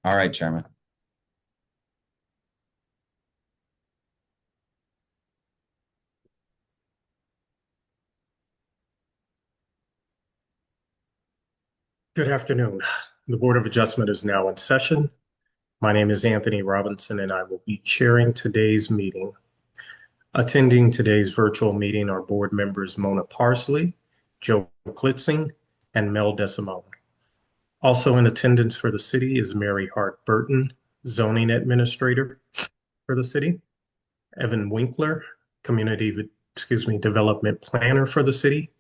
All right, Chairman. Good afternoon. The Board of Adjustment is now in session. My name is Anthony Robinson, and I will be chairing today's meeting. Attending today's virtual meeting are board members Mona Parsley, Joe Klitzing, and Mel DeSimone. Also in attendance for the city is Mary Hart Burton, Zoning Administrator for the city, Evan Winkler, Development Planner for the city,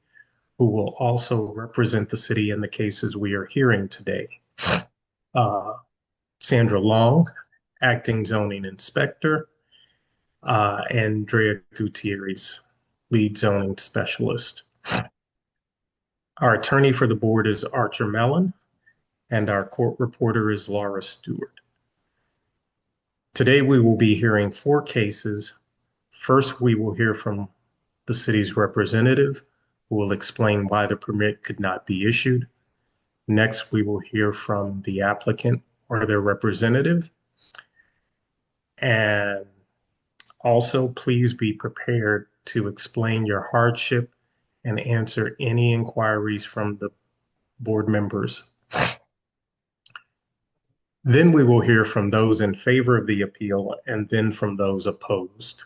who will also represent the city in the cases we are hearing today. Uh, Sandra Long, Acting Zoning Inspector, Andrea Gutierrez, Lead Zoning Specialist. Our attorney for the board is Archer Mellon, and our court reporter is Laura Stewart. Today we will be hearing 4 cases. First, we will hear from the city's representative, who will explain why the permit could not be issued. Next, we will hear from the applicant or their representative. And also, please be prepared to explain your hardship and answer any inquiries from the board members. Then we will hear from those in favor of the appeal and then from those opposed.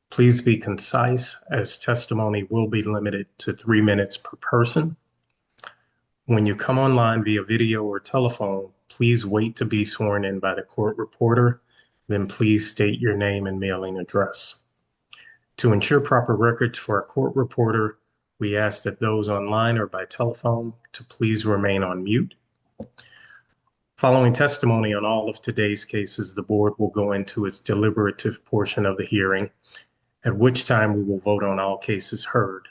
Please be concise, as testimony will be limited to 3 minutes per person. When you come online via video or telephone, please wait to be sworn in by the court reporter. Then please state your name and mailing address. To ensure proper records for our court reporter, we ask that those online or by telephone to please remain on mute. Following testimony on all of today's cases, the board will go into its deliberative portion of the hearing, at which time we will vote on all cases heard.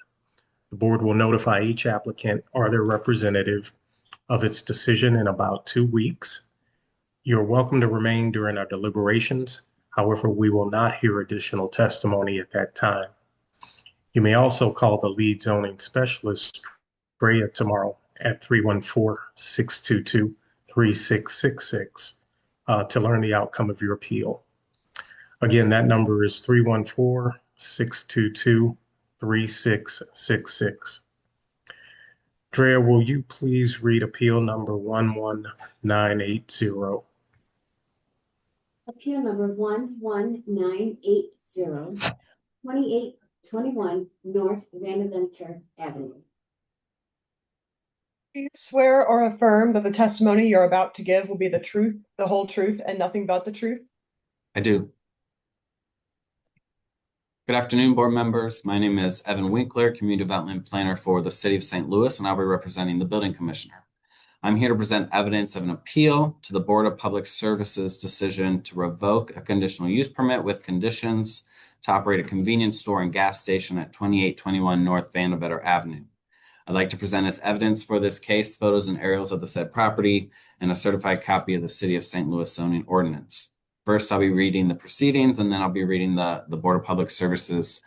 The board will notify each applicant or their representative of its decision in about 2 weeks. You're welcome to remain during our deliberations. However, we will not hear additional testimony at that time. You may also call the lead zoning specialist, Drea, tomorrow at 314-622-3666 to learn the outcome of your appeal. Again, that number is 314-622-3666. Drea, will you please read appeal number 11980? Appeal number 11980, 2821 North Vanaventer Avenue. Do you swear or affirm that the testimony you're about to give will be the truth, the whole truth, and nothing but the truth? I do. Good afternoon, board members. My name is Evan Winkler, Community Development Planner for the City of St. Louis, and I'll be representing the Building Commissioner. I'm here to present evidence of an appeal to the Board of Public Services decision to revoke a conditional use permit with conditions to operate a convenience store and gas station at 2821 North Vanaventer Avenue. I'd like to present as evidence for this case photos and aerials of the said property and a certified copy of the City of St. Louis zoning ordinance. First, I'll be reading the proceedings, and then I'll be reading the Board of Public Services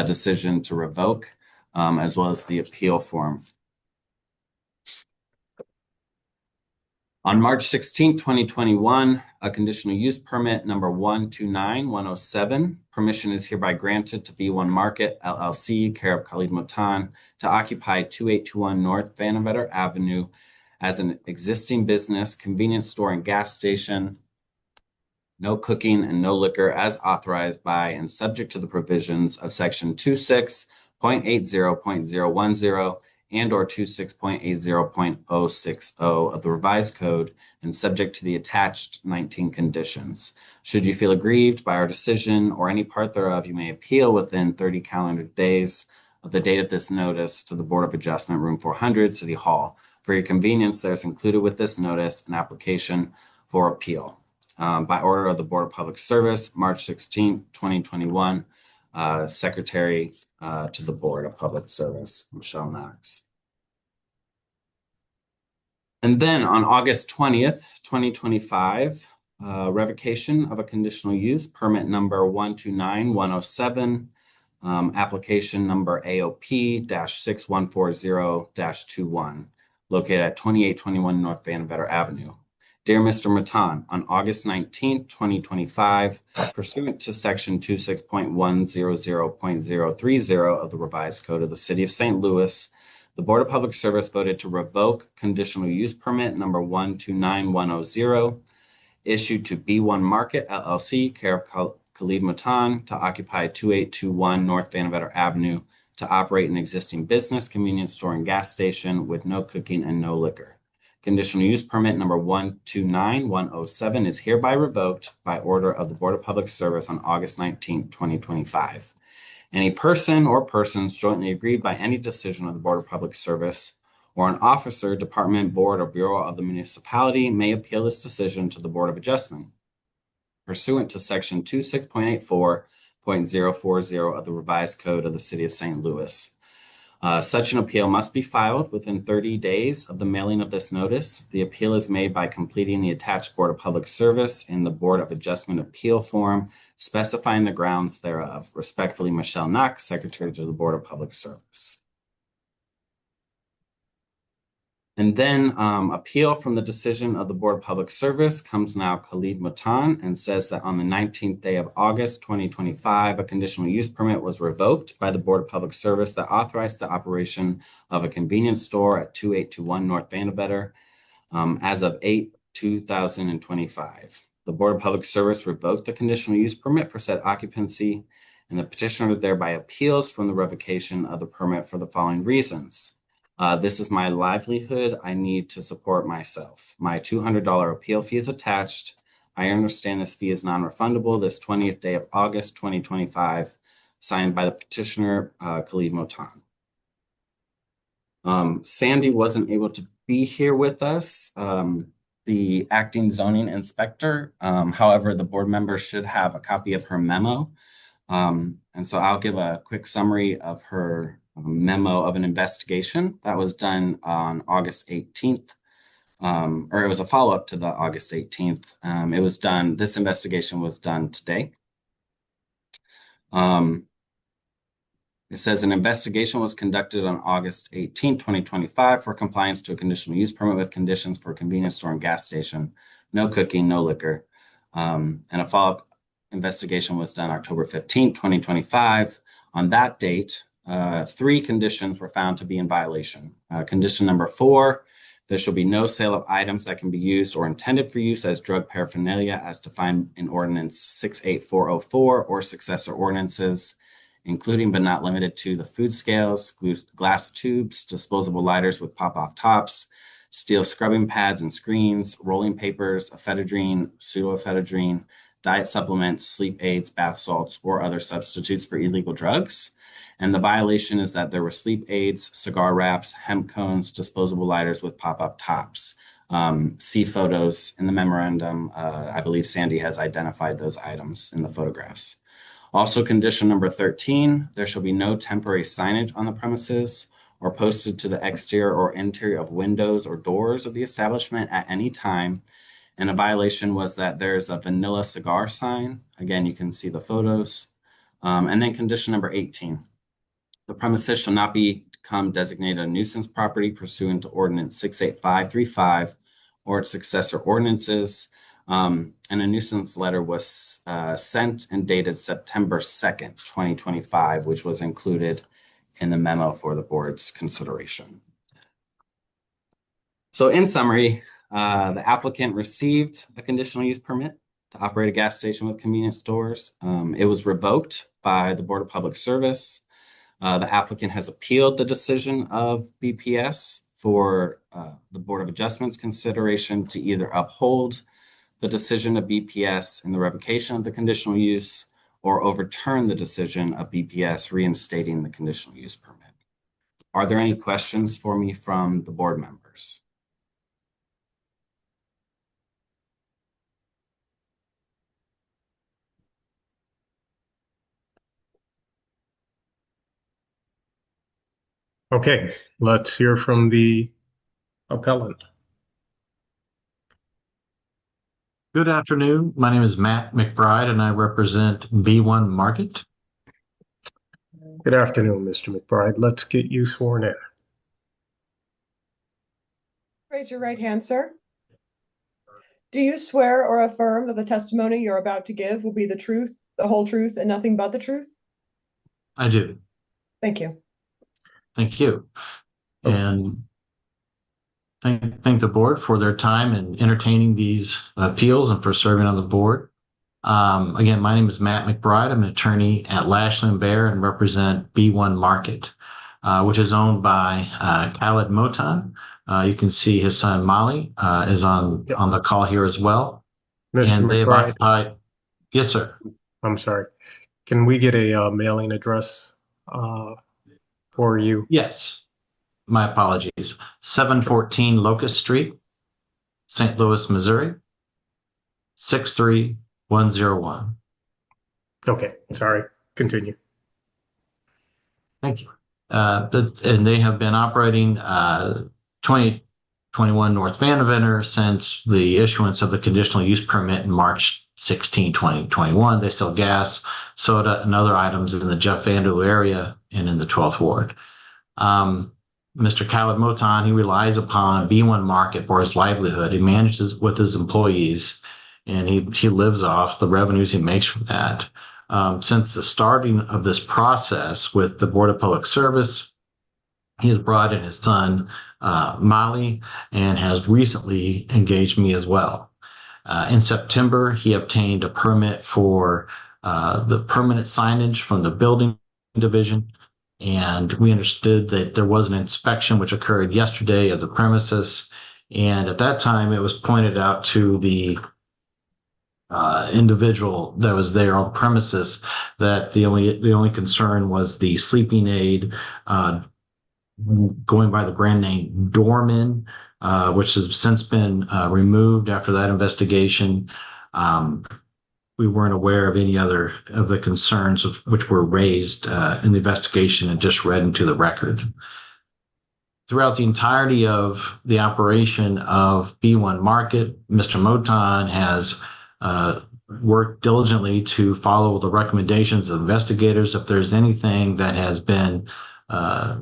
decision to revoke, as well as the appeal form. On March 16, 2021, a conditional use permit number 129107, permission is hereby granted to B1 Market, LLC, care of Khalid Motan, to occupy 2821 North Vanaventer Avenue as an existing business, convenience store, and gas station. No cooking and no liquor as authorized by and subject to the provisions of section 26.80.010 and or 26.80.060 of the revised code and subject to the attached 19 conditions. Should you feel aggrieved by our decision or any part thereof, you may appeal within 30 calendar days of the date of this notice to the Board of Adjustment, Room 400, City Hall. For your convenience, there's included with this notice an application for appeal. By order of the Board of Public Service, March 16, 2021, Secretary to the Board of Public Service, Michelle Knox. And then on August 20th, 2025, revocation of a conditional use, permit number 129107, application number AOP-6140-21, located at 2821 North Vanaventer Avenue. Dear Mr. Matan, on August 19th, 2025, pursuant to Section 26.100.030 of the Revised Code of the City of St. Louis, the Board of Public Service voted to revoke conditional use permit number 129100 issued to B1 Market LLC, care of Khalid Matan, to occupy 2821 North Vandevetter Avenue to operate an existing business, convenience store, and gas station with no cooking and no liquor. Conditional use permit number 129107 is hereby revoked by order of the Board of Public Service on August 19, 2025. Any person or persons jointly agreed by any decision of the Board of Public Service or an officer, department, board, or bureau of the municipality may appeal this decision to the Board of Adjustment pursuant to Section 26.84.040 of the Revised Code of the City of St. Louis. Such an appeal must be filed within 30 days of the mailing of this notice. The appeal is made by completing the attached Board of Public Service in the Board of Adjustment appeal form, specifying the grounds thereof. Respectfully, Michelle Knox, Secretary to the Board of Public Service. And then appeal from the decision of the Board of Public Service comes now Khalid Matan and says that on the 19th day of August 2025, a conditional use permit was revoked by the Board of Public Service that authorized the operation of a convenience store at 2821 North Vandevetter as of 8/2025. The Board of Public Service revoked the conditional use permit for said occupancy, and the petitioner thereby appeals from the revocation of the permit for the following reasons. This is my livelihood. I need to support myself. My $200 appeal fee is attached. I understand this fee is non-refundable this 20th day of August 2025, signed by the petitioner, Khalid Matan. Sandy wasn't able to be here with us, the acting zoning inspector. However, the board member should have a copy of her memo. And so I'll give a quick summary of her memo of an investigation that was done on August 18th, or it was a follow-up to the August 18th. This investigation was done today. It says an investigation was conducted on August 18, 2025 for compliance to a conditional use permit with conditions for a convenience store and gas station, no cooking, no liquor. And a follow-up investigation was done October 15, 2025. On that date, 3 conditions were found to be in violation. Condition number 4, there shall be no sale of items that can be used or intended for use as drug paraphernalia as defined in Ordinance 68404 or successor ordinances, including but not limited to the food scales, glass tubes, disposable lighters with pop-off tops, steel scrubbing pads and screens, rolling papers, ephedrine, pseudoephedrine, diet supplements, sleep aids, bath salts, or other substitutes for illegal drugs. And the violation is that there were sleep aids, cigar wraps, hemp cones, disposable lighters with pop-up tops. See photos in the memorandum. I believe Sandy has identified those items in the photographs. Also, condition number 13, there shall be no temporary signage on the premises or posted to the exterior or interior of windows or doors of the establishment at any time. And a violation was that there's a vanilla cigar sign. Again, you can see the photos. And then condition number 18. The premises shall not become designated a nuisance property pursuant to Ordinance 68535 or its successor ordinances. And a nuisance letter was sent and dated September 2nd, 2025, which was included in the memo for the board's consideration. So in summary, the applicant received a conditional use permit to operate a gas station with convenience stores. It was revoked by the Board of Public Service. The applicant has appealed the decision of BPS for the Board of Adjustment's consideration to either uphold the decision of BPS in the revocation of the conditional use or overturn the decision of BPS reinstating the conditional use permit. Are there any questions for me from the board members? Okay, let's hear from the appellant. Good afternoon. My name is Matt McBride, and I represent B1 Market. Good afternoon, Mr. McBride. Let's get you sworn in. Raise your right hand, sir. Do you swear or affirm that the testimony you're about to give will be the truth, the whole truth, and nothing but the truth? I do. Thank you. Thank you. And thank the board for their time in entertaining these appeals and for serving on the board. Again, my name is Matt McBride. I'm an attorney at Lashley and Bear and represent B1 Market, which is owned by Khaled Motan. You can see his son Mali is on the call here as well. Mr. And they have McBride, occupied. Yes, sir. I'm sorry. Can we get a mailing address for you? Yes. My apologies. 714 Locust Street, St. Louis, Missouri, 63101. Okay, sorry. Continue. Thank you. And they have been operating 2021 North Vanderventer since the issuance of the conditional use permit in March 16, 2021. They sell gas, soda, and other items in the Jeff Vanderloo area and in the 12th Ward. Mr. Khaled Motan, he relies upon B1 Market for his livelihood. He manages with his employees, and he lives off the revenues he makes from that. Since the starting of this process with the Board of Public Service, he has brought in his son, Mali, and has recently engaged me as well. In September, he obtained a permit for the permanent signage from the building division. And we understood that there was an inspection which occurred yesterday of the premises. And at that time, it was pointed out to the individual that was there on premises that the only concern was the sleeping aid going by the brand name Dorman, which has since been removed after that investigation. We weren't aware of any other of the concerns which were raised in the investigation and just read into the record. Throughout the entirety of the operation of B1 Market, Mr. Motan has worked diligently to follow the recommendations of investigators. If there's anything that has been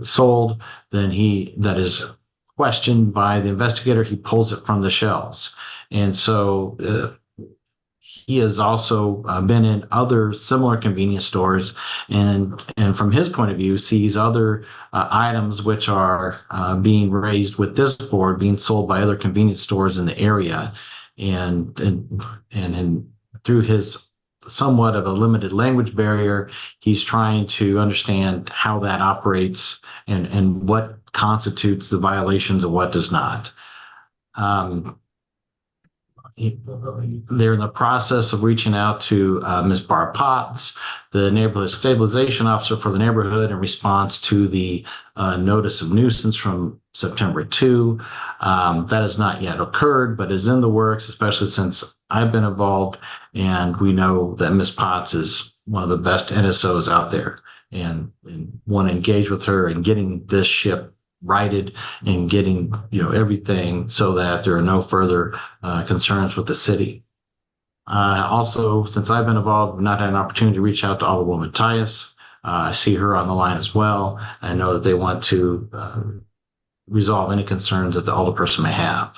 sold, then that is questioned by the investigator, he pulls it from the shelves. And so he has also been in other similar convenience stores and from his point of view sees other items which are being raised with this board being sold by other convenience stores in the area. And through his somewhat of a limited language barrier, he's trying to understand how that operates and what constitutes the violations and what does not. They're in the process of reaching out to Ms. Barb Potts, the neighborhood stabilization officer for the neighborhood, in response to the notice of nuisance from September 2. That has not yet occurred, but is in the works, especially since I've been involved, and we know that Ms. Potts is one of the best NSOs out there, and want to engage with her in getting this ship righted and getting everything so that there are no further concerns with the city. Also, since I've been involved, I've not had an opportunity to reach out to Alderwoman Tyus. I see her on the line as well. I know that they want to resolve any concerns that the alderperson may have.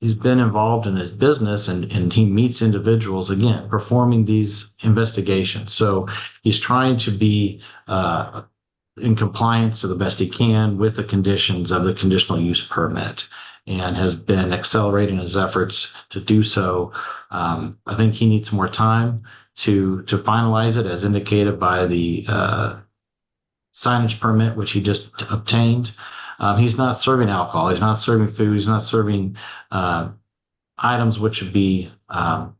He's been involved in his business and he meets individuals, again, performing these investigations. So he's trying to be in compliance to the best he can with the conditions of the conditional use permit and has been accelerating his efforts to do so. I think he needs more time to finalize it as indicated by the signage permit, which he just obtained. He's not serving alcohol. He's not serving food. He's not serving items which would be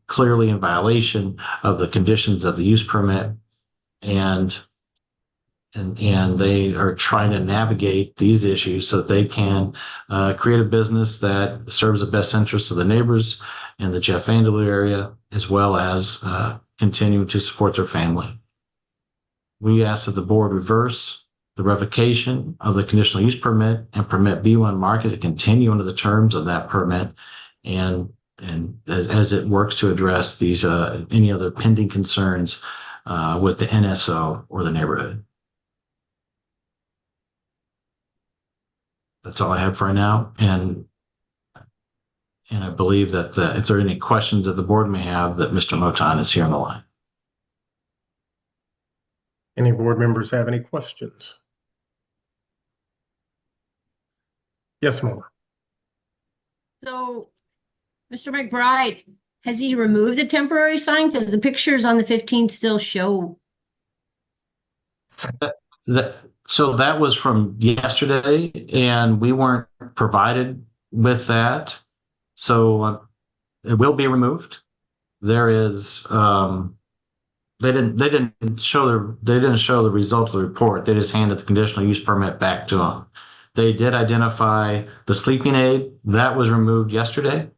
clearly in violation of the conditions of the use permit. And they are trying to navigate these issues so that they can create a business that serves the best interests of the neighbors in the Jeff Vanderloo area, as well as continue to support their family. We ask that the board reverse the revocation of the conditional use permit and permit B1 Market to continue under the terms of that permit, and as it works to address these any other pending concerns with the NSO or the neighborhood. That's all I have for now. And And I believe that if there are any questions that the board may have, that Mr. Moton is here on the line. Any board members have any questions? Yes, Moore. So, Mr. McBride, has he removed the temporary sign? Because the pictures on the 15th still show. So that was from yesterday, and we weren't provided with that. So it will be removed. There is they didn't show the result of the report. They just handed the conditional use permit back to them. They did identify the sleeping aid that was removed yesterday,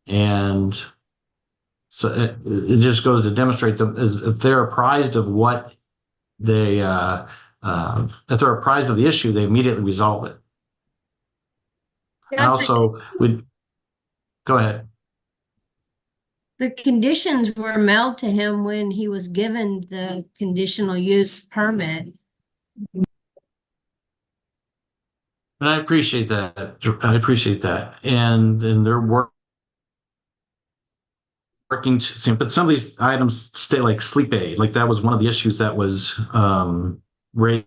and so it just goes to demonstrate them is if they're apprised of what they if they're apprised of the issue, they immediately resolve it. And also, go ahead. The conditions were mailed to him when he was given the conditional use permit. And I appreciate that. I appreciate that. And they're working, but some of these items stay like sleep aid. Like that was one of the issues that was raised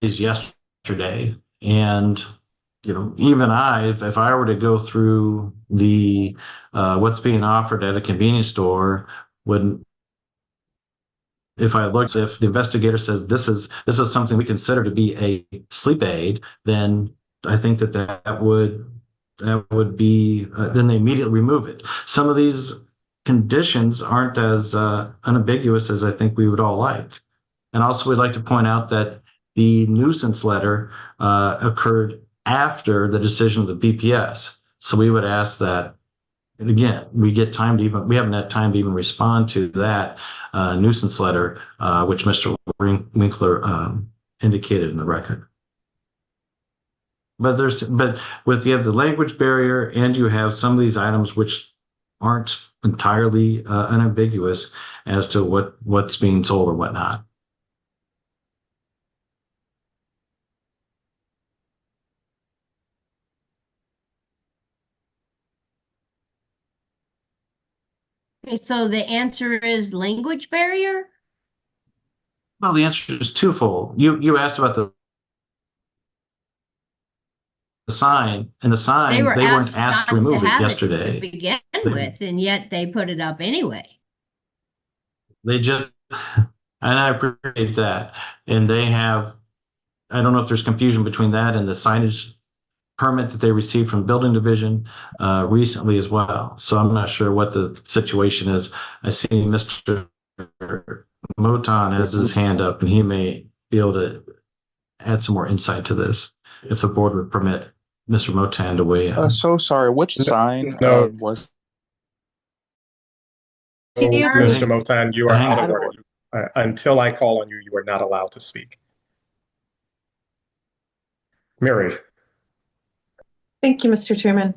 yesterday. And, you know, even if I were to go through the what's being offered at a convenience store, if the investigator says this is something we consider to be a sleep aid, then I think that would be then they immediately remove it. Some of these conditions aren't as unambiguous as I think we would all like. And also, we'd like to point out that the nuisance letter occurred after the decision of the BPS. So we would ask that, and again, we haven't had time to even respond to that nuisance letter, which Mr. Winkler indicated in the record. But you have the language barrier, and you have some of these items which aren't entirely unambiguous as to what's being sold or whatnot. Okay, so the answer is language barrier? Well, the answer is twofold. You asked about the sign, and the sign, they weren't asked to remove it yesterday to begin with, and yet they put it up anyway. They just, and I appreciate that. And they have, I don't know if there's confusion between that and the signage permit that they received from building division recently as well. So I'm not sure what the situation is. I see Mr. Moton has his hand up, and he may be able to add some more insight to this if the board would permit Mr. Moton to weigh in. So sorry, which sign was? Mr. Moton, you are out of order. Until I call on you, you are not allowed to speak. Mary. Thank you, Mr. Chairman.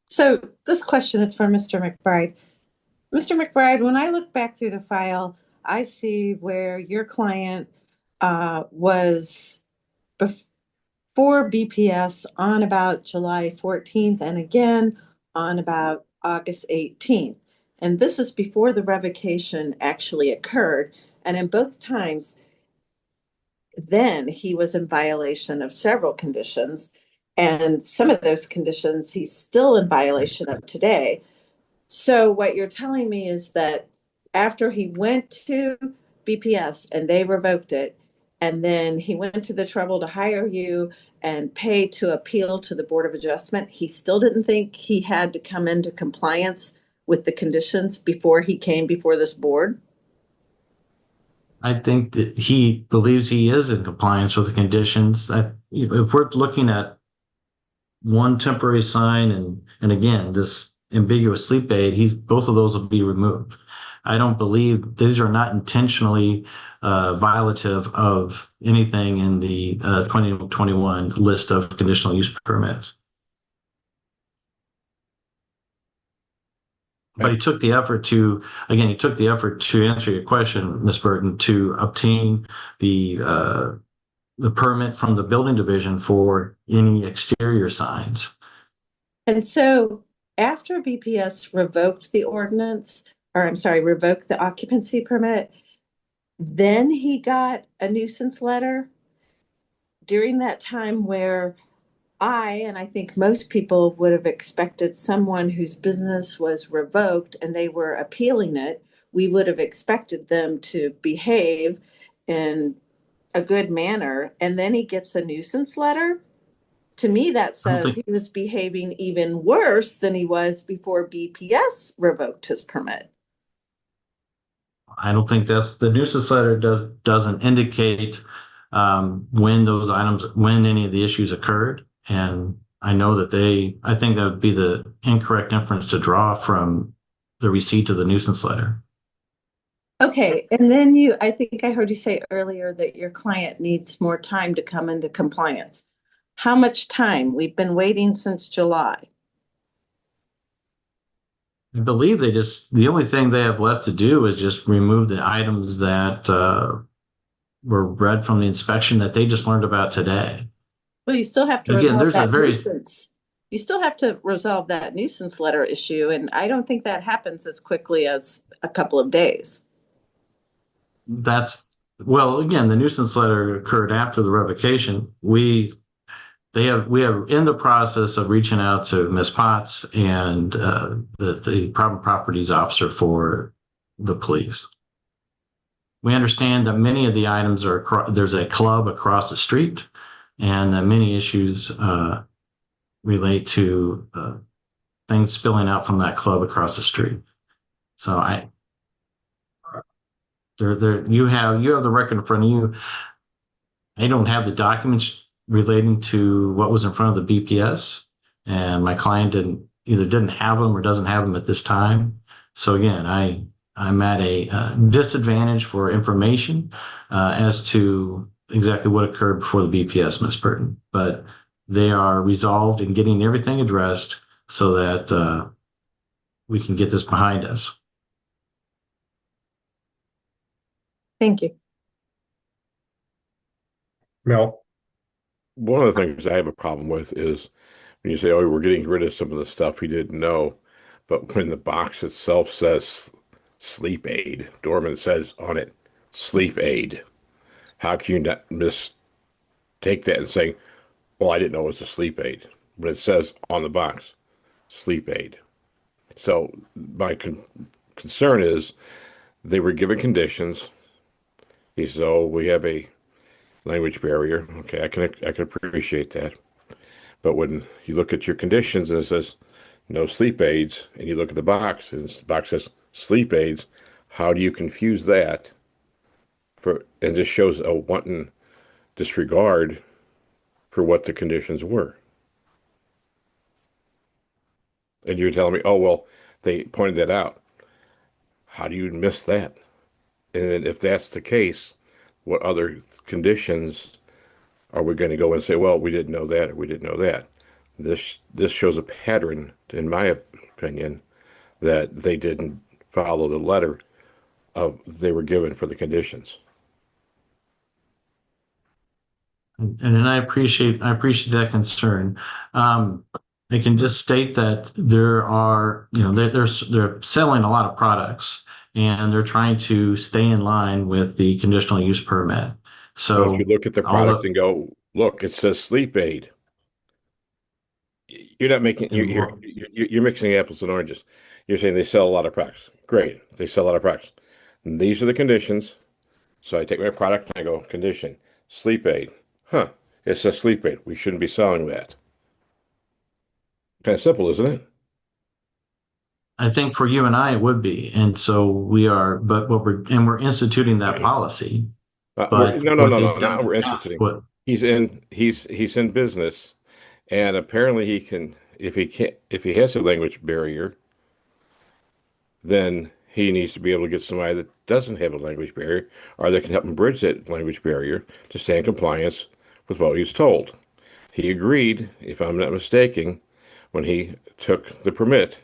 So this question is for Mr. McBride. Mr. McBride, when I look back through the file, I see where your client was before BPS on about July 14th and again on about August 18th. And this is before the revocation actually occurred. And in both times, then he was in violation of several conditions. And some of those conditions he's still in violation of today. So what you're telling me is that after he went to BPS and they revoked it, and then he went to the trouble to hire you and pay to appeal to the Board of Adjustment, he still didn't think he had to come into compliance with the conditions before he came before this board? I think that he believes he is in compliance with the conditions. That if we're looking at one temporary sign and again this ambiguous sleep aid, both of those will be removed. I don't believe these are not intentionally violative of anything in the 2021 list of conditional use permits. But he took the effort to answer your question, Ms. Burton, to obtain the permit from the building division for any exterior signs. And so after BPS revoked the ordinance, or I'm sorry, revoked the occupancy permit, then he got a nuisance letter during that time where and I think most people would have expected someone whose business was revoked and they were appealing it, we would have expected them to behave in a good manner. And then he gets a nuisance letter. To me, that I don't says think, he was behaving even worse than he was before BPS revoked his permit. I don't think that's the nuisance letter doesn't indicate when any of the issues occurred. And I know that I think that would be the incorrect inference to draw from the receipt of the nuisance letter. Okay, and then I think I heard you say earlier that your client needs more time to come into compliance. How much time? We've been waiting since July. I believe the only thing they have left to do is just remove the items that were read from the inspection that they just learned about today. Well, you still have to Again, resolve there's a that very nuisance. You still have to resolve that nuisance letter issue, and I don't think that happens as quickly as a couple of days. Well, again, the nuisance letter occurred after the revocation. We are in the process of reaching out to Ms. Potts and the problem properties officer for the police. We understand that many of the items there's a club across the street, and that many issues relate to things spilling out from that club across the street. So you have the record in front of you. I don't have the documents relating to what was in front of the BPS, and my client didn't have them or doesn't have them at this time. So again, I'm at a disadvantage for information as to exactly what occurred before the BPS, Ms. Burton. But they are resolved in getting everything addressed so that we can get this behind us. Thank you. Mel? One of the things I have a problem with is when you say, oh, we're getting rid of some of the stuff he didn't know, but when the box itself says sleep aid, Dorman says on it, sleep aid. How can you not mistake that and say, well, I didn't know it was a sleep aid, but it says on the box, sleep aid. So my concern is they were given conditions. He says, oh, we have a language barrier. Okay, I can appreciate that. But when you look at your conditions and it says no sleep aids, and you look at the box and the box says sleep aids, how do you confuse that? And this shows a wanton disregard for what the conditions were. And you're telling me, oh, well, they pointed that out. How do you miss that? And then if that's the case, what other conditions are we going to go and say, well, we didn't know that or we didn't know that? This shows a pattern, in my opinion, that they didn't follow the letter they were given for the conditions. And I appreciate that concern. I can just state that they're selling a lot of products, and they're trying to stay in line with the conditional use permit. So if you look at the product and go, look, it says sleep aid. You're not making you're mixing apples and oranges. You're saying they sell a lot of products. Great, they sell a lot of products. And these are the conditions. So I take my product and I go, condition, sleep aid. Huh, it says sleep aid. We shouldn't be selling that. Kind of simple, isn't it? I think for you and I, it would be. And so we are, but we're instituting that policy. No, we're instituting. He's in business, and apparently he can, if he has a language barrier, then he needs to be able to get somebody that doesn't have a language barrier, or that can help him bridge that language barrier to stay in compliance with what he's told. He agreed, if I'm not mistaken, when he took the permit,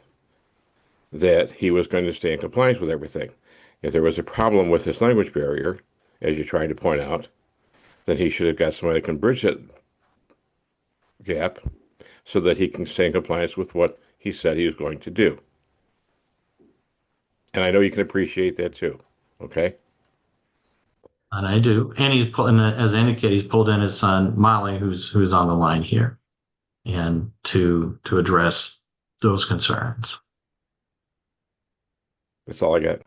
that he was going to stay in compliance with everything. If there was a problem with his language barrier, as you're trying to point out, then he should have got somebody that can bridge that gap so that he can stay in compliance with what he said he was going to do. And I know you can appreciate that too. Okay? And I do. And as indicated, he's pulled in his son, Molly, who's on the line here, and to address those concerns. That's all I got.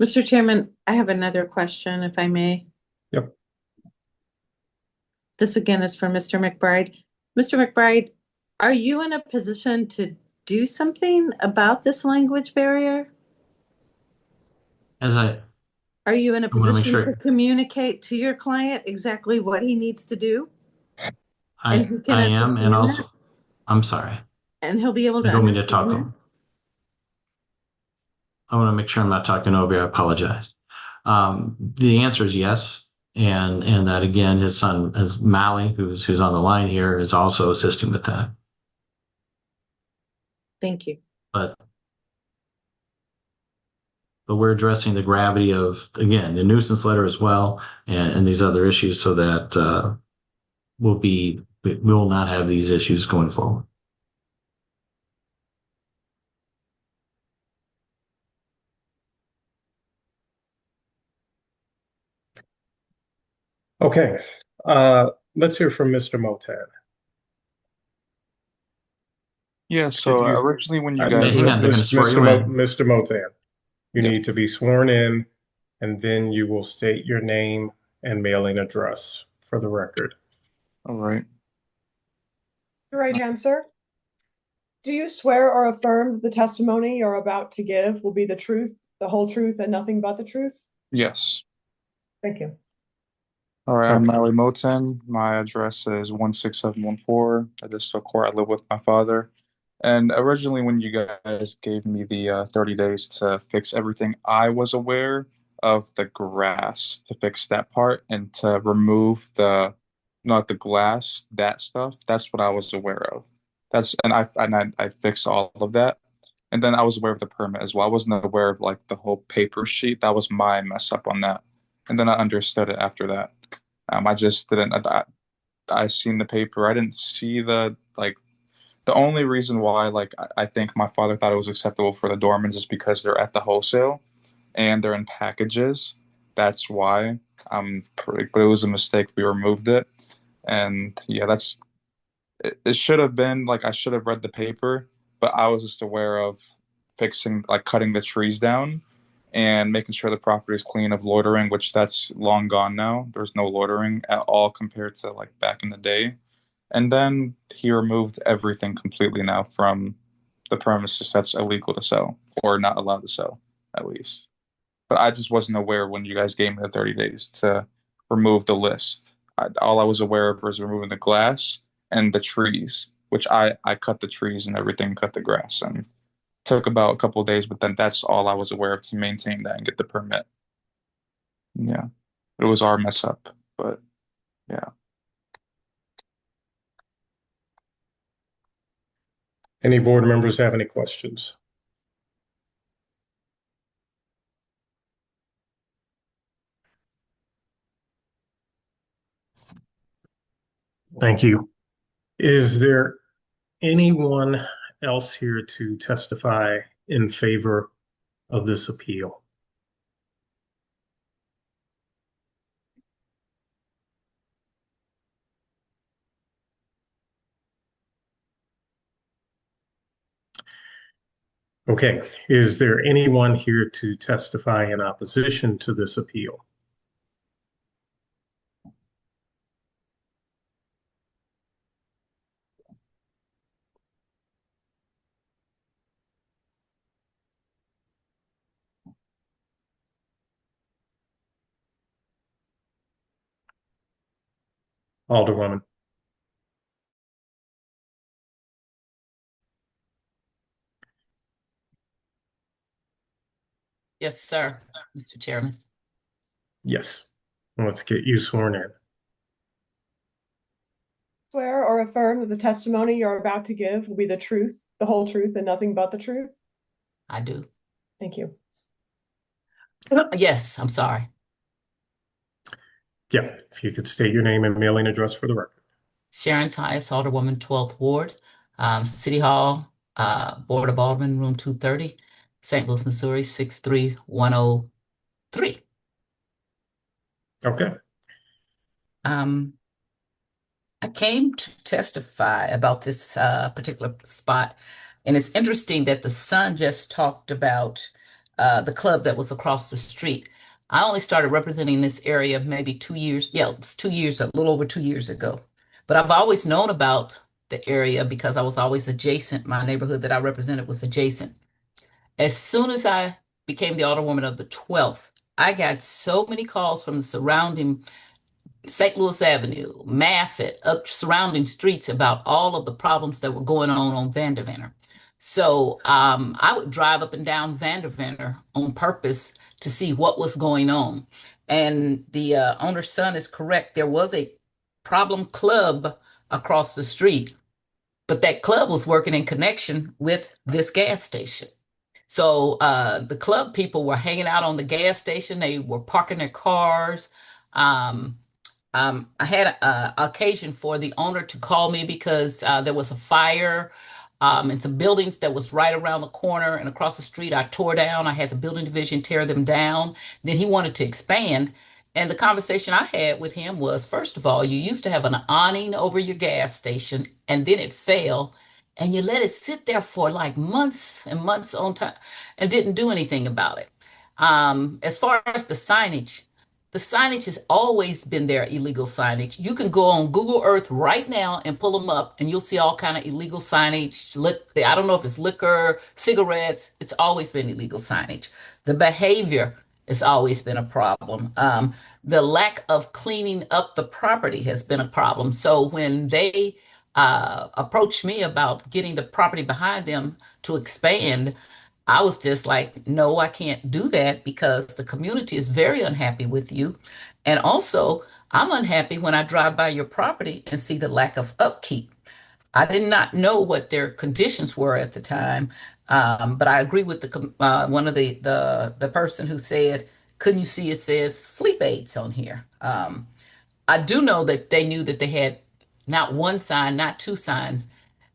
Mr. Chairman, I have another question, if I may. Yep. This again is for Mr. McBride. Mr. McBride, are you in a position to do something about this language barrier? Are you in a position to communicate to your client exactly what he needs to do? I am, and also, I'm sorry. And he'll be able to You want me to understand talk? that? I want to make sure I'm not talking over you. I apologize. The answer is yes. And that again, his son is Mally, who's on the line here, is also assisting with that. Thank you. But we're addressing the gravity of, again, the nuisance letter as well, and these other issues, so that we will not have these issues going forward. Okay, let's hear from Mr. Motan. Yeah, so Could you- originally when you Uh, guys Hang on, they're gonna swear you in. Mr. Motan, you Yes. need to be sworn in, and then you will state your name and mailing address for the record. All right. Your right hand, sir. Do you swear or affirm that the testimony you're about to give will be the truth, the whole truth, and nothing but the truth? Yes. Thank you. All right, I'm Okay. Mally Moten. My address is 16714 Edisto Court. I live with my father. And originally, when you guys gave me the 30 days to fix everything, I was aware of the grass to fix that part and to remove the, not the glass, that stuff. That's what I was aware of. I fixed all of that. And then I was aware of the permit as well. I wasn't aware of like the whole paper sheet. That was my mess up on that. And then I understood it after that. I just didn't. I seen the paper. I didn't see the like. The only reason why I think my father thought it was acceptable for the Dormans is because they're at the wholesale, and they're in packages. That's why. But it was a mistake. We removed it, and yeah, that's. It should have been like I should have read the paper, but I was just aware of fixing cutting the trees down and making sure the property is clean of loitering, which that's long gone now. There's no loitering at all compared to like back in the day. And then he removed everything completely now from the premises that's illegal to sell or not allowed to sell, at least. But I just wasn't aware when you guys gave me the 30 days to remove the list. All I was aware of was removing the glass and the trees, which I cut the trees and everything, cut the grass, and took about a couple of days, but then that's all I was aware of to maintain that and get the permit. Yeah, it was our mess up, but yeah. Any board members have any questions? Thank you. Is there anyone else here to testify in favor of this appeal? Okay, is there anyone here to testify in opposition to this appeal? Alderwoman. Yes, sir, Mr. Chairman. Yes. Let's get you sworn in. Swear or affirm that the testimony you're about to give will be the truth, the whole truth, and nothing but the truth? I do. Thank you. Yes, I'm sorry. Yeah, if you could state your name and mailing address for the record. Sharon Tyus, Alderwoman, 12th Ward, City Hall, Board of Aldermen, room 230, St. Louis, Missouri, 63103. Okay. I came to testify about this particular spot, and it's interesting that the son just talked about the club that was across the street. I only started representing this area maybe 2 years, yeah, it was 2 years, a little over 2 years ago. But I've always known about the area because I was always adjacent. My neighborhood that I represented was adjacent. As soon as I became the alderwoman of the 12th, I got so many calls from the surrounding St. Louis Avenue, Maffitt, up surrounding streets about all of the problems that were going on Vanderventer. So I would drive up and down Vanderventer on purpose to see what was going on. And the owner's son is correct. There was a problem club across the street, but that club was working in connection with this gas station. So the club people were hanging out on the gas station. They were parking their cars. I had occasion for the owner to call me because there was a fire in some buildings that was right around the corner and across the street. I tore down. I had the building division tear them down. Then he wanted to expand. And the conversation I had with him was, first of all, you used to have an awning over your gas station, and then it fell, and you let it sit there for like months and months on time and didn't do anything about it. As far as the signage has always been there, illegal signage. You can go on Google Earth right now and pull them up, and you'll see all kind of illegal signage. I don't know if it's liquor, cigarettes. It's always been illegal signage. The behavior has always been a problem. The lack of cleaning up the property has been a problem. So when they approached me about getting the property behind them to expand, I was just like, no, I can't do that because the community is very unhappy with you. And also, I'm unhappy when I drive by your property and see the lack of upkeep. I did not know what their conditions were at the time, but I agree with one of the person who said, couldn't you see it says sleep aids on here? I do know that they knew that they had not one sign, not two signs.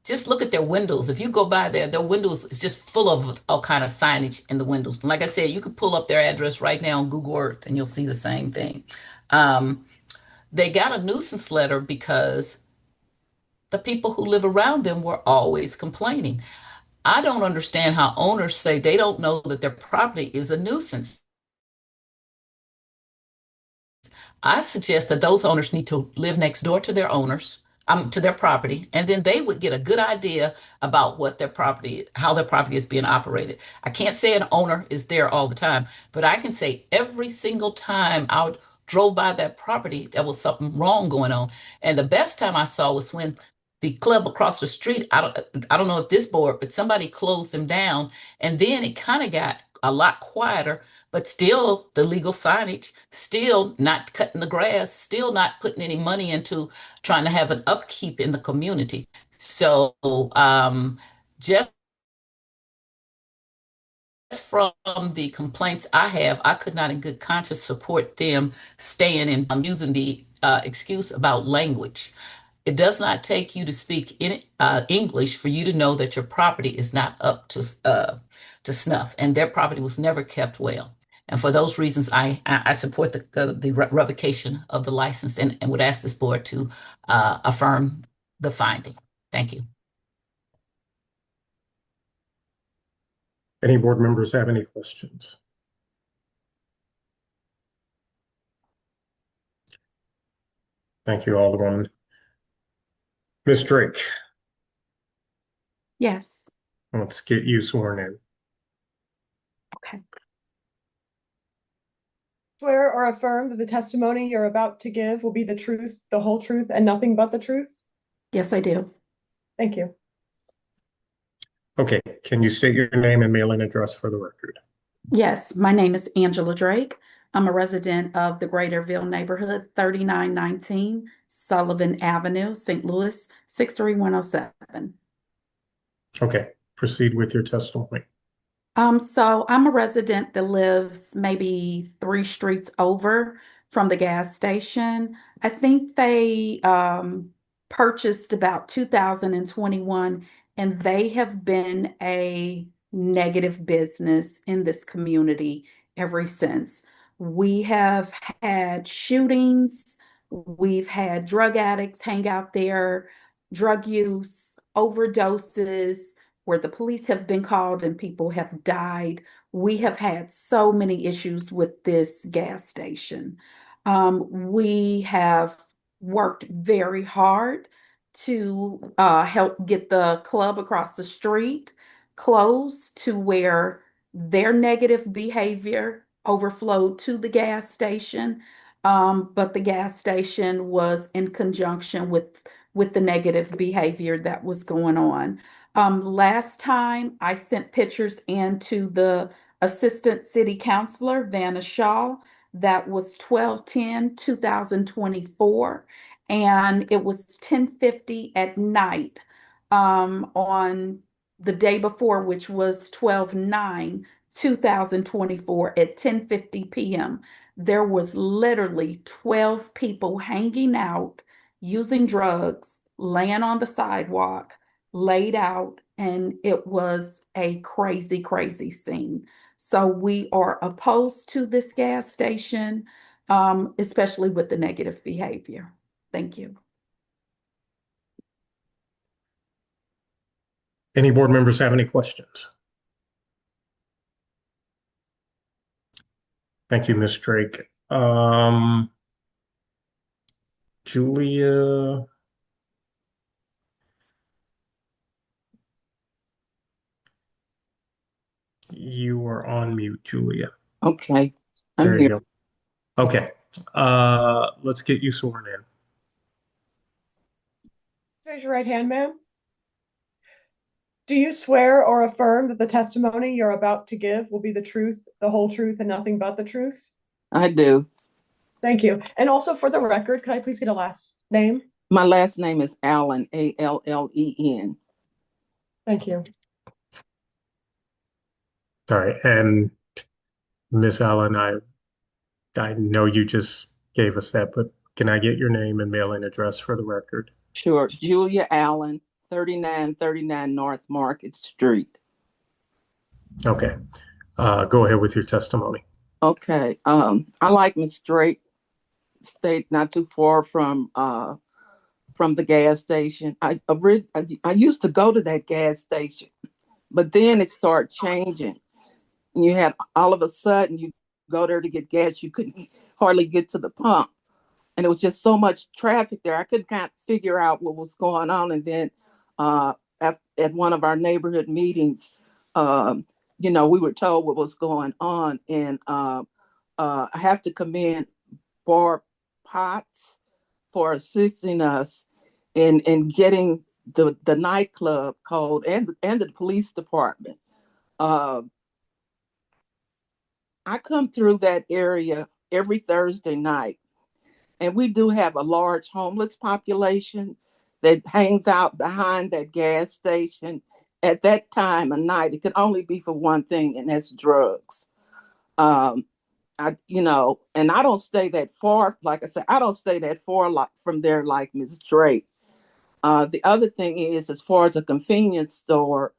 Just look at their windows. If you go by there, their windows is just full of all kind of signage in the windows. Like I said, you could pull up their address right now on Google Earth and you'll see the same thing. They got a nuisance letter because the people who live around them were always complaining. I don't understand how owners say they don't know that their property is a nuisance. I suggest that those owners need to live next door to their owners, to their property, and then they would get a good idea about what their property, how their property is being operated. I can't say an owner is there all the time, but I can say every single time I drove by that property, there was something wrong going on. And the best time I saw was when the club across the street, I don't know if this board, but somebody closed them down, and then it kind of got a lot quieter, but still the legal signage, still not cutting the grass, still not putting any money into trying to have an upkeep in the community. So just from the complaints I have, I could not in good conscience support them staying and using the excuse about language. It does not take you to speak in English for you to know that your property is not up to snuff, and their property was never kept well. And for those reasons, I support the revocation of the license and would ask this board to affirm the finding. Thank you. Any board members have any questions? Thank you, Alderwoman. Ms. Drake. Yes. Let's get you sworn in. Okay. Swear or affirm that the testimony you're about to give will be the truth, the whole truth, and nothing but the truth? Yes, I do. Thank you. Okay, can you state your name and mailing address for the record? Yes, my name is Angela Drake. I'm a resident of the Greaterville neighborhood, 3919 Sullivan Avenue, St. Louis, 63107. Okay, proceed with your testimony. So I'm a resident that lives maybe 3 streets over from the gas station. I think they purchased about 2021, and they have been a negative business in this community ever since. We have had shootings, we've had drug addicts hang out there, drug use, overdoses, where the police have been called and people have died. We have had so many issues with this gas station. We have worked very hard to help get the club across the street closed to where their negative behavior overflowed to the gas station. But the gas station was in conjunction with the negative behavior that was going on. Last time I sent pictures in to the Assistant City Councilor, Vanna Shaw. That was 12/10/2024, and it was 10:50 at night on the day before, which was 12/9/2024 at 10:50 p.m. There was literally 12 people hanging out, using drugs, laying on the sidewalk, laid out, and it was a crazy, crazy scene. So we are opposed to this gas station, especially with the negative behavior. Thank you. Any board members have any questions? Thank you, Ms. Drake. Julia. You are on mute, Julia. Okay, I'm There you here. go. Okay, let's get you sworn in. Raise your right hand, ma'am. Do you swear or affirm that the testimony you're about to give will be the truth, the whole truth, and nothing but the truth? I do. Thank you. And also for the record, could I please get a last name? My last name is Allen, Allen. Thank you. Sorry, and Miss Allen, I know you just gave us that, but can I get your name and mailing address for the record? Sure. Julia Allen, 3939 North Market Street. Okay, go ahead with your testimony. Okay. I like Miss Drake, stayed not too far from the gas station. I used to go to that gas station, but then it started changing. You had all of a sudden you go there to get gas, you couldn't hardly get to the pump, and it was just so much traffic there. I couldn't kind of figure out what was going on. And then at one of our neighborhood meetings, we were told what was going on, and I have to commend Barb Potts for assisting us in getting the nightclub code and the police department. I come through that area every Thursday night, and we do have a large homeless population that hangs out behind that gas station. At that time of night, it could only be for one thing, and that's drugs. And I don't stay that far. Like I said, I don't stay that far from there like Ms. Drake. The other thing is, as far as a convenience store,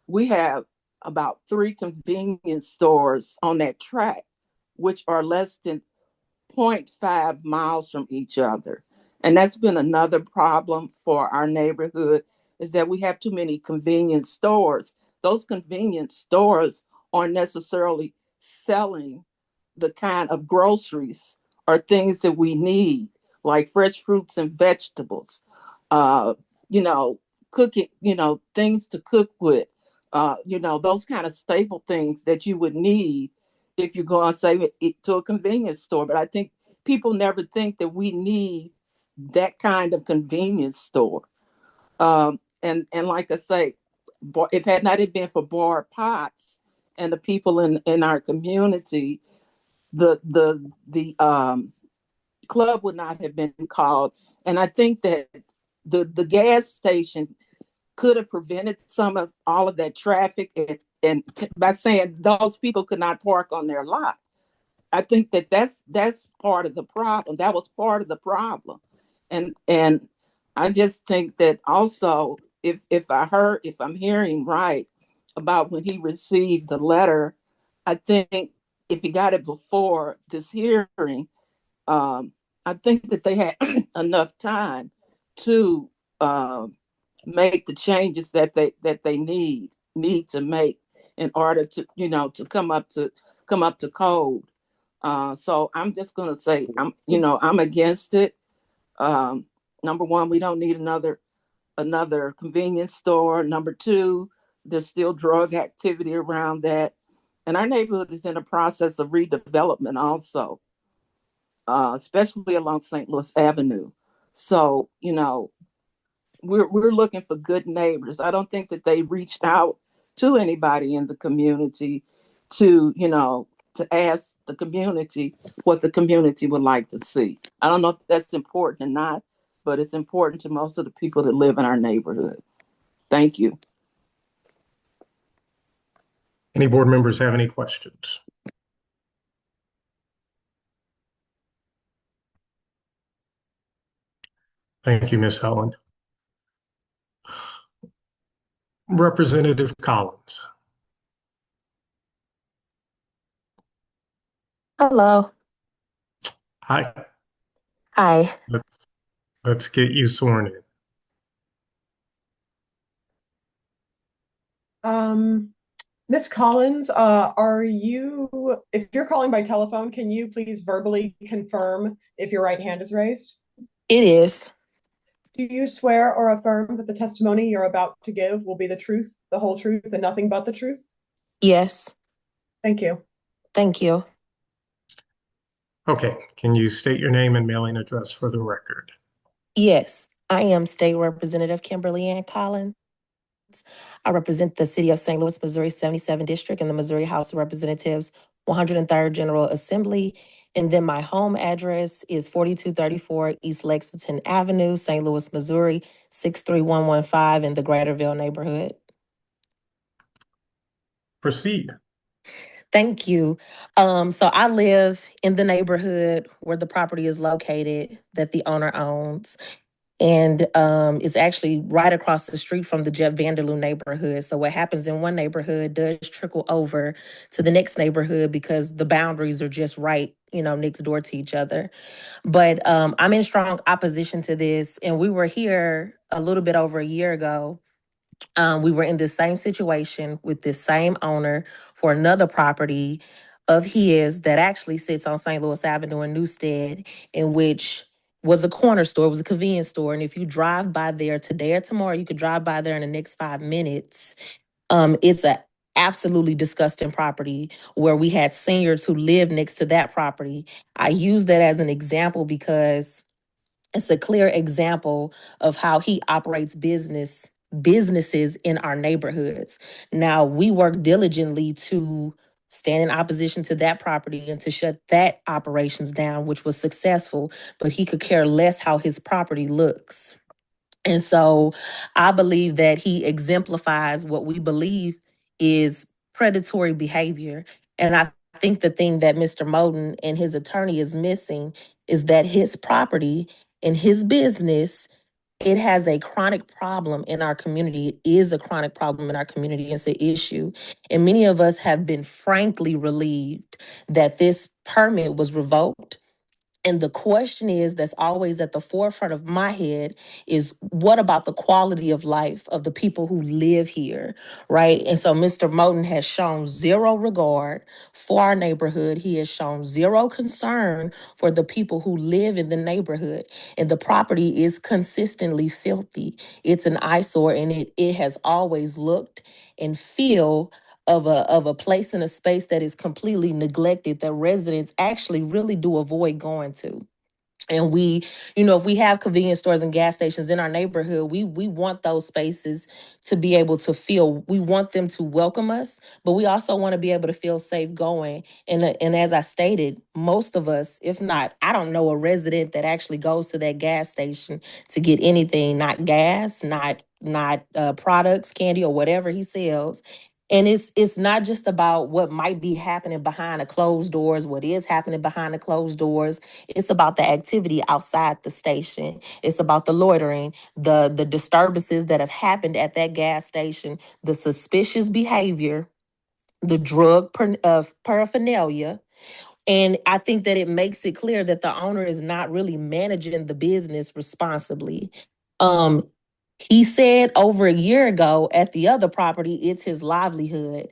we have about 3 convenience stores on that track, which are less than 0.5 miles from each other. And that's been another problem for our neighborhood, is that we have too many convenience stores. Those convenience stores aren't necessarily selling the kind of groceries or things that we need, like fresh fruits and vegetables, cooking, things to cook with, those kind of staple things that you would need if you go and say it to a convenience store. But I think people never think that we need that kind of convenience store. And like I say, if had not it been for Barb Potts and the people in our community, the club would not have been called. And I think that the gas station could have prevented some of all of that traffic, and by saying those people could not park on their lot. I think that that's part of the problem. That was part of the problem. And I just think that also, if I'm hearing right about when he received the letter, I think if he got it before this hearing, I think that they had enough time to make the changes that they need to make in order to to come up to code. So I'm just gonna say I'm against it. Number one, we don't need another convenience store. Number two, there's still drug activity around that, and our neighborhood is in a process of redevelopment also, especially along St. Louis Avenue. So we're looking for good neighbors. I don't think that they reached out to anybody in the community to to ask the community what the community would like to see. I don't know if that's important or not, but it's important to most of the people that live in our neighborhood. Thank you. Any board members have any questions? Thank you, Ms. Helen. Representative Collins. Hello. Hi. Hi. Let's get you sworn in. Ms. Collins, if you're calling by telephone, can you please verbally confirm if your right hand is raised? It is. Do you swear or affirm that the testimony you're about to give will be the truth, the whole truth, and nothing but the truth? Yes. Thank you. Thank you. Okay, can you state your name and mailing address for the record? Yes, I am State Representative Kimberly Ann Collins. I represent the City of St. Louis, Missouri 77 District in the Missouri House of Representatives 103rd General Assembly. And then my home address is 4234 East Lexington Avenue, St. Louis, Missouri 63115 in the Greaterville neighborhood. Proceed. Thank you. So I live in the neighborhood where the property is located that the owner owns. And it's actually right across the street from the Jeff Vanderloo neighborhood. So what happens in one neighborhood does trickle over to the next neighborhood because the boundaries are just right, next door to each other. But I'm in strong opposition to this. And we were here a little bit over a year ago. We were in the same situation with this same owner for another property of his that actually sits on St. Louis Avenue in Newstead, in which was a corner store, it was a convenience store. And if you drive by there today or tomorrow, you could drive by there in the next 5 minutes. It's a absolutely disgusting property where we had seniors who lived next to that property. I use that as an example because it's a clear example of how he operates businesses in our neighborhoods. Now, we work diligently to stand in opposition to that property and to shut that operations down, which was successful, but he could care less how his property looks. And so I believe that he exemplifies what we believe is predatory behavior. And I think the thing that Mr. Moten and his attorney is missing is that his property and his business, it has a chronic problem in our community. It is a chronic problem in our community. It's an issue. And many of us have been frankly relieved that this permit was revoked. And the question is that's always at the forefront of my head is what about the quality of life of the people who live here, right? And so Mr. Moten has shown zero regard for our neighborhood. He has shown zero concern for the people who live in the neighborhood. And the property is consistently filthy. It's an eyesore, and it has always looked and feel of a place and a space that is completely neglected that residents actually really do avoid going to. And we, if we have convenience stores and gas stations in our neighborhood, we want those spaces to be able to feel, we want them to welcome us, but we also want to be able to feel safe going. And as I stated, most of us, if not, I don't know a resident that actually goes to that gas station to get anything, not gas, not products, candy, or whatever he sells. And it's not just about what might be happening behind the closed doors, what is happening behind the closed doors. It's about the activity outside the station. It's about the loitering, the disturbances that have happened at that gas station, the suspicious behavior, the paraphernalia. And I think that it makes it clear that the owner is not really managing the business responsibly. Um, he said over a year ago at the other property, it's his livelihood.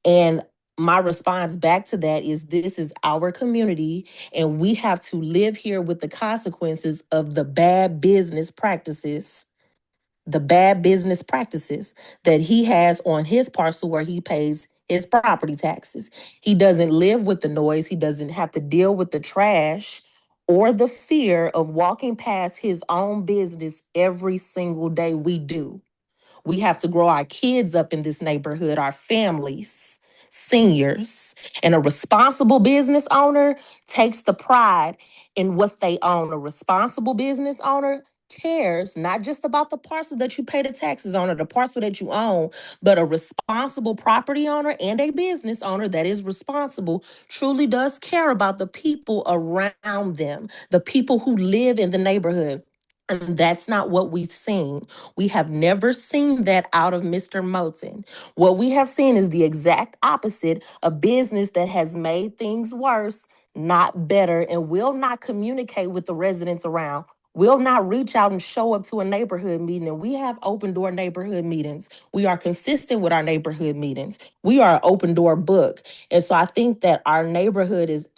And my response back to that is this is our community, and we have to live here with the consequences of the bad business practices that he has on his parcel where he pays his property taxes. He doesn't live with the noise. He doesn't have to deal with the trash or the fear of walking past his own business every single day. We do. We have to grow our kids up in this neighborhood, our families, seniors. And a responsible business owner takes the pride in what they own. A responsible business owner cares not just about the parcel that you pay the taxes on or the parcel that you own, but a responsible property owner and a business owner that is responsible truly does care about the people around them, the people who live in the neighborhood. And that's not what we've seen. We have never seen that out of Mr. Moten. What we have seen is the exact opposite, a business that has made things worse, not better, and will not communicate with the residents around, will not reach out and show up to a neighborhood meeting. And we have open door neighborhood meetings. We are consistent with our neighborhood meetings. We are an open door book. And so I think that our neighborhood is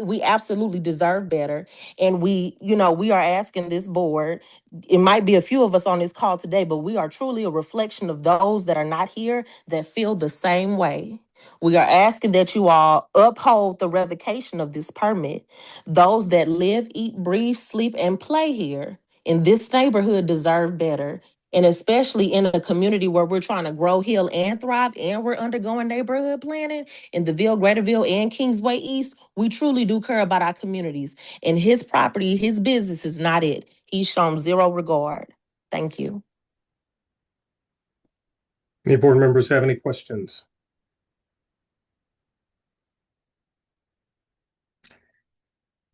we absolutely deserve better. And we are asking this board, it might be a few of us on this call today, but we are truly a reflection of those that are not here that feel the same way. We are asking that you all uphold the revocation of this permit. Those that live, eat, breathe, sleep, and play here in this neighborhood deserve better. And especially in a community where we're trying to grow, heal, and thrive, and we're undergoing neighborhood planning in the Ville, Greaterville, and Kingsway East, we truly do care about our communities. And his property, his business is not it. He's shown zero regard. Thank you. Any board members have any questions?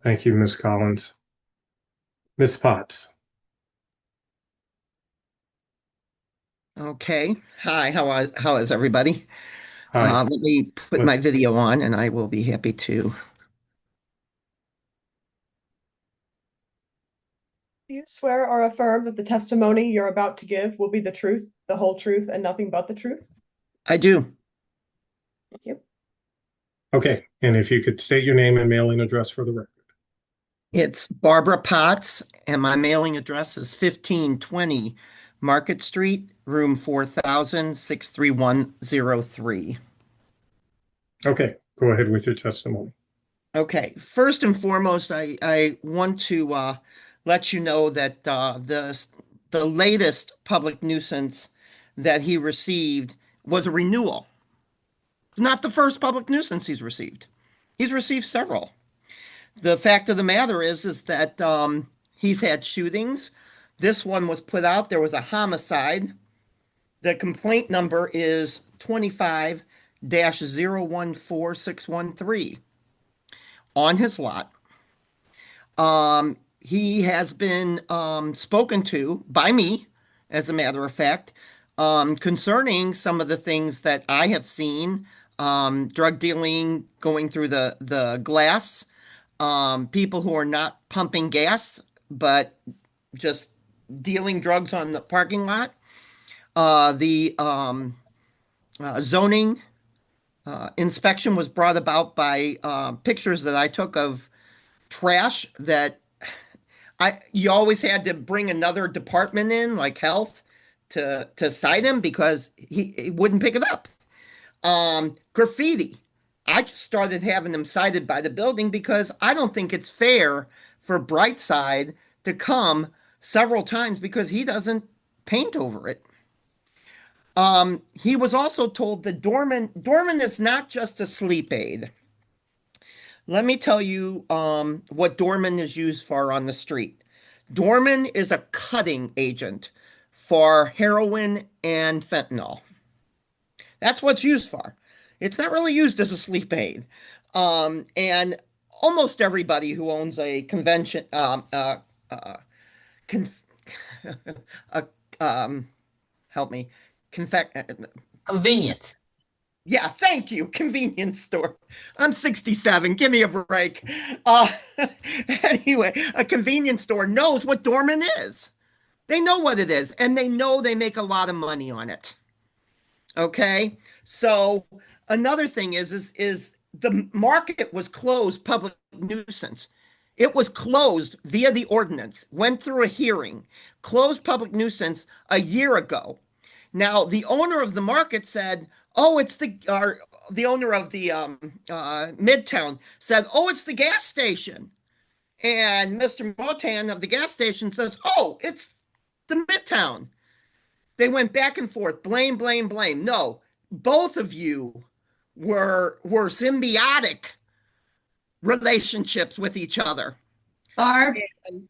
Thank you, Ms. Collins. Ms. Potts. Okay. Hi, how is everybody? Hi. Let me put my video on and I will be happy to. Do you swear or affirm that the testimony you're about to give will be the truth, the whole truth, and nothing but the truth? I do. Thank you. Okay, and if you could state your name and mailing address for the record. It's Barbara Potts, and my mailing address is 1520 Market Street, room 4000, 63103. Okay, go ahead with your testimony. Okay, first and foremost, I want to let you know that the latest public nuisance that he received was a renewal. Not the first public nuisance he's received. He's received several. The fact of the matter is that he's had shootings. This one was put out. There was a homicide. The complaint number is 25-014613 on his lot. He has been spoken to by me, as a matter of fact, concerning some of the things that I have seen, drug dealing going through the glass, people who are not pumping gas, but just dealing drugs on the parking lot, the zoning inspection was brought about by pictures that I took of trash that you always had to bring another department in, like health, to cite him because he wouldn't pick it up. Graffiti. I just started having them cited by the building because I don't think it's fair for Brightside to come several times because he doesn't paint over it. He was also told that Dorman is not just a sleep aid. Let me tell you what Dorman is used for on the street. Dorman is a cutting agent for heroin and fentanyl. That's what it's used for. It's not really used as a sleep aid. And almost everybody who owns a convention, con a, help me, Convenience. yeah, thank you. Convenience store. I'm 67. Give me a break. Uh, anyway, a convenience store knows what dormant is. They know what it is, and they know they make a lot of money on it. Okay? So another thing is the market was closed public nuisance. It was closed via the ordinance, went through a hearing, closed public nuisance a year ago. Now, the owner of the market said, "Oh, it's the owner of the Midtown said, "Oh, it's the gas station." And Mr. Motan of the gas station says, "Oh, it's the Midtown." They went back and forth, blame, blame, blame. No, both of you were symbiotic relationships with each other. Barb, And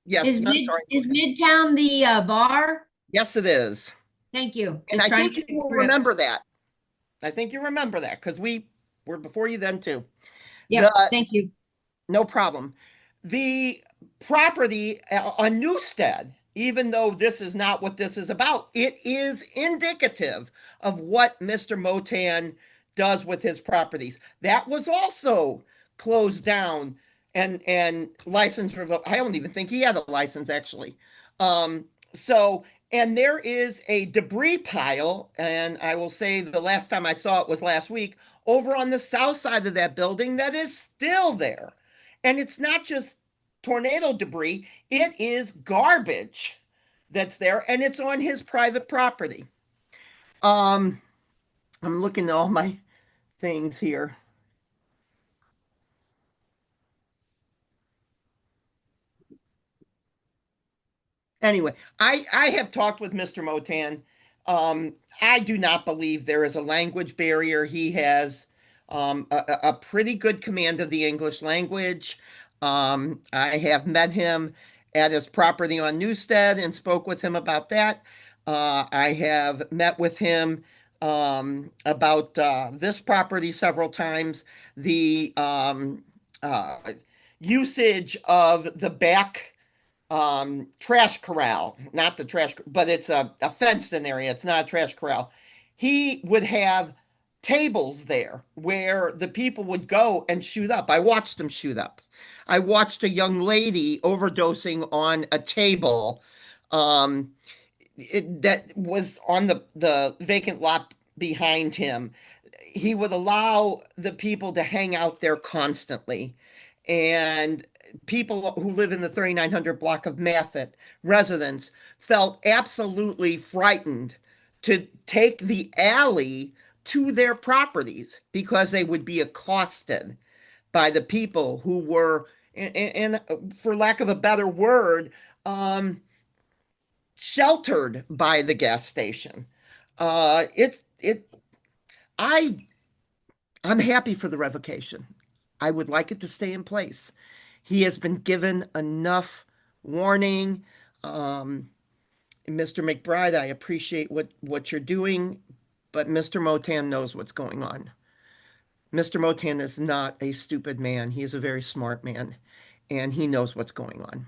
yes, is Midtown the bar? yes, it is. Thank you. And Just I trying think to you will remember that. I think you remember that because we were before you then too. Yeah, thank you. No problem. The property on Newstead, even though this is not what this is about, it is indicative of what Mr. Motan does with his properties. That was also closed down and license revoked. I don't even think he had a license actually. And there is a debris pile, and I will say the last time I saw it was last week, over on the south side of that building that is still there. And it's not just tornado debris, it is garbage that's there, and it's on his private property. I'm looking at all my things here. Anyway, I have talked with Mr. Motan. I do not believe there is a language barrier. He has a pretty good command of the English language. I have met him at his property on Newstead and spoke with him about that. I have met with him about this property several times. The usage of the back trash corral, not the trash, but it's a fenced in area. It's not a trash corral. He would have tables there where the people would go and shoot up. I watched them shoot up. I watched a young lady overdosing on a table that was on the vacant lot behind him. He would allow the people to hang out there constantly. And people who live in the 3900 block of Maffitt, residents, felt absolutely frightened to take the alley to their properties because they would be accosted by the people who were, and for lack of a better word, sheltered by the gas station. I'm happy for the revocation. I would like it to stay in place. He has been given enough warning. Mr. McBride, I appreciate what you're doing, but Mr. Motan knows what's going on. Mr. Motan is not a stupid man. He is a very smart man, and he knows what's going on.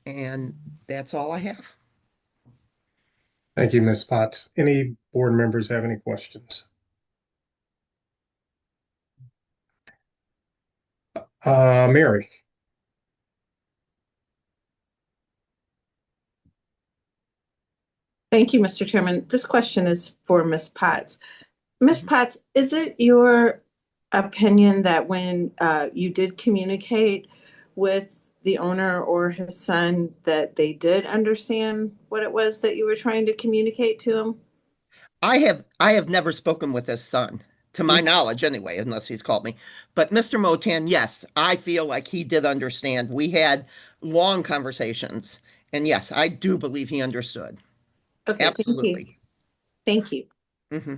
And that's all I have. Thank you, Ms. Potts. Any board members have any questions? Mary. Thank you, Mr. Chairman. This question is for Ms. Potts. Ms. Potts, is it your opinion that when you did communicate with the owner or his son that they did understand what it was that you were trying to communicate to him? I have never spoken with his son, to my knowledge anyway, unless he's called me. But Mr. Motan, yes, I feel like he did understand. We had long conversations, and yes, I do believe he understood. Okay, absolutely. Thank you. Mm-hmm.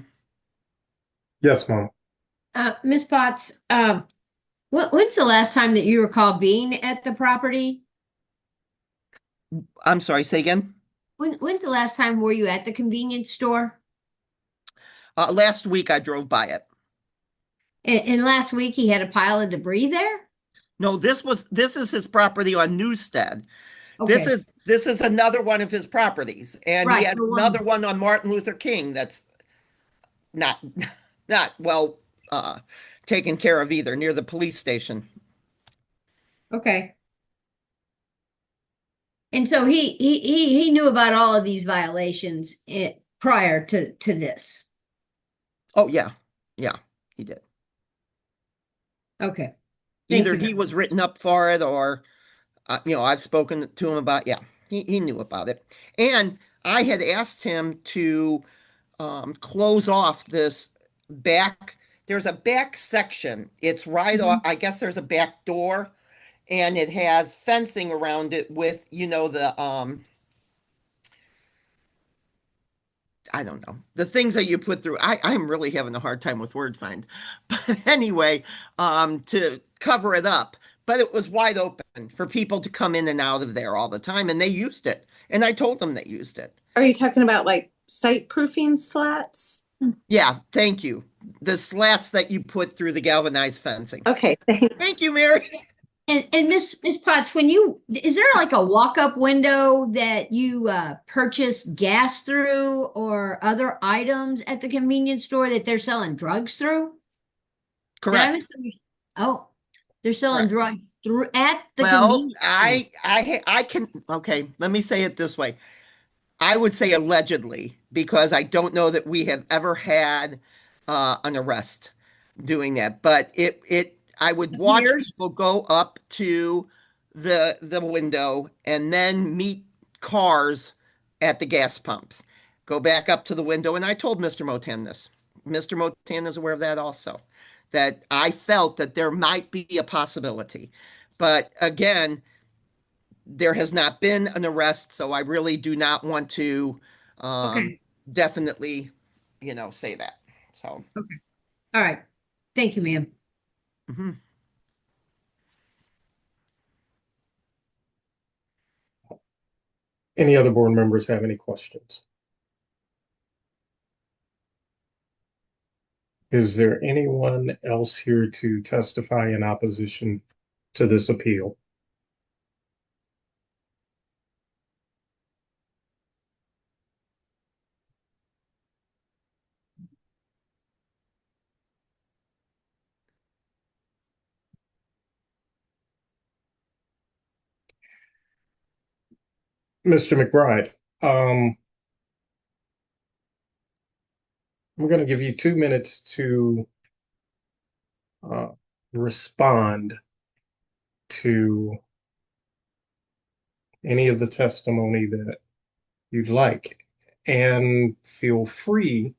Yes, Mom. Ms. Potts, when's the last time that you recall being at the property? I'm sorry, say again? When's the last time were you at the convenience store? Last week I drove by it. And last week he had a pile of debris there? No, this is his property on Newstead. Okay. This is another one of his properties, and he Right, has the one- another one on Martin Luther King that's not well taken care of either, near the police station. Okay. And so he knew about all of these violations prior to this. Oh yeah, he did. Okay. Thank Either you. he was written up for it, or I've spoken to him about. Yeah, he knew about it, and I had asked him to close off this back. There's a back section. It's right off. I guess there's a back door, and it has fencing around it with, the I don't know, the things that you put through. I'm really having a hard time with word find. But anyway, to cover it up. But it was wide open for people to come in and out of there all the time, and they used it. And I told them they used it. Are you talking about like site proofing slats? Yeah, thank you. The slats that you put through the galvanized fencing. Okay. Thank you, Mary. And Miss Potts, is there like a walk-up window that you purchase gas through or other items at the convenience store that they're selling drugs through? Correct. Oh, they're selling Correct. drugs through at the Well, convenience store. I can, okay, let me say it this way. I would say allegedly, because I don't know that we have ever had an arrest doing that, but I would watch people go up to the window and then meet cars at the gas pumps, go back up to the window. And I told Mr. Motan this. Mr. Motan is aware of that also, that I felt that there might be a possibility. But again, there has not been an arrest, so I really do not want to definitely, say that. So. Okay. All right. Thank you, ma'am. Mm-hmm. Any other board members have any questions? Is there anyone else here to testify in opposition to this appeal? Mr. McBride, I'm going to give you 2 minutes to respond to any of the testimony that you'd like, and feel free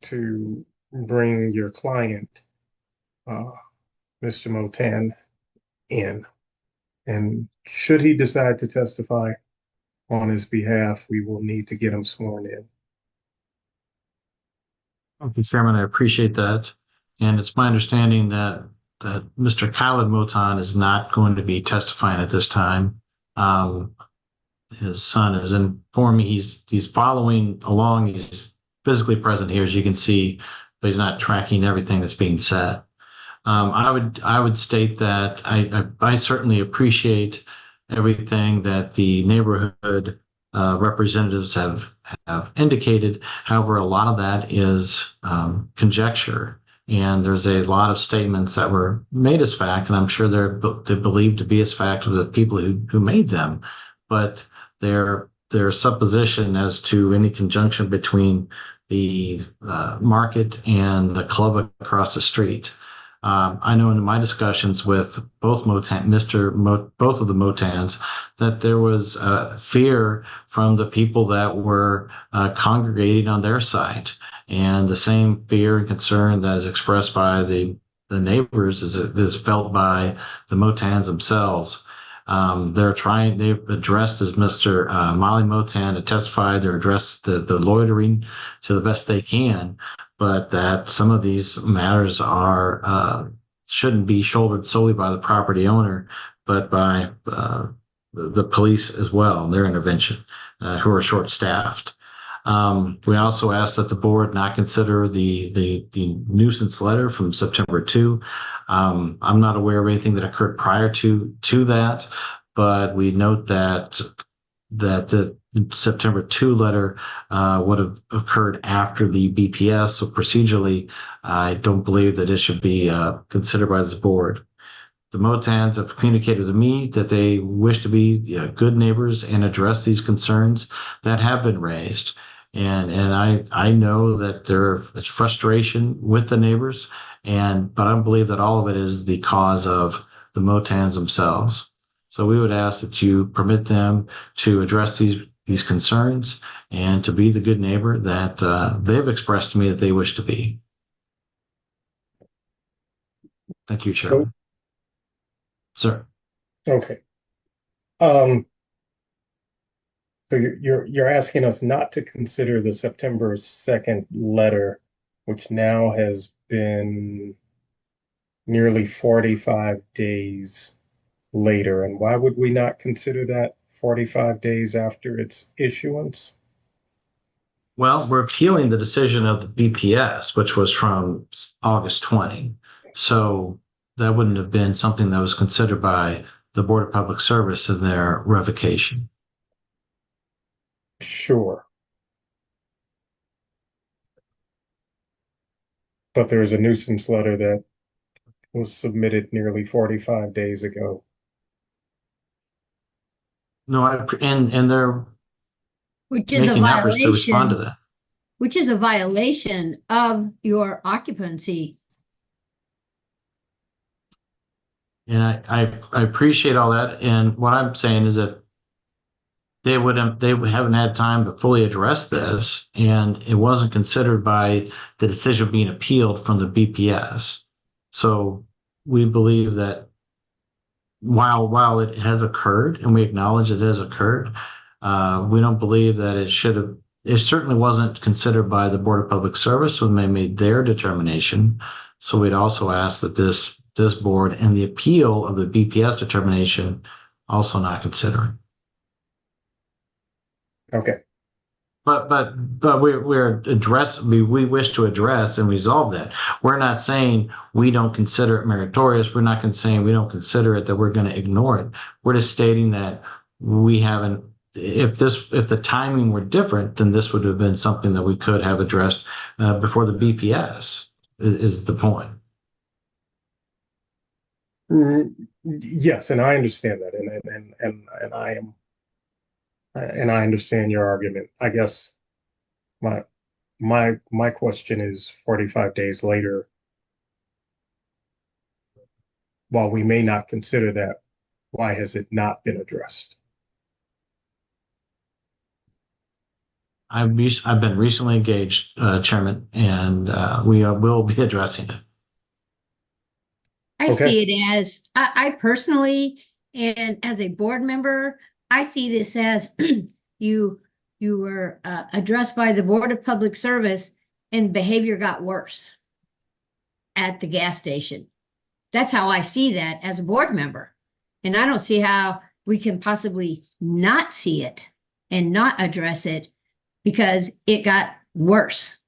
to bring your client, Mr. Motan, in. And should he decide to testify on his behalf, we will need to get him sworn in. Thank you, Chairman. I appreciate that. And it's my understanding that Mr. Khalid Motan is not going to be testifying at this time. His son has informed me he's following along. He's physically present here, as you can see, but he's not tracking everything that's being said. I would state that I certainly appreciate everything that the neighborhood representatives have indicated. However, a lot of that is conjecture, and there's a lot of statements that were made as fact, and I'm sure they're believed to be as fact of the people who made them, but their supposition as to any conjunction between the market and the club across the street. I know in my discussions with both both of the Motans, that there was fear from the people that were congregating on their site, and the same fear and concern that is expressed by the neighbors is felt by the Motans themselves. They've addressed, as Mr. Molly Motan had testified, they're addressed the loitering to the best they can, but that some of these matters shouldn't be shouldered solely by the property owner, but by the police as well, their intervention, who are short-staffed. We also ask that the board not consider the nuisance letter from September 2. I'm not aware of anything that occurred prior to that, but we note that the September 2 letter would have occurred after the BPS. So procedurally, I don't believe that it should be considered by this board. The Motans have communicated to me that they wish to be good neighbors and address these concerns that have been raised. And I know that there is frustration with the neighbors, but I don't believe that all of it is the cause of the Motans themselves. So we would ask that you permit them to address these concerns and to be the good neighbor that they've expressed to me that they wish to be. Thank you, Chairman. Sir. Okay. So you're asking us not to consider the September 2nd letter, which now has been nearly 45 days later. And why would we not consider that 45 days after its issuance? Well, we're appealing the decision of the BPS, which was from August 20. So that wouldn't have been something that was considered by the Board of Public Service in their revocation. Sure. But there's a nuisance letter that was submitted nearly 45 days ago. No, and they're which is a making efforts to respond to violation, that. which is a violation of your occupancy. And I appreciate all that. And what I'm saying is that they haven't had time to fully address this, and it wasn't considered by the decision being appealed from the BPS. So we believe that while it has occurred, and we acknowledge it has occurred, we don't believe that it certainly wasn't considered by the Board of Public Service when they made their determination. So we'd also ask that this board and the appeal of the BPS determination also not consider it. Okay. But we wish to address and resolve that. We're not saying we don't consider it meritorious. We're not saying we don't consider it, that we're going to ignore it. We're just stating that we haven't. If the timing were different, then this would have been something that we could have addressed before the BPS. Is the point? Yes, and I understand that, and I understand your argument. I guess my question is 45 days later, while we may not consider that, why has it not been addressed? I've been recently engaged, Chairman, and we will be addressing it. I see it as, I personally, and as a board member, I see this as you were addressed by the Board of Public Service and behavior got worse at the gas station. That's how I see that as a board member. And I don't see how we can possibly not see it and not address it because it got worse.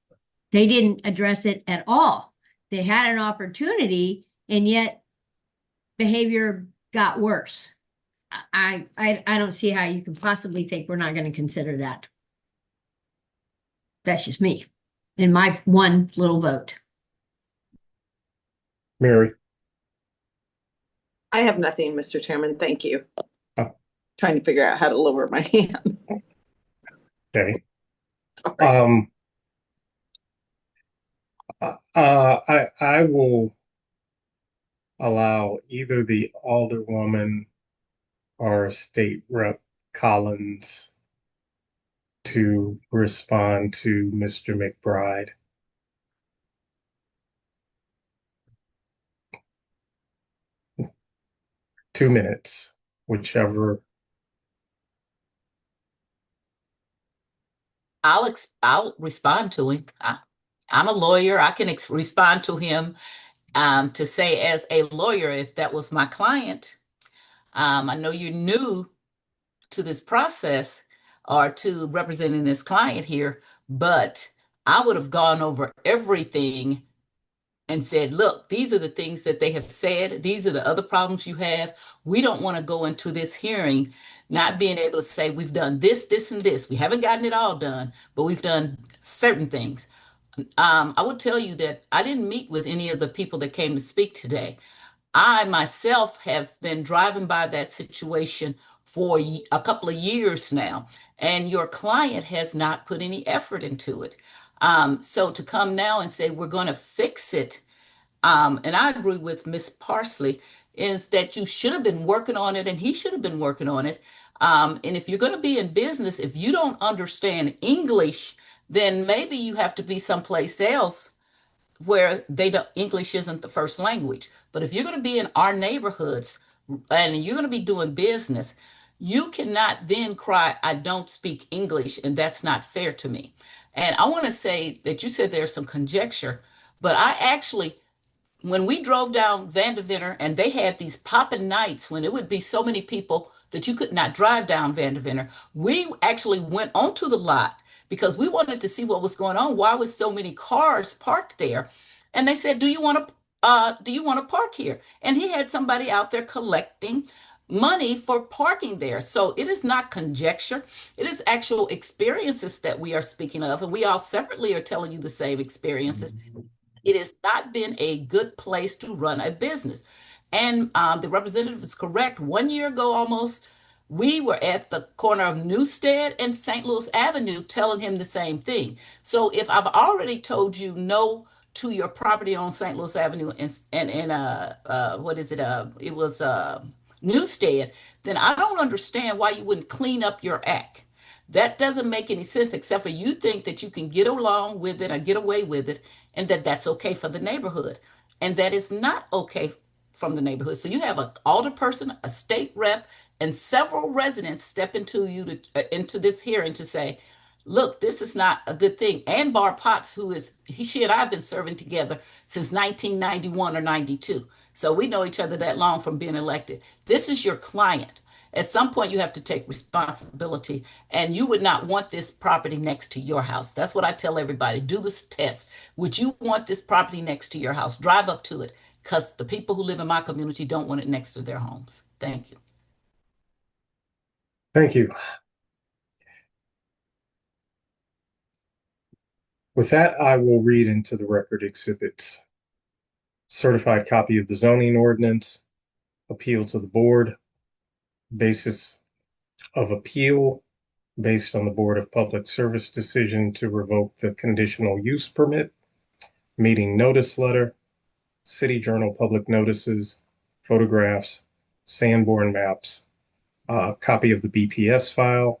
They didn't address it at all. They had an opportunity, and yet behavior got worse. I don't see how you can possibly think we're not going to consider that. That's just me in my one little vote. Mary. I have nothing, Mr. Chairman. Thank you. Oh. Trying to figure out how to lower my hand. Okay. Sorry. I will allow either the Alderwoman or State Rep Collins to respond to Mr. McBride. Two minutes, whichever. I'll respond to him. I'm a lawyer. I can respond to him to say, as a lawyer, if that was my client, I know you're new to this process, or to representing this client here, but I would have gone over everything and said, look, these are the things that they have said. These are the other problems you have. We don't want to go into this hearing not being able to say we've done this, this, and this. We haven't gotten it all done, but we've done certain things. I would tell you that I didn't meet with any of the people that came to speak today. I myself have been driving by that situation for a couple of years now, and your client has not put any effort into it. So to come now and say we're going to fix it, and I agree with Miss Parsley, is that you should have been working on it, and he should have been working on it. And if you're going to be in business, if you don't understand English, then maybe you have to be someplace else where English isn't the first language. But if you're going to be in our neighborhoods and you're going to be doing business, you cannot then cry, I don't speak English, and that's not fair to me. And I want to say that you said there's some conjecture, but I actually, when we drove down Vandeventer and they had these popping nights when it would be so many people that you could not drive down Vandeventer, we actually went onto the lot because we wanted to see what was going on. Why was so many cars parked there? And they said, do you want to park here? And he had somebody out there collecting money for parking there. So it is not conjecture. It is actual experiences that we are speaking of. And we all separately are telling you the same experiences. It has not been a good place to run a business. And the representative is correct. 1 year ago almost, we were at the corner of Newstead and St. Louis Avenue telling him the same thing. So if I've already told you no to your property on St. Louis Avenue and what is it? It was Newstead, then I don't understand why you wouldn't clean up your act. That doesn't make any sense except for you think that you can get along with it or get away with it and that that's okay for the neighborhood. And that is not okay from the neighborhood. So you have an alderperson, a state rep, and several residents step into this hearing to say, look, this is not a good thing. And Barr Potts, she and I have been serving together since 1991 or 92. So we know each other that long from being elected. This is your client. At some point, you have to take responsibility, and you would not want this property next to your house. That's what I tell everybody. Do this test. Would you want this property next to your house? Drive up to it, because the people who live in my community don't want it next to their homes. Thank you. Thank you. With that, I will read into the record exhibits. Certified copy of the zoning ordinance, appeal to the board, basis of appeal based on the Board of Public Service decision to revoke the conditional use permit, meeting notice letter, City Journal public notices, photographs, Sanborn maps, copy of the BPS file,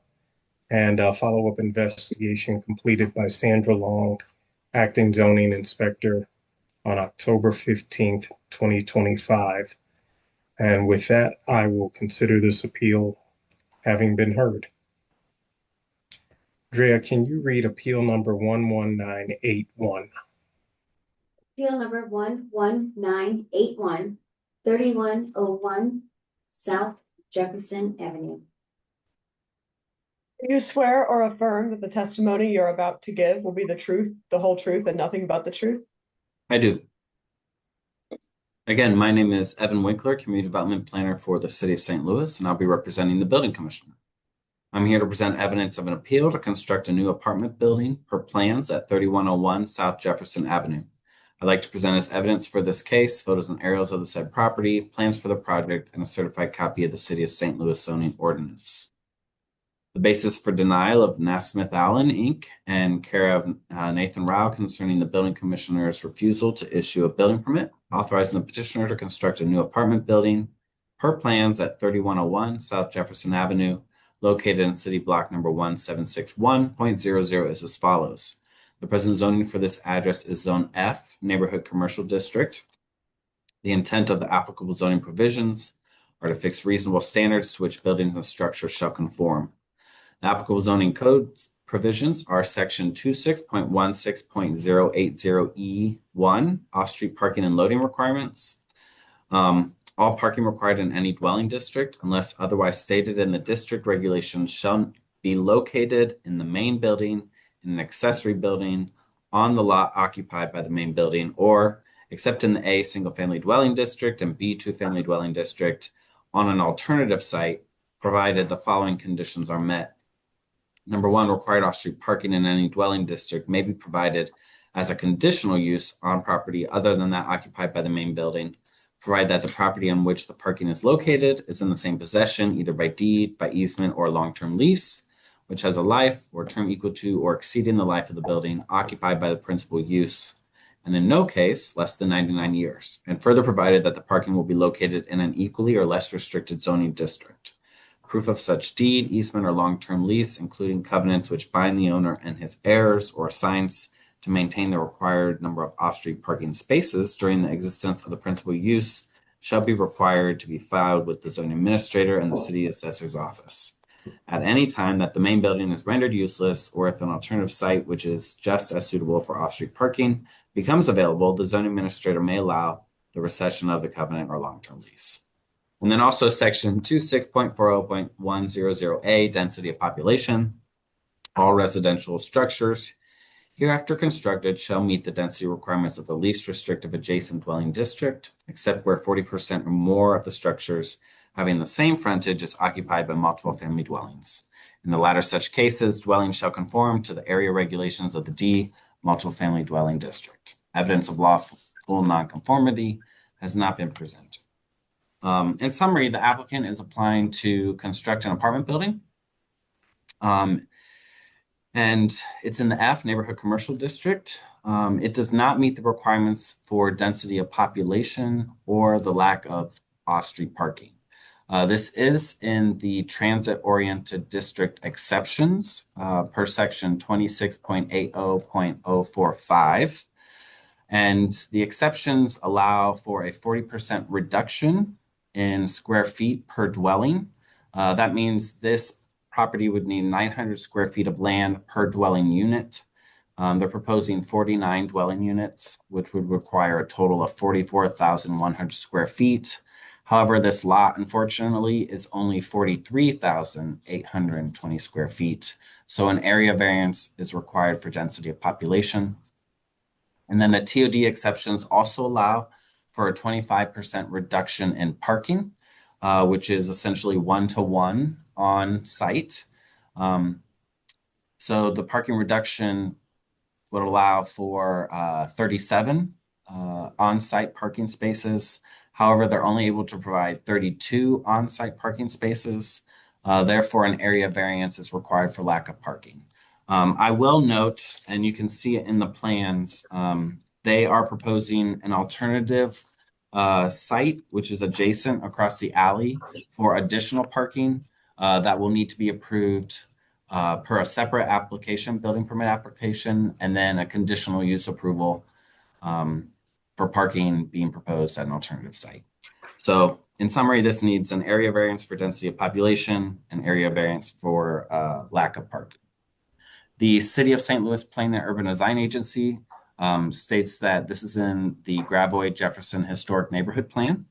and a follow-up investigation completed by Sandra Long, acting zoning inspector, on October 15th, 2025. And with that, I will consider this appeal having been heard. Drea, can you read appeal number 11981? Appeal number 11981, 3101 South Jefferson Avenue. Do you swear or affirm that the testimony you're about to give will be the truth, the whole truth, and nothing but the truth? I do. Again, my name is Evan Winkler, Community Development Planner for the City of St. Louis, and I'll be representing the Building Commissioner. I'm here to present evidence of an appeal to construct a new apartment building per plans at 3101 South Jefferson Avenue. I'd like to present as evidence for this case, photos and aerials of the said property, plans for the project, and a certified copy of the City of St. Louis zoning ordinance. The basis for denial of Nasmith Allen, Inc. and care of Nathan Rao concerning the building commissioner's refusal to issue a building permit, authorizing the petitioner to construct a new apartment building per plans at 3101 South Jefferson Avenue, located in city block number 1761.00 is as follows. The present zoning for this address is Zone F, Neighborhood Commercial District. The intent of the applicable zoning provisions are to fix reasonable standards to which buildings and structures shall conform. The applicable zoning code provisions are section 26.16.080E1, off-street parking and loading requirements. All parking required in any dwelling district, unless otherwise stated in the district regulations, shall be located in the main building, in an accessory building, on the lot occupied by the main building, or except in the A single-family dwelling district and B two-family dwelling district on an alternative site, provided the following conditions are met. Number one, required off-street parking in any dwelling district may be provided as a conditional use on property other than that occupied by the main building, provided that the property on which the parking is located is in the same possession, either by deed, by easement, or long-term lease, which has a life or term equal to or exceeding the life of the building occupied by the principal use, and in no case less than 99 years, and further provided that the parking will be located in an equally or less restricted zoning district. Proof of such deed, easement, or long-term lease, including covenants which bind the owner and his heirs or assigns to maintain the required number of off-street parking spaces during the existence of the principal use, shall be required to be filed with the zoning administrator and the city assessor's office. At any time that the main building is rendered useless, or if an alternative site which is just as suitable for off-street parking becomes available, the zoning administrator may allow the recession of the covenant or long-term lease. And then also section 26.40.100A, density of population. All residential structures hereafter constructed shall meet the density requirements of the least restrictive adjacent dwelling district, except where 40% or more of the structures having the same frontage is occupied by multiple family dwellings. In the latter such cases, dwellings shall conform to the area regulations of the D multiple family dwelling district. Evidence of lawful nonconformity has not been presented. In summary, the applicant is applying to construct an apartment building. And it's in the F neighborhood commercial district. It does not meet the requirements for density of population or the lack of off-street parking. This is in the transit-oriented district exceptions per section 26.80.045. And the exceptions allow for a 40% reduction in square feet per dwelling. That means this property would need 900 square feet of land per dwelling unit. They're proposing 49 dwelling units, which would require a total of 44,100 square feet. However, this lot, unfortunately, is only 43,820 square feet. So an area variance is required for density of population. And then the TOD exceptions also allow for a 25% reduction in parking, which is essentially 1-to-1 on site. So the parking reduction would allow for 37 on-site parking spaces. However, they're only able to provide 32 on-site parking spaces. Therefore, an area variance is required for lack of parking. I will note, and you can see it in the plans, they are proposing an alternative site, which is adjacent across the alley for additional parking that will need to be approved per a separate application, building permit application, and then a conditional use approval for parking being proposed at an alternative site. So in summary, this needs an area variance for density of population, an area variance for lack of parking. The City of St. Louis Planning and Urban Design Agency states that this is in the Gravois Jefferson Historic Neighborhood Plan.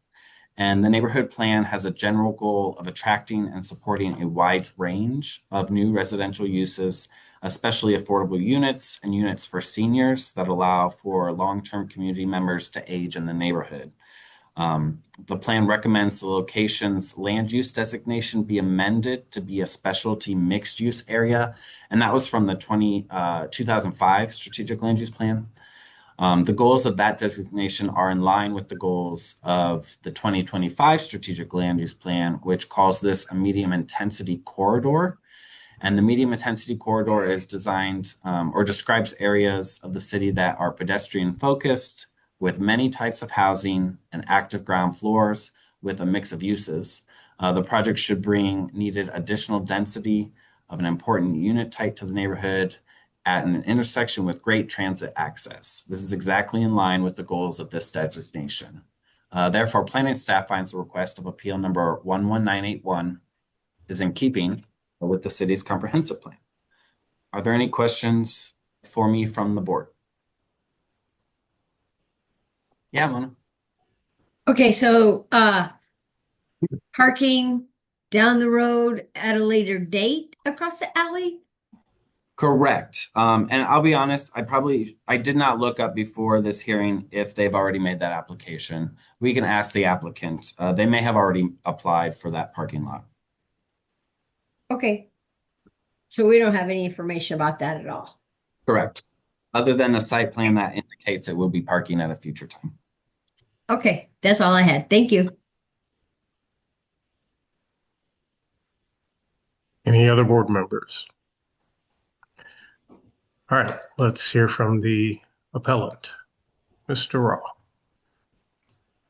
And the neighborhood plan has a general goal of attracting and supporting a wide range of new residential uses, especially affordable units and units for seniors that allow for long-term community members to age in the neighborhood. The plan recommends the location's land use designation be amended to be a specialty mixed use area. And that was from the 2005 strategic land use plan. The goals of that designation are in line with the goals of the 2025 strategic land use plan, which calls this a medium intensity corridor. And the medium intensity corridor is designed or describes areas of the city that are pedestrian focused, with many types of housing and active ground floors with a mix of uses. The project should bring needed additional density of an important unit type to the neighborhood at an intersection with great transit access. This is exactly in line with the goals of this designation. Therefore, planning staff finds the request of appeal number 11981 is in keeping with the city's comprehensive plan. Are there any questions for me from the board? Yeah, Mona. Okay, so parking down the road at a later date across the alley? Correct. And I'll be honest, I did not look up before this hearing if they've already made that application. We can ask the applicant. They may have already applied for that parking lot. Okay. So we don't have any information about that at all. Correct. Other than the site plan that indicates it will be parking at a future time. Okay, that's all I had. Thank you. Any other board members? All right, let's hear from the appellant, Mr. Raw.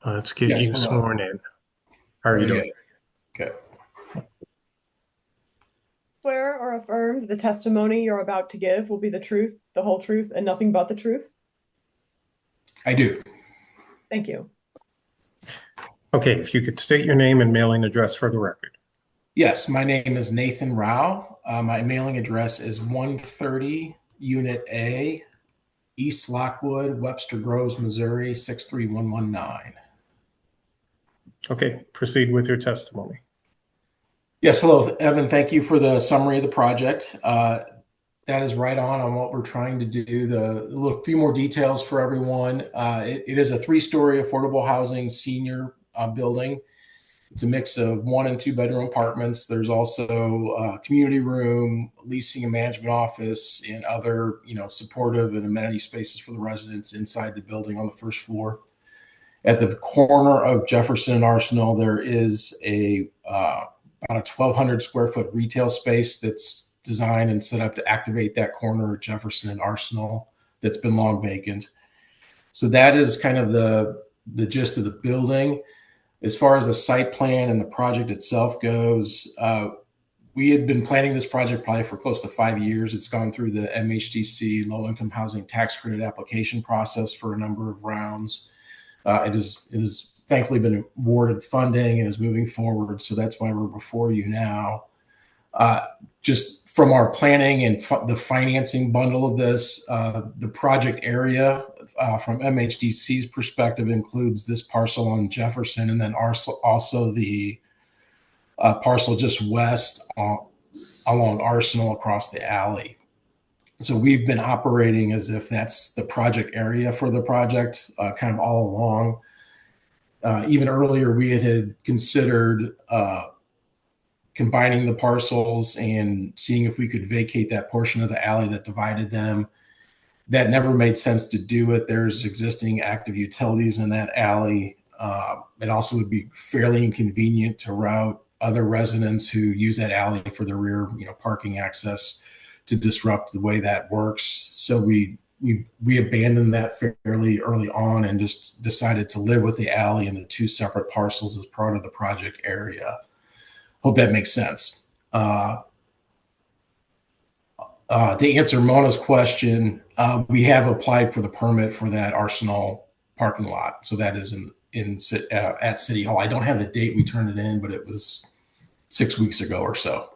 Let's get Yes, you hello. sworn in. How are you Very doing? good. Okay. Swear or affirm that the testimony you're about to give will be the truth, the whole truth, and nothing but the truth? I do. Thank you. Okay, if you could state your name and mailing address for the record. Yes, my name is Nathan Rao. My mailing address is 130 Unit A, East Lockwood, Webster Groves, Missouri, 63119. Okay, proceed with your testimony. Yes, hello, Evan. Thank you for the summary of the project. That is right on what we're trying to do. The few more details for everyone. It is a 3-story affordable housing senior building. It's a mix of 1 and 2 bedroom apartments. There's also a community room, leasing and management office, and other, supportive and amenity spaces for the residents inside the building on the first floor. At the corner of Jefferson and Arsenal, there is about a 1,200 square foot retail space that's designed and set up to activate that corner of Jefferson and Arsenal that's been long vacant. So that is kind of the gist of the building. As far as the site plan and the project itself goes, we had been planning this project probably for close to 5 years. It's gone through the MHDC low income housing tax credit application process for a number of rounds. It has thankfully been awarded funding and is moving forward. So that's why we're before you now. Just from our planning and the financing bundle of this, the project area from MHDC's perspective includes this parcel on Jefferson, and then also the parcel just west along Arsenal across the alley. So we've been operating as if that's the project area for the project kind of all along. Even earlier, we had considered combining the parcels and seeing if we could vacate that portion of the alley that divided them. That never made sense to do it. There's existing active utilities in that alley. It also would be fairly inconvenient to route other residents who use that alley for their rear, parking access to disrupt the way that works. So we abandoned that fairly early on and just decided to live with the alley and the 2 separate parcels as part of the project area. Hope that makes sense. To answer Mona's question, we have applied for the permit for that Arsenal parking lot. So that is at City Hall. I don't have the date we turned it in, but it was 6 weeks ago or so.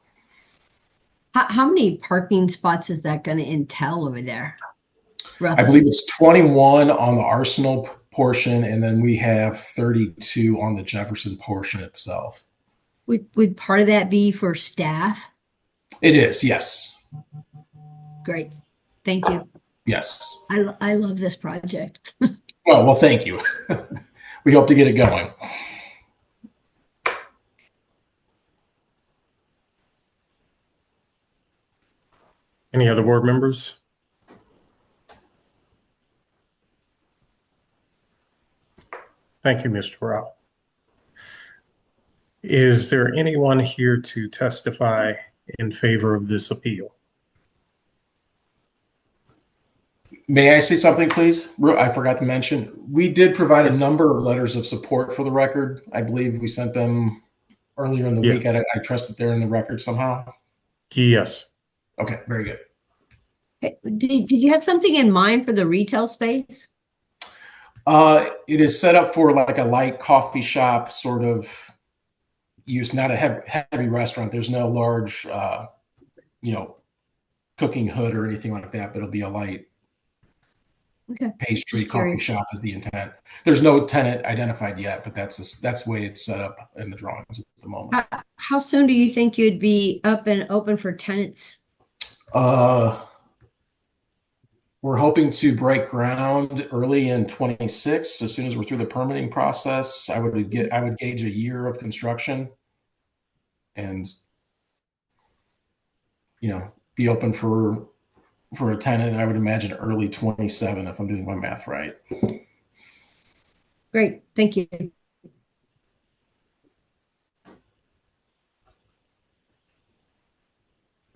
How many parking spots is that going to entail over there? Roughly? I believe it's 21 on the Arsenal portion, and then we have 32 on the Jefferson portion itself. Would part of that be for staff? It is, yes. Great. Thank you. Yes. I love this project. Well, thank you. We hope to get it going. Any other board members? Thank you, Mr. Rao. Is there anyone here to testify in favor of this appeal? May I say something, please? I forgot to mention, we did provide a number of letters of support for the record. I believe we sent them earlier in the week. I trust that they're in the record somehow. Yes. Okay, very good. Did you have something in mind for the retail space? It is set up for like a light coffee shop sort of use, not a heavy restaurant. There's no large, cooking hood or anything like that, but it'll be a light Okay. pastry Just coffee curious. shop is the intent. There's no tenant identified yet, but that's the way it's set up in the drawings at the moment. How soon do you think you'd be up and open for tenants? We're hoping to break ground early in 26. As soon as we're through the permitting process, I would gauge a year of construction and, be open for a tenant. I would imagine early 27 if I'm doing my math right. Great. Thank you.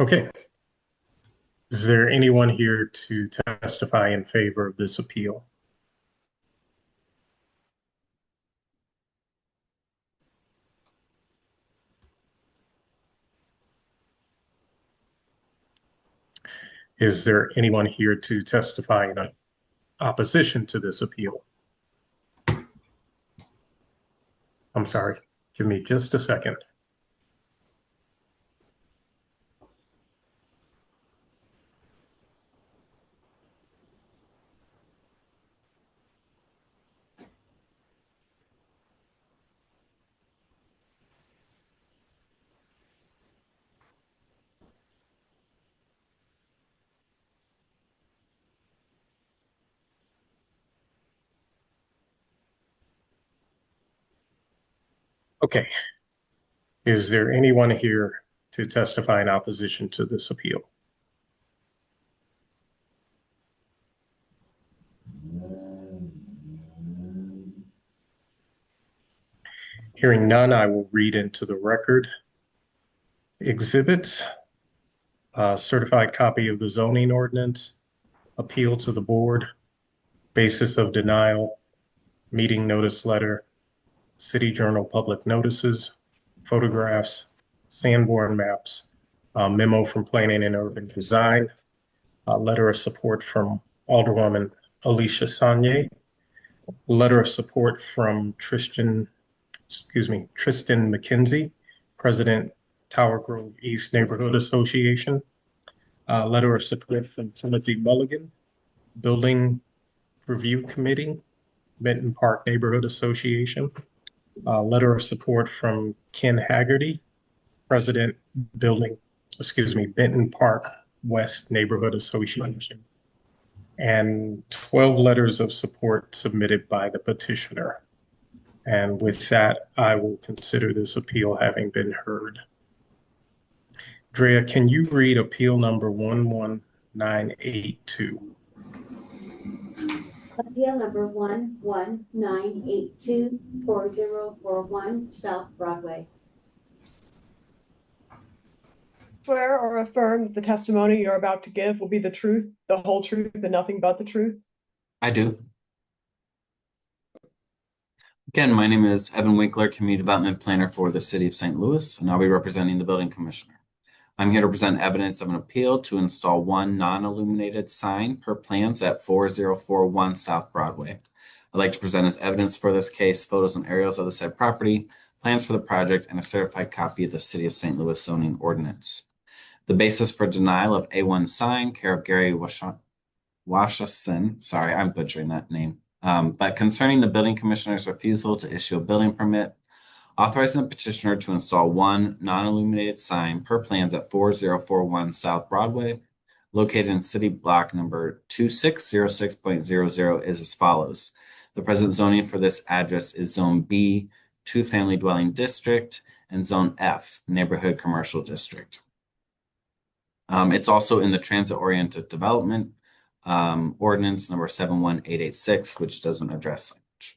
Okay. Is there anyone here to testify in favor of this appeal? Is there anyone here to testify in opposition to this appeal? I'm sorry, give me just a second. Okay. Is there anyone here to testify in opposition to this appeal? Hearing none, I will read into the record. Exhibits, certified copy of the zoning ordinance, appeal to the board, basis of denial, meeting notice letter, City Journal public notices, photographs, Sanborn maps, memo from Planning and Urban Design, a letter of support from Alderwoman Alicia Sanye, letter of support from Tristan McKenzie, President, Tower Grove East Neighborhood Association, letter of support from Timothy Mulligan, Building Review Committee, Benton Park Neighborhood Association, letter of support from Ken Haggerty, President, Benton Park West Neighborhood Association, and 12 letters of support submitted by the petitioner. And with that, I will consider this appeal having been heard. Drea, can you read appeal number 11982? Appeal number 11982, 4041 South Broadway. Swear or affirm that the testimony you're about to give will be the truth, the whole truth, and nothing but the truth? I do. Again, my name is Evan Winkler, Community Development Planner for the City of St. Louis, and I'll be representing the Building Commissioner. I'm here to present evidence of an appeal to install one non-illuminated sign per plans at 4041 South Broadway. I'd like to present as evidence for this case photos and aerials of the said property, plans for the project, and a certified copy of the City of St. Louis zoning ordinance. The basis for denial of A1 sign, care of Gary Washason, sorry, I'm butchering that name, but concerning the Building Commissioner's refusal to issue a building permit, authorizing the petitioner to install one non-illuminated sign per plans at 4041 South Broadway, located in City Block number 2606.00 is as follows. The present zoning for this address is Zone B, two-family dwelling district, and Zone F, neighborhood commercial district. It's also in the transit-oriented development ordinance number 71886, which doesn't address signage.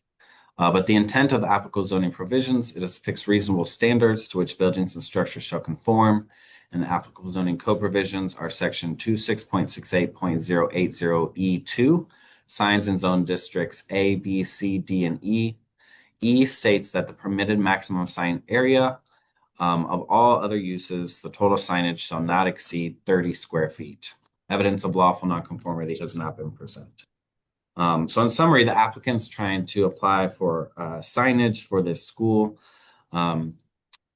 But the intent of the applicable zoning provisions, it is fixed reasonable standards to which buildings and structures shall conform, and the applicable zoning code provisions are section 26.68.080E2, signs in zone districts A, B, C, D, and E. E states that the permitted maximum sign area of all other uses, the total signage shall not exceed 30 square feet. Evidence of lawful nonconformity has not been presented. So in summary, the applicant's trying to apply for signage for this school.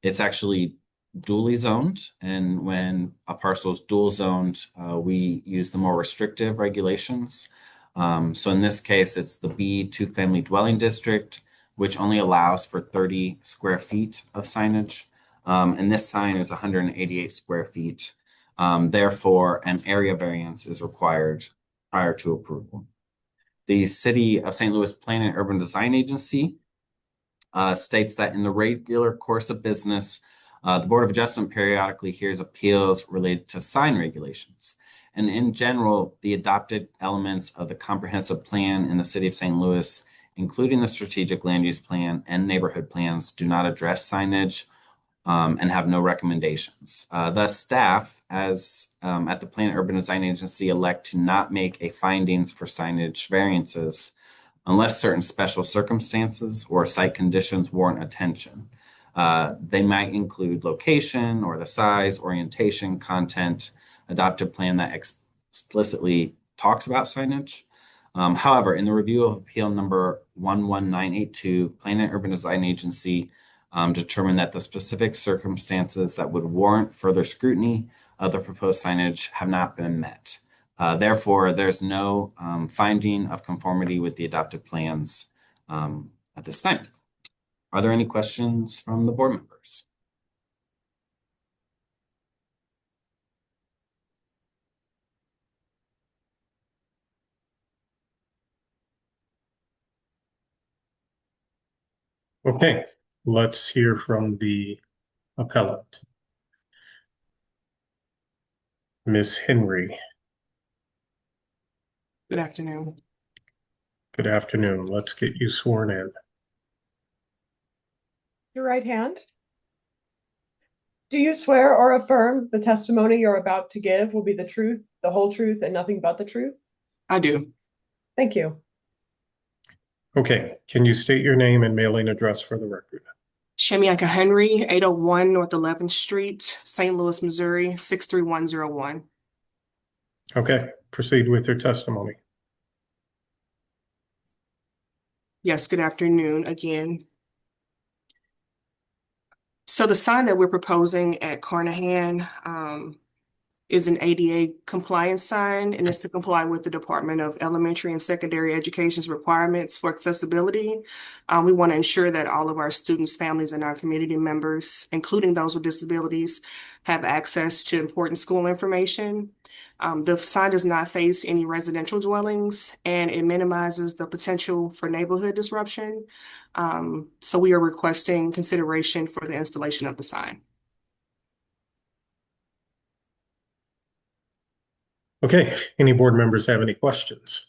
It's actually dually zoned, and when a parcel is dual zoned, we use the more restrictive regulations. So in this case, it's the B two-family dwelling district, which only allows for 30 square feet of signage. And this sign is 188 square feet. Therefore, an area variance is required prior to approval. The City of St. Louis Planning and Urban Design Agency states that in the regular course of business, the Board of Adjustment periodically hears appeals related to sign regulations. And in general, the adopted elements of the comprehensive plan in the City of St. Louis, including the strategic land use plan and neighborhood plans, do not address signage and have no recommendations. Thus, staff, as at the Plan and Urban Design Agency, elect to not make a findings for signage variances unless certain special circumstances or site conditions warrant attention. They might include location or the size, orientation, content, adopted plan that explicitly talks about signage. However, in the review of appeal number 11982, Plan and Urban Design Agency determined that the specific circumstances that would warrant further scrutiny of the proposed signage have not been met. Therefore, there's no finding of conformity with the adopted plans at this time. Are there any questions from the board members? Okay, let's hear from the appellant. Ms. Henry. Good afternoon. Good afternoon. Let's get you sworn in. Your right hand. Do you swear or affirm the testimony you're about to give will be the truth, the whole truth, and nothing but the truth? I do. Thank you. Okay, can you state your name and mailing address for the record? Shemiaka Henry, 801 North 11th Street, St. Louis, Missouri, 63101. Okay, proceed with your testimony. Yes, good afternoon again. So the sign that we're proposing at Carnahan is an ADA compliance sign, and it's to comply with the Department of Elementary and Secondary Education's requirements for accessibility. We want to ensure that all of our students, families, and our community members, including those with disabilities, have access to important school information. The sign does not face any residential dwellings, and it minimizes the potential for neighborhood disruption. So we are requesting consideration for the installation of the sign. Okay, any board members have any questions?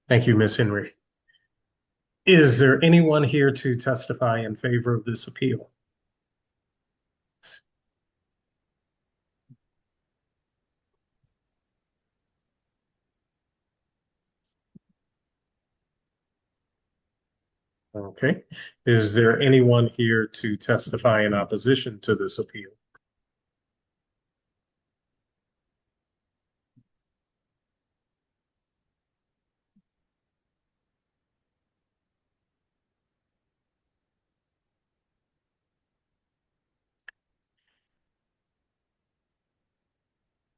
Thank you, Ms. Henry. Is there anyone here to testify in favor of this appeal? Okay, is there anyone here to testify in opposition to this appeal?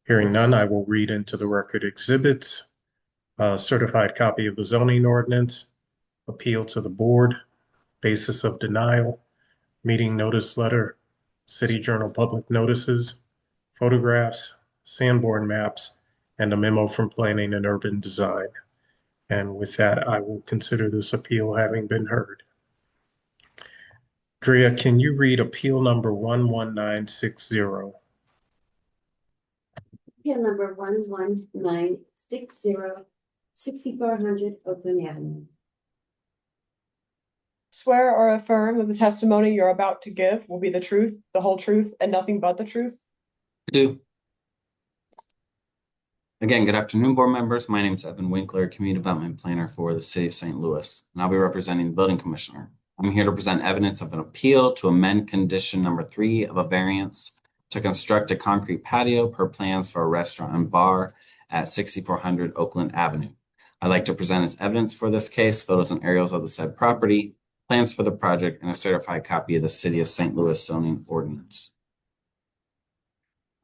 Hearing none, I will read into the record exhibits, a certified copy of the zoning ordinance, appeal to the board, basis of denial, meeting notice letter, City Journal public notices, photographs, Sanborn maps, and a memo from Planning and Urban Design. And with that, I will consider this appeal having been heard. Drea, can you read appeal number 11960? Appeal number 11960, 6400 Oakland Avenue. Swear or affirm that the testimony you're about to give will be the truth, the whole truth, and nothing but the truth? I do. Again, good afternoon, board members. My name is Evan Winkler, Community Development Planner for the City of St. Louis, and I'll be representing the Building Commissioner. I'm here to present evidence of an appeal to amend condition number 3 of a variance to construct a concrete patio per plans for a restaurant and bar at 6400 Oakland Avenue. I'd like to present as evidence for this case photos and aerials of the said property, plans for the project, and a certified copy of the City of St. Louis zoning ordinance.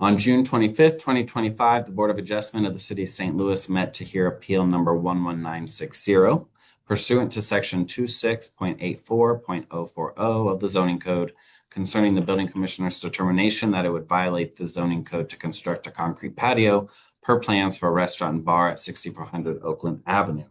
On June 25th, 2025, the Board of Adjustment of the City of St. Louis met to hear appeal number 11960 pursuant to section 26.84.040 of the zoning code concerning the building commissioner's determination that it would violate the zoning code to construct a concrete patio per plans for a restaurant and bar at 6400 Oakland Avenue.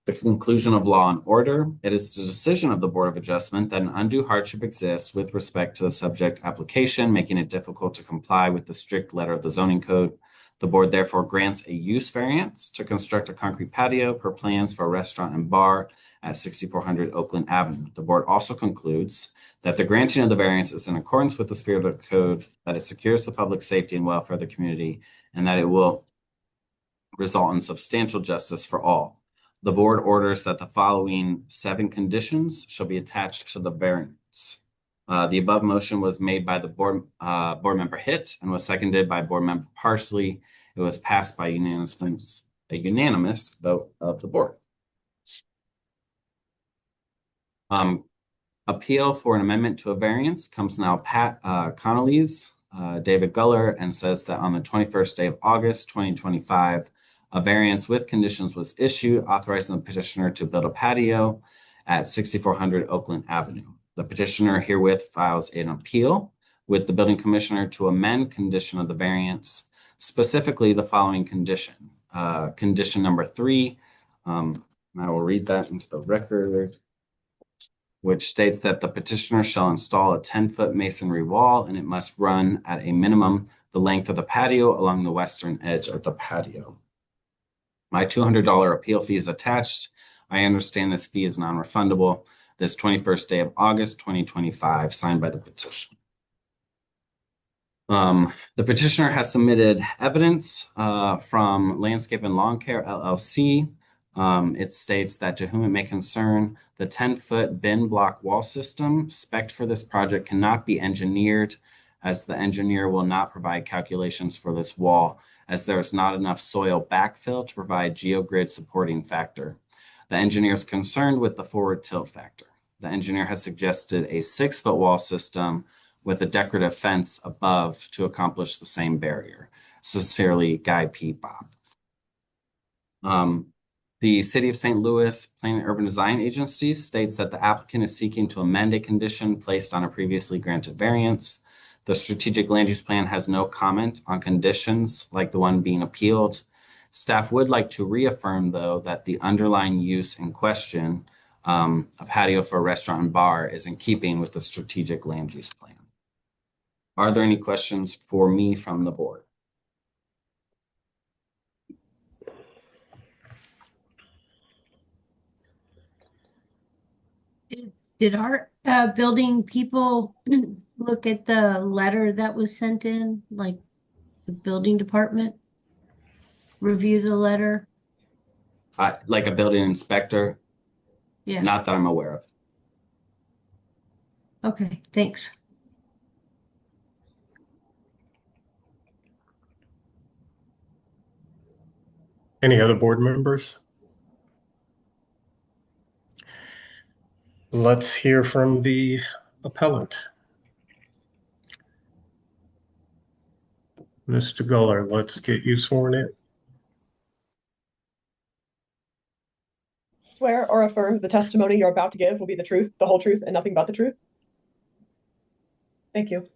The conclusion of law and order, it is the decision of the Board of Adjustment that an undue hardship exists with respect to the subject application, making it difficult to comply with the strict letter of the zoning code. The board therefore grants a use variance to construct a concrete patio per plans for a restaurant and bar at 6400 Oakland Avenue. The board also concludes that the granting of the variance is in accordance with the spirit of the code, that it secures the public safety and welfare of the community, and that it will result in substantial justice for all. The board orders that the following 7 conditions shall be attached to the variance. The above motion was made by the board member Hitt and was seconded by board member Parsley. It was passed by a unanimous vote of the board. Appeal for an amendment to a variance comes now Pat Connolly's, David Guller, and says that on the 21st day of August, 2025, a variance with conditions was issued authorizing the petitioner to build a patio at 6400 Oakland Avenue. The petitioner herewith files an appeal with the building commissioner to amend condition of the variance, specifically the following condition. Condition number 3, I will read that into the record, which states that the petitioner shall install a 10-foot masonry wall and it must run at a minimum the length of the patio along the western edge of the patio. My $200 appeal fee is attached. I understand this fee is non-refundable. This 21st day of August, 2025, signed by the petitioner. The petitioner has submitted evidence from Landscape and Lawn Care LLC. It states that to whom it may concern, the 10-foot bin block wall system spec'd for this project cannot be engineered, as the engineer will not provide calculations for this wall, as there is not enough soil backfill to provide geogrid supporting factor. The engineer is concerned with the forward tilt factor. The engineer has suggested a 6-foot wall system with a decorative fence above to accomplish the same barrier. Sincerely, Guy P. Bob. The City of St. Louis Planning and Urban Design Agency states that the applicant is seeking to amend a condition placed on a previously granted variance. The strategic land use plan has no comment on conditions like the one being appealed. Staff would like to reaffirm, though, that the underlying use in question, a patio for a restaurant and bar, is in keeping with the strategic land use plan. Are there any questions for me from the board? Did our building people look at the letter that was sent in, like the building department? Review the letter? Like a building inspector? Yeah. Not that I'm aware of. Okay, thanks. Any other board members? Let's hear from the appellant. Mr. Guller, let's get you sworn in. Swear or affirm the testimony you're about to give will be the truth, the whole truth, and nothing but the truth? Thank you.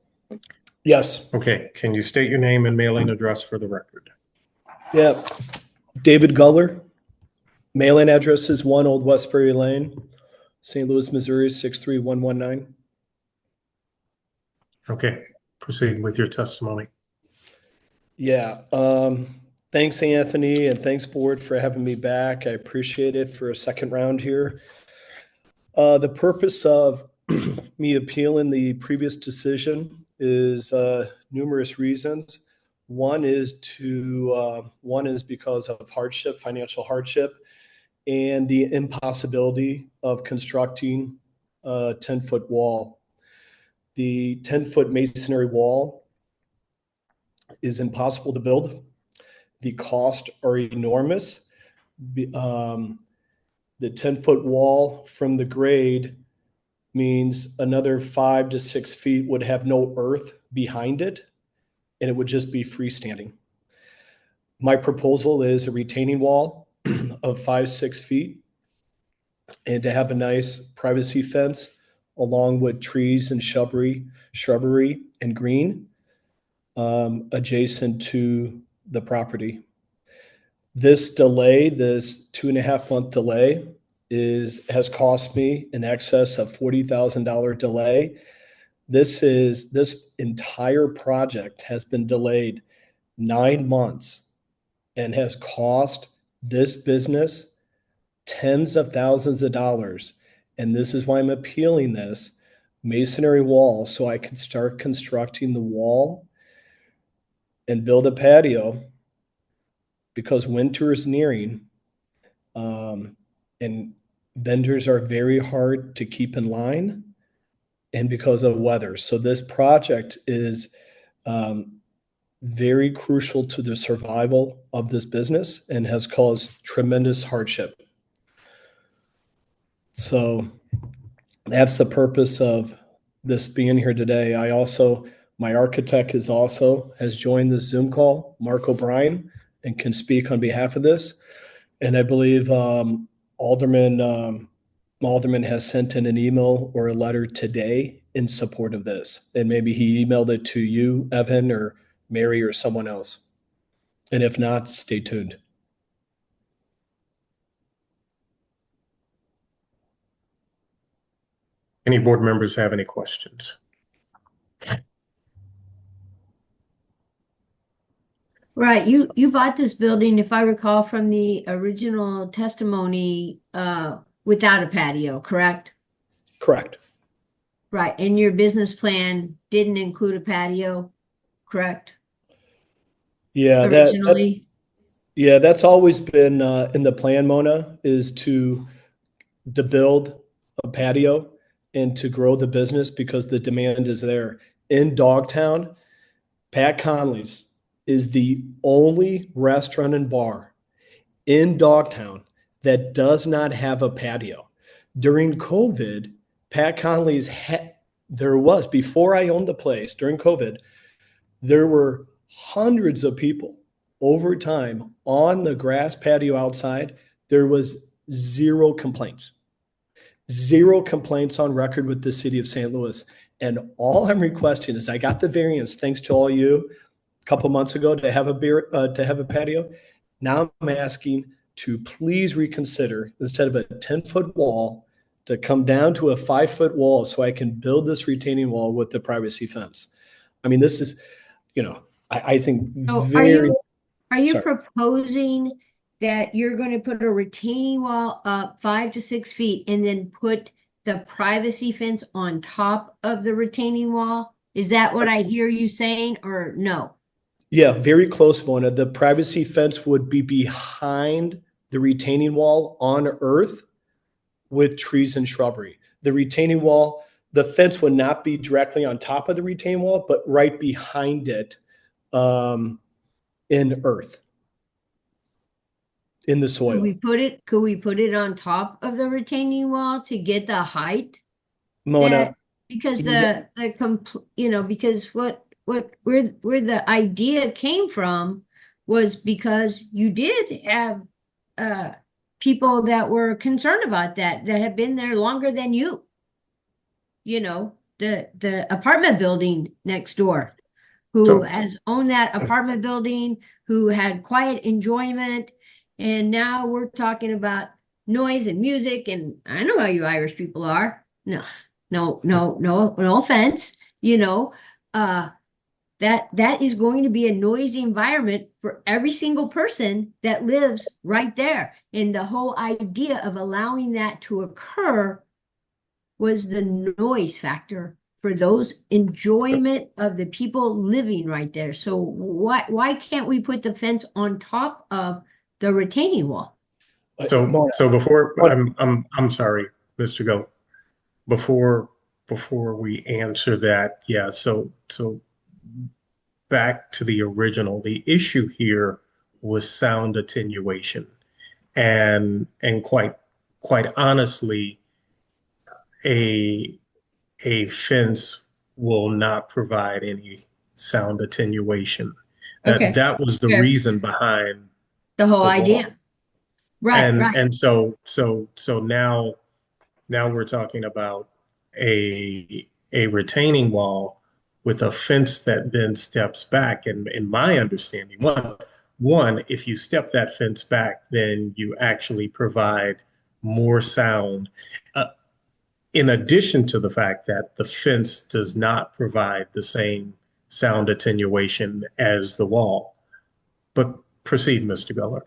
Yes. Okay, can you state your name and mailing address for the record? Yeah. David Guller. Mailing address is 1 Old Westbury Lane, St. Louis, Missouri, 63119. Okay, proceed with your testimony. Yeah. Thanks, Anthony, and thanks, board, for having me back. I appreciate it for a second round here. The purpose of me appealing the previous decision is numerous reasons. One is because of hardship, financial hardship, and the impossibility of constructing a 10-foot wall. The 10-foot masonry wall is impossible to build. The costs are enormous. The 10-foot wall from the grade means another 5 to 6 feet would have no earth behind it. and it would just be freestanding. My proposal is a retaining wall of 5-6 feet, and to have a nice privacy fence along with trees and shrubbery and green adjacent to the property. This delay, this 2.5-month delay, has cost me in excess of $40,000 delay. This entire project has been delayed 9 months and has cost this business tens of thousands of dollars. And this is why I'm appealing this masonry wall, so I can start constructing the wall and build a patio, because winter is nearing, and vendors are very hard to keep in line, and because of weather. So this project is very crucial to the survival of this business and has caused tremendous hardship. So that's the purpose of this being here today. My architect has joined this Zoom call, Mark O'Brien, and can speak on behalf of this. And I believe Alderman has sent in an email or a letter today in support of this. And maybe he emailed it to you, Evan, or Mary, or someone else. And if not, stay tuned. Any board members have any questions? Right, you bought this building, if I recall from the original testimony, without a patio, correct? Correct. Right, and your business plan didn't include a patio, correct? Yeah, Originally? that's always been in the plan, Mona, is to build a patio and to grow the business because the demand is there. In Dogtown, Pat Conley's is the only restaurant and bar in Dogtown that does not have a patio. During COVID, Pat Conley's before I owned the place, during COVID, there were hundreds of people over time on the grass patio outside. There was zero complaints on record with the city of St. Louis. And all I'm requesting is, I got the variance thanks to all you a couple months ago to have a patio. Now I'm asking to please reconsider, instead of a 10-foot wall, to come down to a 5-foot wall so I can build this retaining wall with the privacy fence. I mean, this is, I think very. Are you proposing that you're going to put a retaining wall up 5 to 6 feet and then put the privacy fence on top of the retaining wall? Is that what I hear you saying, or no? Yeah, very close, Mona. The privacy fence would be behind the retaining wall on earth with trees and shrubbery. The retaining wall, the fence would not be directly on top of the retaining wall, but right behind it in earth, in the soil. Could we put it on top of the retaining wall to get the height? Mona, because because where the idea came from was because you did have people that were concerned about that have been there longer than you. The apartment building next door, who has owned that apartment building, who had quiet enjoyment. And now we're talking about noise and music. And I know how you Irish people are. No offense. That is going to be a noisy environment for every single person that lives right there. And the whole idea of allowing that to occur was the noise factor for those enjoyment of the people living right there. So why can't we put the fence on top of the retaining wall? So before I'm sorry, Mr. Goat. Before we answer that, yeah. So back to the original. The issue here was sound attenuation, and quite honestly, a fence will not provide any sound attenuation. That Okay. that was the Fair. reason behind The whole the wall. idea. Right, And right. and so now we're talking about a retaining wall with a fence that then steps back. And in my understanding, one, if you step that fence back, then you actually provide more sound. In addition to the fact that the fence does not provide the same sound attenuation as the wall. But proceed, Mr. Geller.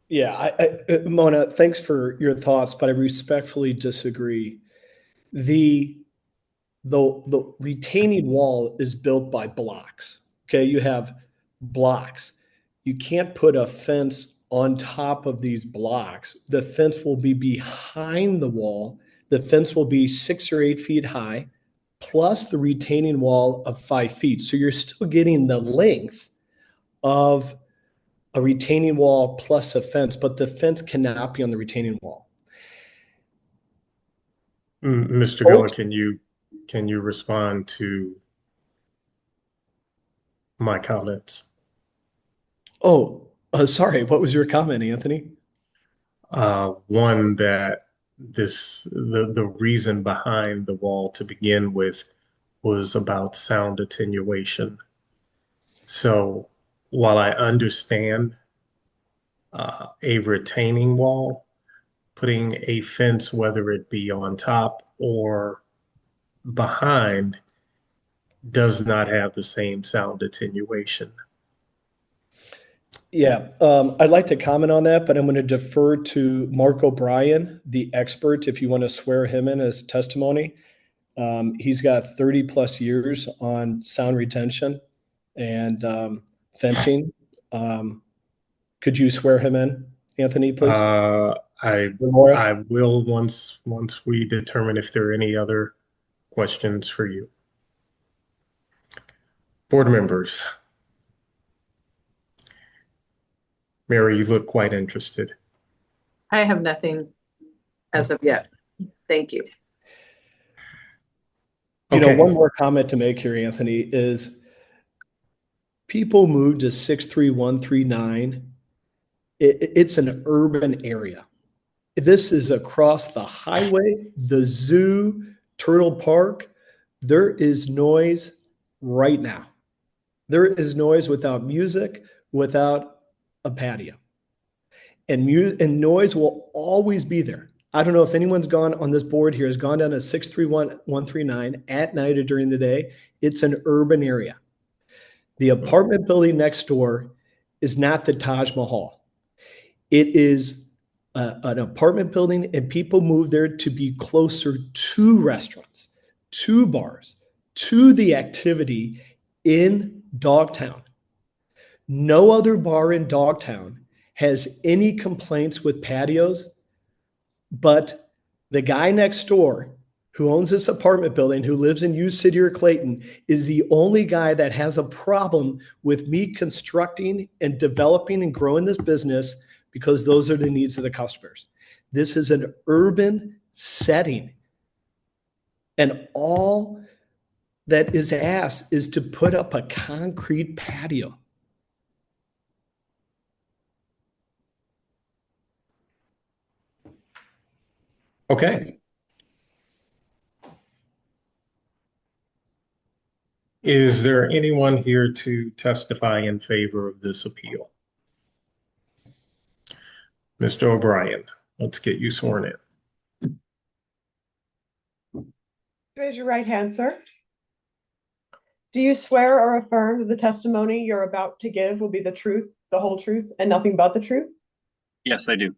Yeah, Mona, thanks for your thoughts, but I respectfully disagree. The retaining wall is built by blocks. Okay, you have blocks. You can't put a fence on top of these blocks. The fence will be behind the wall. The fence will be 6 or 8 feet high, plus the retaining wall of 5 feet. So you're still getting the length of a retaining wall plus a fence, but the fence cannot be on the retaining wall. Mr. Geller, can you respond to my comments? Oh, sorry. What was your comment, Anthony? One, that the reason behind the wall to begin with was about sound attenuation. So while I understand a retaining wall, putting a fence, whether it be on top or behind, does not have the same sound attenuation. Yeah, I'd like to comment on that, but I'm going to defer to Mark O'Brien, the expert, if you want to swear him in as testimony. He's got 30 plus years on sound retention and fencing. Could you swear him in, Anthony, please? I will once we determine if there are any other questions for you. Board members. Mary, you look quite interested. I have nothing as of yet. Thank you. You know, one more comment to make here, Anthony, is people move to 63139. It's an urban area. This is across the highway, the zoo, Turtle Park. There is noise right now. There is noise without music, without a patio. And noise will always be there. I don't know if anyone's gone on this board here, has gone down to 631139 at night or during the day. It's an urban area. The apartment building next door is not the Taj Mahal. It is an apartment building, and people move there to be closer to restaurants, to bars, to the activity in Dogtown. No other bar in Dogtown has any complaints with patios, but the guy next door who owns this apartment building, who lives in U City or Clayton, is the only guy that has a problem with me constructing and developing and growing this business, because those are the needs of the customers. This is an urban setting, and all that is asked is to put up a concrete patio. Okay. Is there anyone here to testify in favor of this appeal? Mr. O'Brien, let's get you sworn in. Raise your right hand, sir. Do you swear or affirm that the testimony you're about to give will be the truth, the whole truth, and nothing but the truth? Yes, I do.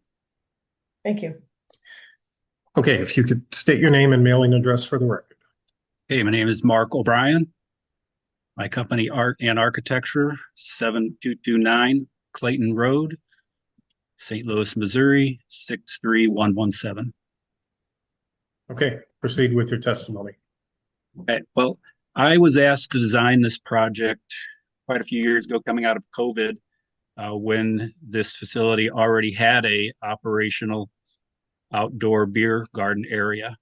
Thank you. Okay, if you could state your name and mailing address for the record. Hey, my name is Mark O'Brien. My company, Art and Architecture, 7229 Clayton Road, St. Louis, Missouri, 63117. Okay, proceed with your testimony. Okay, well, I was asked to design this project quite a few years ago, coming out of COVID, when this facility already had a operational outdoor beer garden area.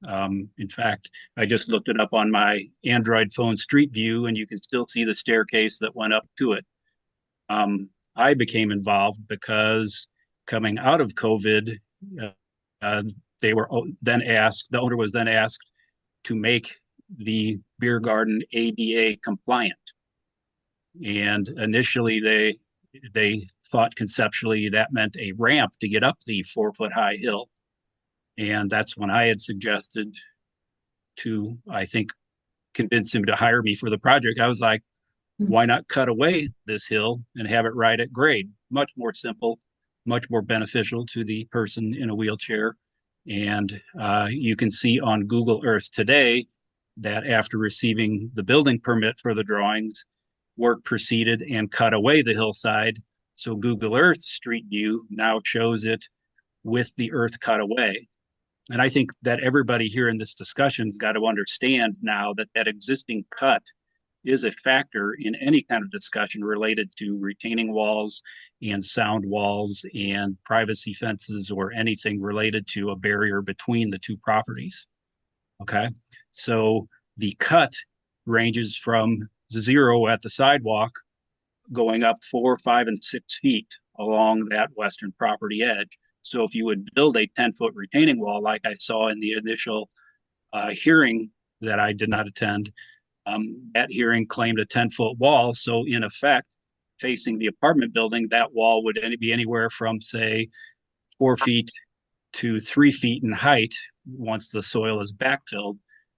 In fact, I just looked it up on my Android phone Street View, and you can still see the staircase that went up to it. I became involved because coming out of COVID, they were then asked, the owner was then asked to make the beer garden ADA compliant. And initially they thought conceptually that meant a ramp to get up the 4-foot high hill. And that's when I had suggested to, I think, convince him to hire me for the project. I was like, why not cut away this hill and have it right at grade? Much more simple, much more beneficial to the person in a wheelchair. And you can see on Google Earth today that after receiving the building permit for the drawings, work proceeded and cut away the hillside. So Google Earth Street View now shows it with the earth cut away. And I think that everybody here in this discussion has got to understand now that that existing cut is a factor in any kind of discussion related to retaining walls and sound walls and privacy fences or anything related to a barrier between the two properties. Okay, so the cut ranges from 0 at the sidewalk going up 4, 5, and 6 feet along that western property edge. So if you would build a 10-foot retaining wall, like I saw in the initial hearing that I did not attend, that hearing claimed a 10-foot wall. So in effect, facing the apartment building, that wall would be anywhere from, say, 4 feet to 3 feet in height once the soil is backfilled.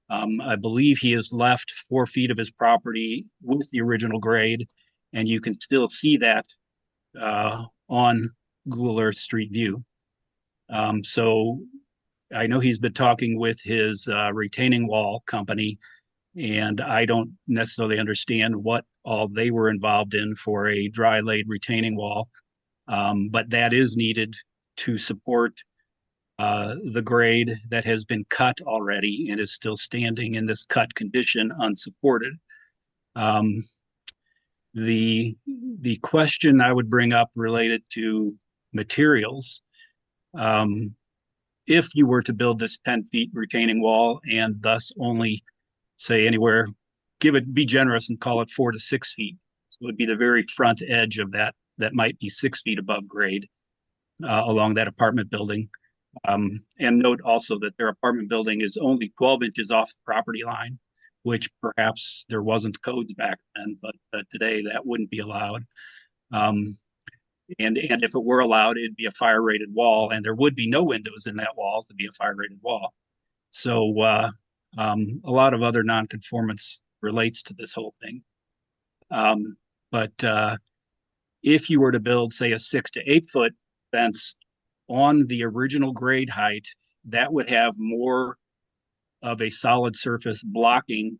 I believe he has left 4 feet of his property with the original grade, and you can still see that on Google Earth Street View. So I know he's been talking with his retaining wall company, and I don't necessarily understand what all they were involved in for a dry laid retaining wall, but that is needed to support the grade that has been cut already and is still standing in this cut condition unsupported. The question I would bring up related to materials, if you were to build this 10 feet retaining wall and thus only say anywhere, be generous and call it 4 to 6 feet. So it would be the very front edge of that might be 6 feet above grade along that apartment building. And note also that their apartment building is only 12 inches off the property line, which perhaps there wasn't codes back then, but today that wouldn't be allowed. And if it were allowed, it'd be a fire rated wall, and there would be no windows in that wall to be a fire rated wall. So a lot of other nonconformance relates to this whole thing. But if you were to build, say, a 6 to 8 foot fence on the original grade height, that would have more of a solid surface blocking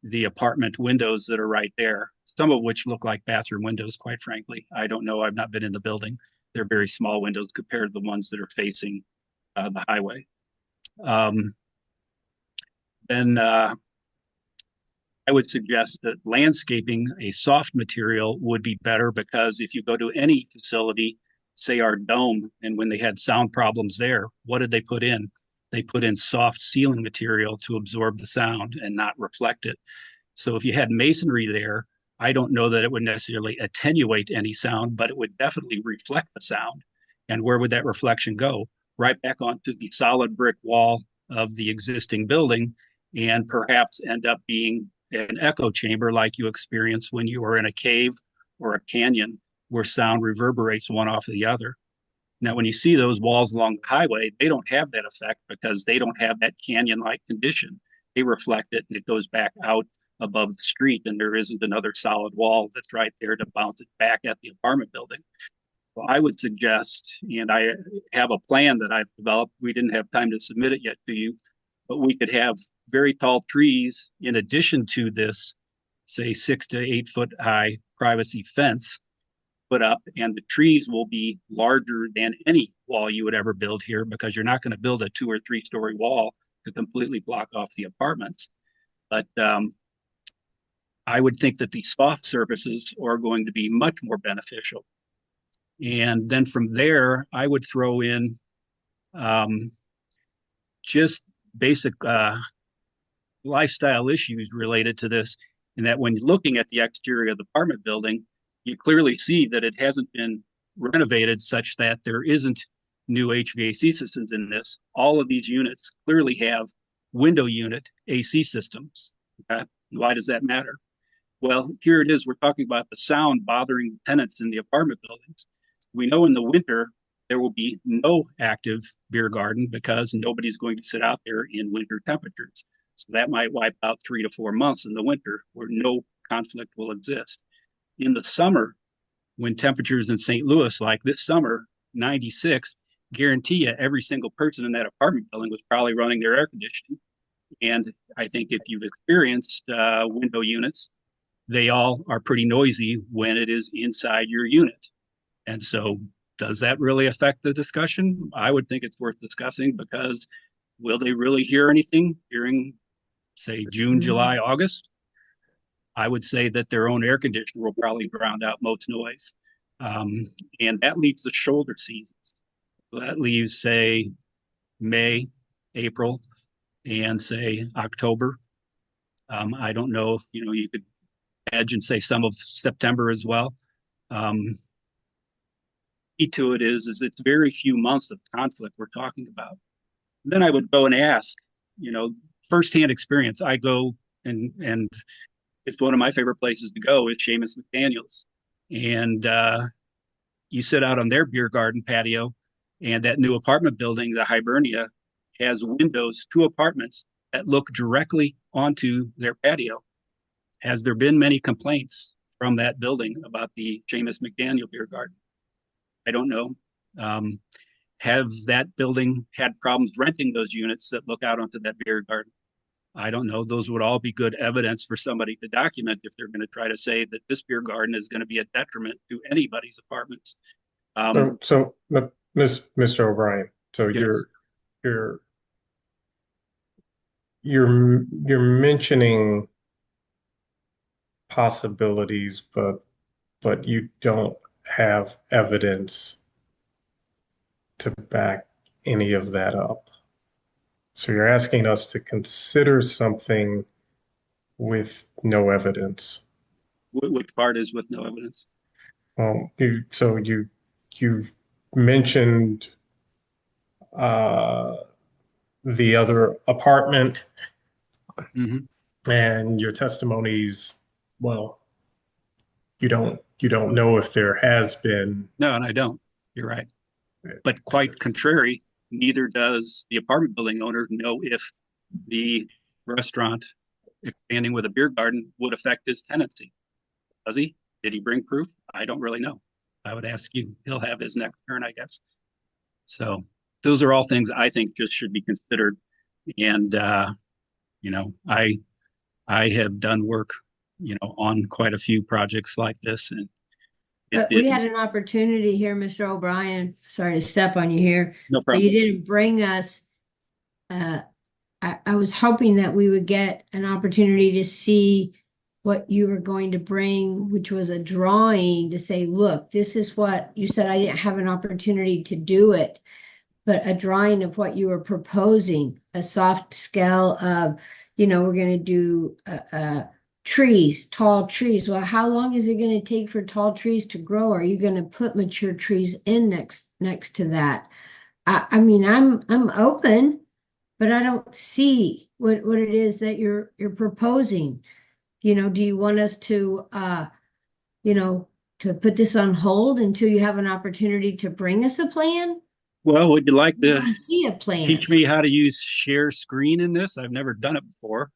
the apartment windows that are right there, some of which look like bathroom windows, quite frankly. I don't know. I've not been in the building. They're very small windows compared to the ones that are facing the highway. Then I would suggest that landscaping, a soft material, would be better, because if you go to any facility, say our dome, and when they had sound problems there, what did they put in? They put in soft ceiling material to absorb the sound and not reflect it. So if you had masonry there, I don't know that it would necessarily attenuate any sound, but it would definitely reflect the sound. And where would that reflection go? Right back onto the solid brick wall of the existing building, and perhaps end up being an echo chamber like you experience when you are in a cave or a canyon, where sound reverberates one off of the other. Now, when you see those walls along the highway, they don't have that effect because they don't have that canyon-like condition. They reflect it and it goes back out above the street, and there isn't another solid wall that's right there to bounce it back at the apartment building. So I would suggest, and I have a plan that I've developed, we didn't have time to submit it yet to you, but we could have very tall trees in addition to this, say, 6 to 8 foot high privacy fence put up, and the trees will be larger than any wall you would ever build here, because you're not going to build a 2 or 3 story wall to completely block off the apartments. But I would think that the soft surfaces are going to be much more beneficial. And then from there, I would throw in just basic lifestyle issues related to this, in that when looking at the exterior of the apartment building, you clearly see that it hasn't been renovated such that there isn't new HVAC systems in this. All of these units clearly have window unit AC systems. Why does that matter? Well, here it is. We're talking about the sound bothering tenants in the apartment buildings. We know in the winter there will be no active beer garden because nobody's going to sit out there in winter temperatures. So that might wipe out 3 to 4 months in the winter where no conflict will exist. In the summer, when temperatures in St. Louis, like this summer, 96, guarantee you every single person in that apartment building was probably running their air conditioning. And I think if you've experienced window units, they all are pretty noisy when it is inside your unit. And so does that really affect the discussion? I would think it's worth discussing, because will they really hear anything during, say, June, July, August? I would say that their own air conditioner will probably drown out most noise. And that leaves the shoulder seasons. So that leaves, say, May, April, and say October. I don't know, you could edge and say some of September as well. Key to it is it's very few months of conflict we're talking about. Then I would go and ask, firsthand experience. I go and it's one of my favorite places to go is Seamus McDaniel's. And you sit out on their beer garden patio, and that new apartment building, the Hibernia, has windows, 2 apartments that look directly onto their patio. Has there been many complaints from that building about the Seamus McDaniel beer garden? I don't know. Have that building had problems renting those units that look out onto that beer garden? I don't know. Those would all be good evidence for somebody to document if they're going to try to say that this beer garden is going to be a detriment to anybody's apartments. So, Mr. O'Brien, so yes. you're mentioning possibilities, but you don't have evidence to back any of that up. So you're asking us to consider something with no evidence. Which part is with no evidence? You've mentioned the other apartment, and your testimonies. Well, you don't know if there has been. No, and I don't. You're right. But quite contrary, neither does the apartment building owner know if the restaurant expanding with a beer garden would affect his tenancy. Does he? Did he bring proof? I don't really know. I would ask you. He'll have his next turn, I guess. So those are all things I think just should be considered. And, I have done work, on quite a few projects like this. And we had an opportunity here, Mr. O'Brien. Sorry to step on you here. No problem. But you didn't bring us. I was hoping that we would get an opportunity to see what you were going to bring, which was a drawing to say, look, this is what you said. I didn't have an opportunity to do it, but a drawing of what you were proposing, a soft scale of, we're going to do trees, tall trees. Well, how long is it going to take for tall trees to grow? Are you going to put mature trees in next to that? I mean, I'm open, but I don't see what it is that you're proposing. Do you want us to to put this on hold until you have an opportunity to bring us a plan? Well, would you like to see a plan? Teach me how to use share screen in this? I've never done it before,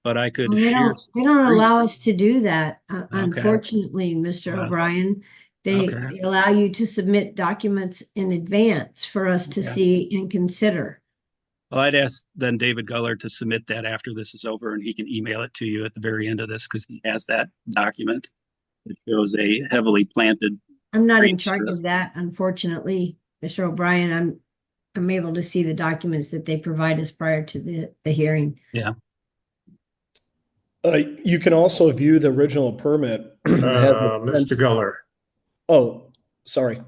but I could Well, share. They don't allow us to do that, Okay. unfortunately, Mr. Well, O'Brien. They okay. allow you to submit documents in advance for us to Okay. see and consider. Well, I'd ask then David Guller to submit that after this is over, and he can email it to you at the very end of this because he has that document. It shows a heavily planted. I'm not in green charge strip. of that, unfortunately, Mr. O'Brien. I'm able to see the documents that they provide us prior to the hearing. Yeah. You can also view the original permit. Mr. Guller. Oh, sorry.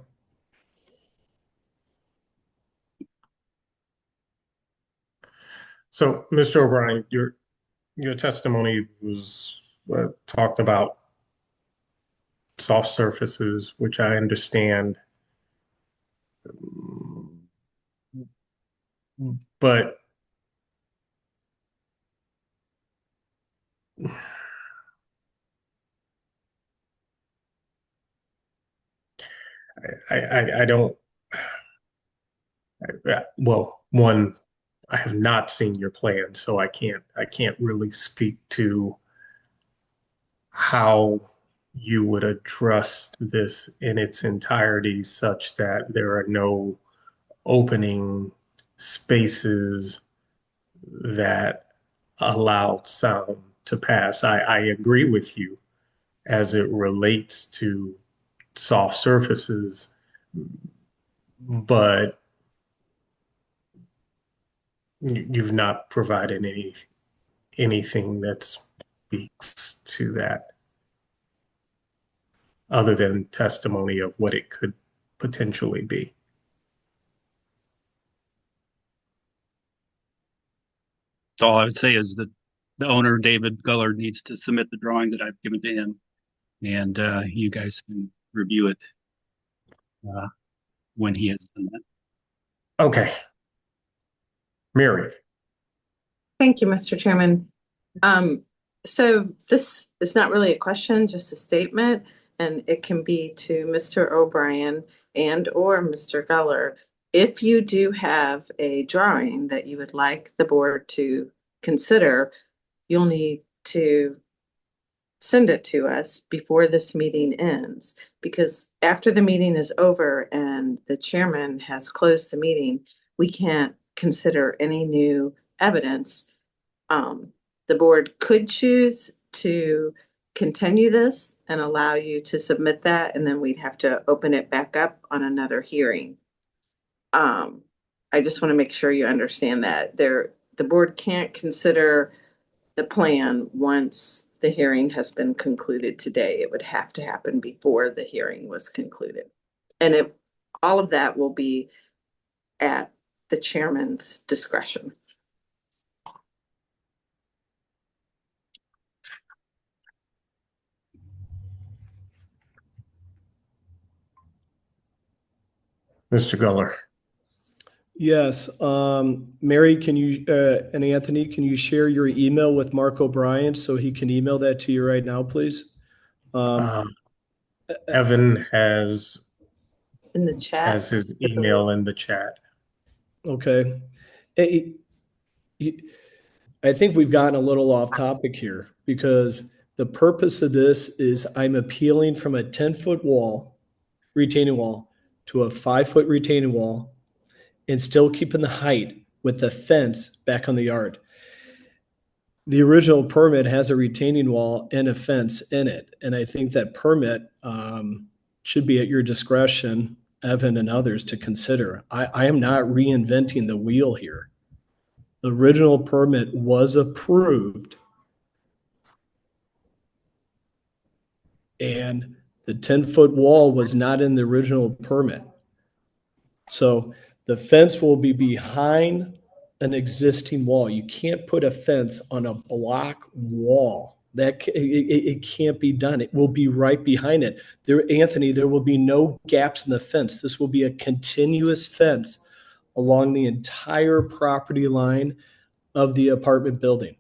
So, Mr. O'Brien, your testimony was talked about soft surfaces, which I understand, but I don't. Well, one, I have not seen your plan, so I can't really speak to how you would address this in its entirety such that there are no opening spaces that allow sound to pass. I agree with you as it relates to soft surfaces, but you've not provided anything that speaks to that other than testimony of what it could potentially be. So all I would say is that the owner, David Gullard, needs to submit the drawing that I've given to him, and you guys can review it when he has done that. Okay. Mary. Thank you, Mr. Chairman. So this is not really a question, just a statement, and it can be to Mr. O'Brien and or Mr. Guller. If you do have a drawing that you would like the board to consider, you'll need to send it to us before this meeting ends, because after the meeting is over and the chairman has closed the meeting, we can't consider any new evidence. The board could choose to continue this and allow you to submit that, and then we'd have to open it back up on another hearing. I just want to make sure you understand that the board can't consider the plan once the hearing has been concluded today. It would have to happen before the hearing was concluded. And all of that will be at the chairman's discretion. Mr. Guller. Yes. Mary, can you, and Anthony, can you share your email with Mark O'Brien so he can email that to you right now, please? Evan has in the chat, has his email in the chat. Okay. I think we've gotten a little off topic here, because the purpose of this is I'm appealing from a 10-foot wall, retaining wall, to a 5-foot retaining wall, and still keeping the height with the fence back on the yard. The original permit has a retaining wall and a fence in it. And I think that permit should be at your discretion, Evan and others, to consider. I am not reinventing the wheel here. The original permit was approved, and the 10-foot wall was not in the original permit. So the fence will be behind an existing wall. You can't put a fence on a block wall. It can't be done. It will be right behind it. Anthony, there will be no gaps in the fence. This will be a continuous fence along the entire property line of the apartment building.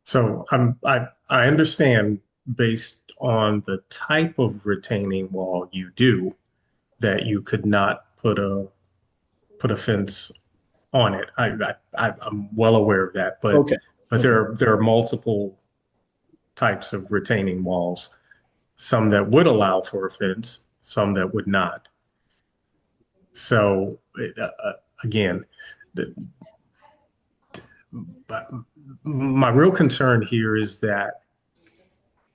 So I understand, based on the type of retaining wall you do, that you could not put a fence on it. I'm well aware of that, but okay. There are multiple types of retaining walls. Some that would allow for a fence, some that would not. So again, my real concern here is that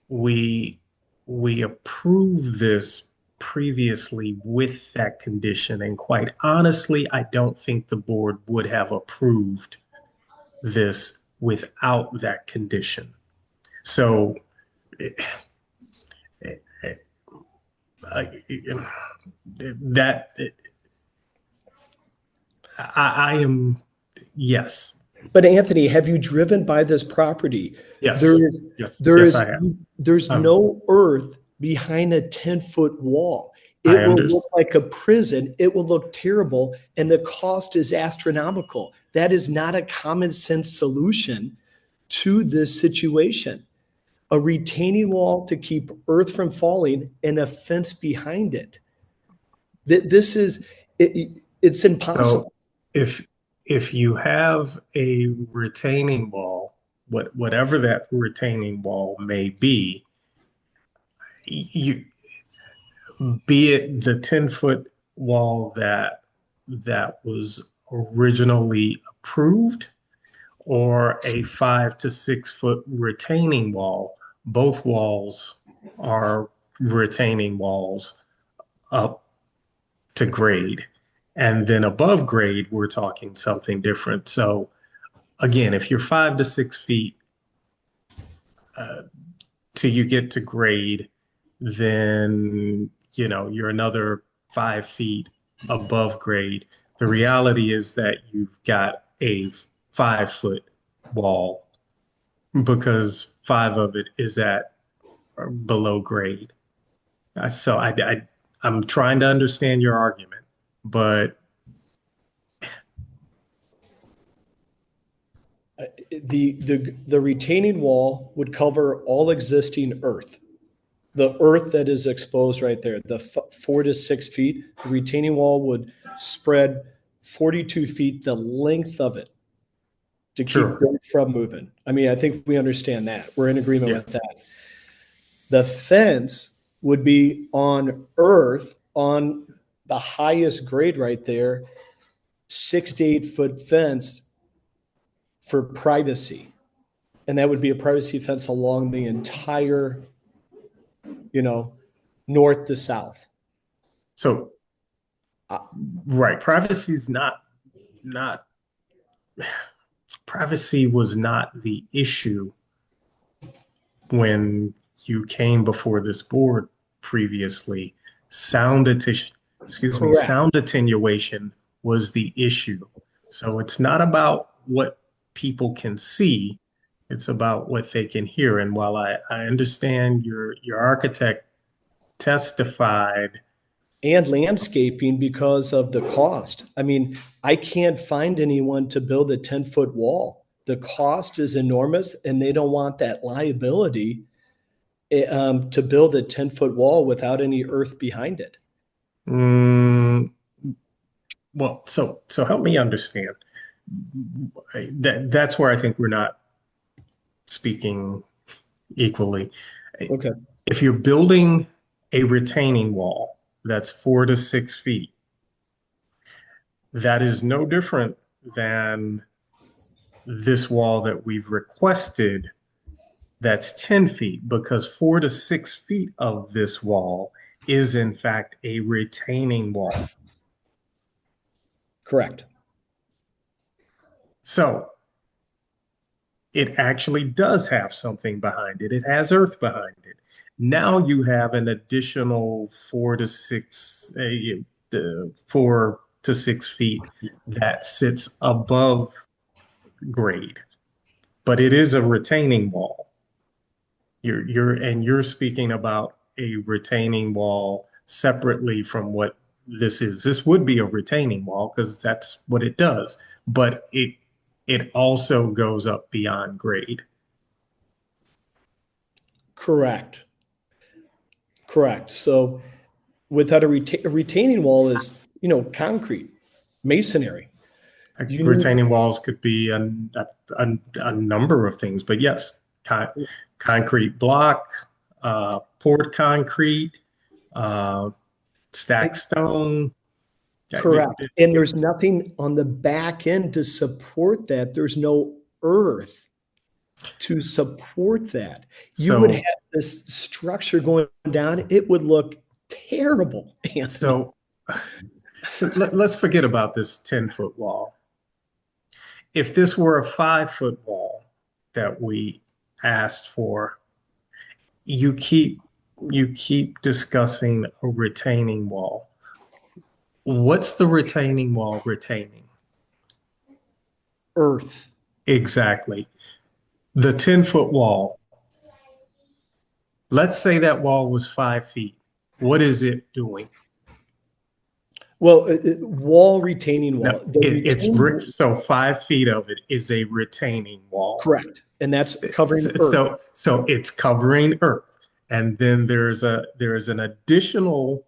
we approved this previously with that condition, and quite honestly, I don't think the board would have approved this without that condition. So I am Yes. But Anthony, have you driven by this property? Yes. Yes. There Yes, is, I have. there's no earth behind a 10-foot wall. It will look like a prison. It will look terrible. And the cost is astronomical. That is not a common sense solution to this situation. A retaining wall to keep earth from falling and a fence behind it. This is, it's impossible. So if you have a retaining wall, whatever that retaining wall may be, you be it the 10-foot wall that was originally approved or a 5 to 6 foot retaining wall, both walls are retaining walls up to grade. And then above grade, we're talking something different. So again, if you're 5 to 6 feet till you get to grade, then you're another 5 feet above grade. The reality is that you've got a 5-foot wall because 5 of it is at below grade. So I'm trying to understand your argument, but the retaining wall would cover all existing earth. The earth that is exposed right there, the 4 to 6 feet, the retaining wall would spread 42 feet, the length of it, to keep dirt from moving. I mean, I think we understand that. We're in agreement with that. The fence would be on earth on the highest grade right there, 6 to 8 foot fence for privacy. And that would be a privacy fence along the entire north to south. So, right. Privacy was not the issue when you came before this board previously. Sound attenuation was the issue. So it's not about what people can see. It's about what they can hear. And while I understand your architect testified. And landscaping because of the cost. I mean, I can't find anyone to build a 10-foot wall. The cost is enormous and they don't want that liability to build a 10-foot wall without any earth behind it. Well, so help me understand. That's where I think we're not speaking equally. Okay. If you're building a retaining wall that's 4 to 6 feet, that is no different than this wall that we've requested that's 10 feet, because 4 to 6 feet of this wall is in fact a retaining wall. Correct. So it actually does have something behind it. It has earth behind it. Now you have an additional 4 to 6 feet that sits above grade, but it is a retaining wall. You're speaking about a retaining wall separately from what this is. This would be a retaining wall because that's what it does, but it also goes up beyond grade. Correct. So without a retaining wall is, concrete, masonry. Retaining walls could be a number of things, but yes, concrete block, poured concrete, stacked stone. Correct. And there's nothing on the back end to support that. There's no earth to support that. You would have this structure going down. It would look terrible. Anthony. So let's forget about this 10-foot wall. If this were a 5-foot wall that we asked for, you keep discussing a retaining wall. What's the retaining wall retaining? earth. Exactly. The 10-foot wall, let's say that wall was 5 feet. What is it doing? Well, wall retaining wall. No, The it's retaining- so 5 feet of it is a retaining wall. Correct. And that's covering earth. So it's covering earth. And then there's an additional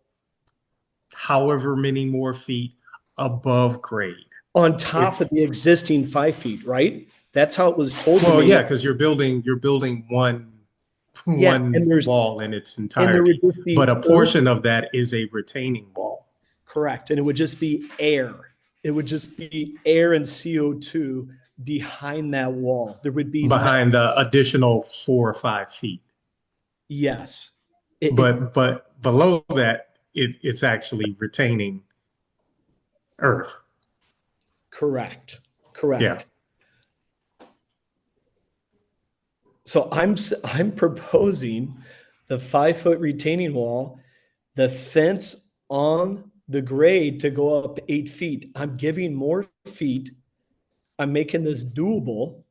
however many more feet above grade. On top of the existing 5 feet, right? That's how it was told to Well, me. yeah, because you're building one wall in its entirety. would just be But a earth- portion of that is a retaining wall. Correct. And it would just be air. It would just be air and CO2 behind that wall. There would be Behind the additional 4 or 5 feet. Yes. But below that, it's actually retaining earth. Correct. Correct. Yeah. So I'm proposing the 5-foot retaining wall, the fence on the grade to go up 8 feet. I'm giving more feet. I'm making this doable,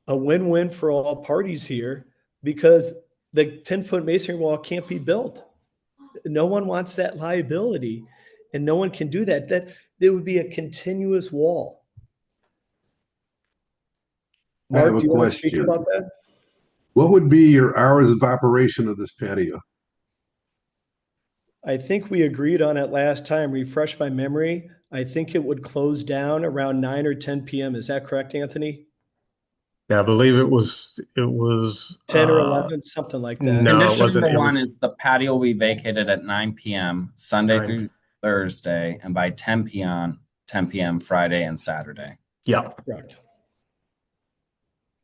a win-win for all parties here, because the 10-foot masonry wall can't be built. No one wants that liability, and no one can do that. That there would be a continuous wall. I have Mark, a do you want to speak question. about that? What would be your hours of operation of this patio? I think we agreed on it last time. Refresh my memory. I think it would close down around 9 or 10 p.m. Is that correct, Anthony? Yeah, I believe it was 10 or 11, something like that. No, it Condition wasn't. number It one was, is the patio will be vacated at 9 p.m. Sunday 9. through Thursday, and by 10 p.m. Friday and Saturday. Yeah. Correct.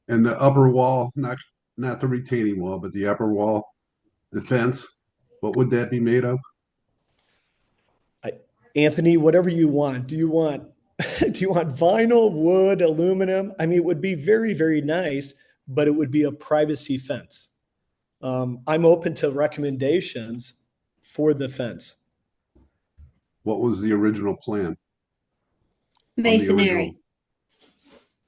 And the upper wall, not the retaining wall, but the upper wall, the fence, what would that be made of? Anthony, whatever you want. Do you want vinyl, wood, aluminum? I mean, it would be very, very nice, but it would be a privacy fence. I'm open to recommendations for the fence. What was the original plan? On the Masonry. original-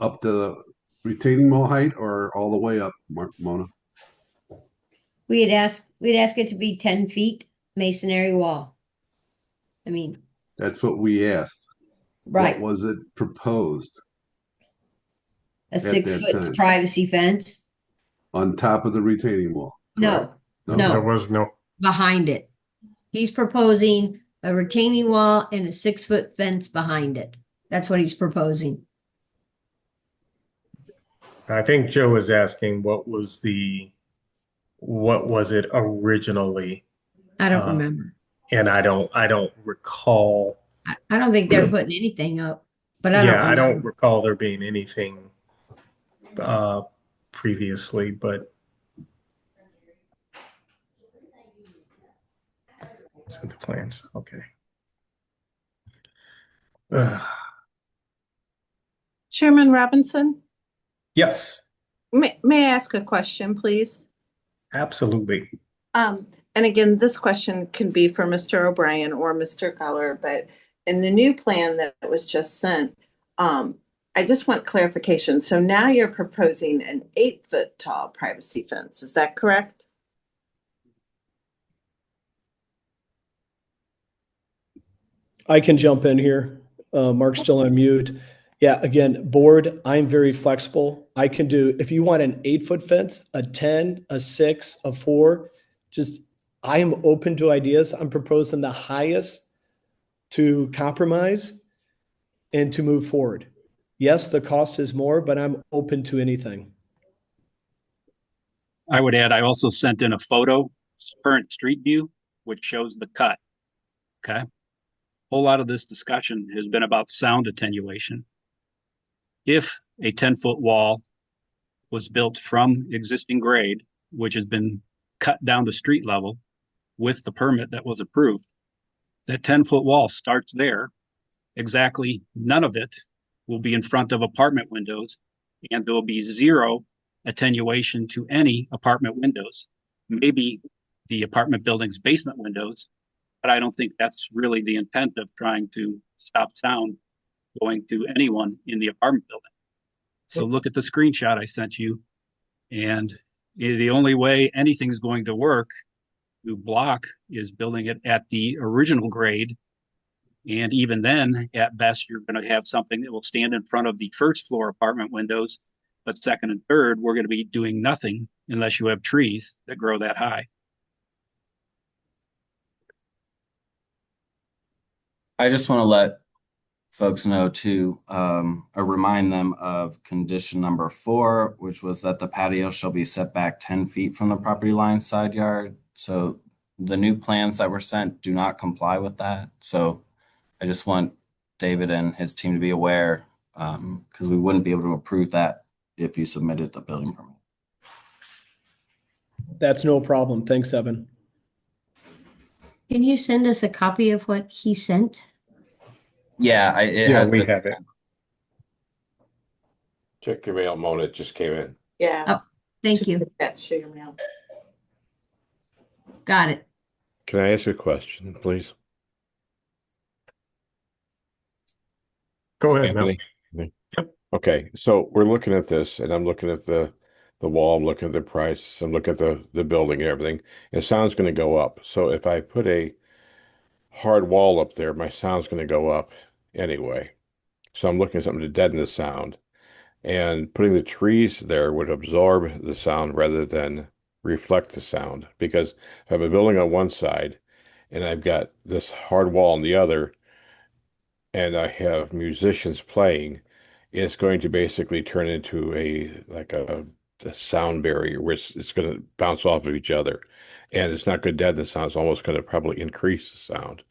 Up the retaining wall height or all the way up, Mona? We'd ask it to be 10 feet masonry wall. I mean, That's what we asked. right. What was it proposed A at 6 that foot time? privacy fence. On top of the retaining wall? No, No. no. There was no. Behind it. He's proposing a retaining wall and a 6 foot fence behind it. That's what he's proposing. I think Joe is asking what was it originally? I don't Uh, remember. And I don't recall. I don't think they're putting anything up, but I don't Yeah, I don't remember. recall there being anything previously, but sent the plans. Okay. Chairman Robinson, Yes, may I ask a question, please? absolutely. And again, this question can be for Mr. O'Brien or Mr. Geller, but in the new plan that was just sent, I just want clarification. So now you're proposing an 8-foot tall privacy fence, is that correct? I can jump in here. Mark's still on mute. Yeah, again, board, I'm very flexible. I can do, if you want an 8-foot fence, a 10, a 6, a 4, I am open to ideas. I'm proposing the highest to compromise and to move forward. Yes, the cost is more, but I'm open to anything. I would add, I also sent in a photo, current street view, which shows the cut. Okay. A whole lot of this discussion has been about sound attenuation. If a 10-foot wall was built from existing grade, which has been cut down to street level with the permit that was approved, that 10-foot wall starts there. Exactly none of it will be in front of apartment windows, and there will be zero attenuation to any apartment windows. Maybe the apartment building's basement windows, but I don't think that's really the intent of trying to stop sound going to anyone in the apartment building. So look at the screenshot I sent you. And the only way anything's going to work to block is building it at the original grade. And even then, at best, you're going to have something that will stand in front of the first floor apartment windows. But second and third, we're going to be doing nothing unless you have trees that grow that high. I just want to let folks know too, or remind them of condition number 4, which was that the patio shall be set back 10 feet from the property line side yard. So the new plans that were sent do not comply with that. So I just want David and his team to be aware, because we wouldn't be able to approve that if you submitted the building permit. That's no problem. Thanks, Evan. Can you send us a copy of what he sent? Yeah, we have it. Check your mail, Mona. It just came in. Yeah. Oh, thank you. That's your mail. Got it. Can I ask a question, please? Go ahead, Mel. Anthony? Okay, so we're looking at this, and I'm looking at the wall, I'm looking at the price, I'm looking at the building and everything. And sound's going to go up. So if I put a hard wall up there, my sound's going to go up anyway. So I'm looking at something to deaden the sound. And putting the trees there would absorb the sound rather than reflect the sound. Because if I have a building on one side and I've got this hard wall on the other, and I have musicians playing, it's going to basically turn into a sound barrier where it's going to bounce off of each other. And it's not going to deaden the sound. It's almost going to probably increase the sound.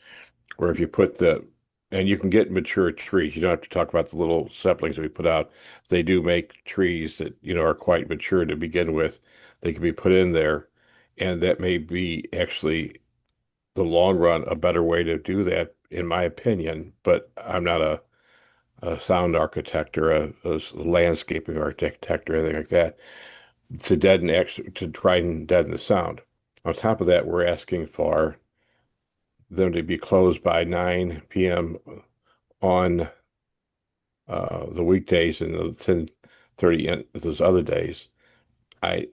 Where if you put and you can get mature trees. You don't have to talk about the little saplings that we put out. They do make trees that, are quite mature to begin with. They can be put in there. And that may be actually the long run a better way to do that, in my opinion. But I'm not a sound architect or a landscaping architect or anything like that to try and deaden the sound. On top of that, we're asking for them to be closed by 9 p.m. on the weekdays and the 10:30 those other days. I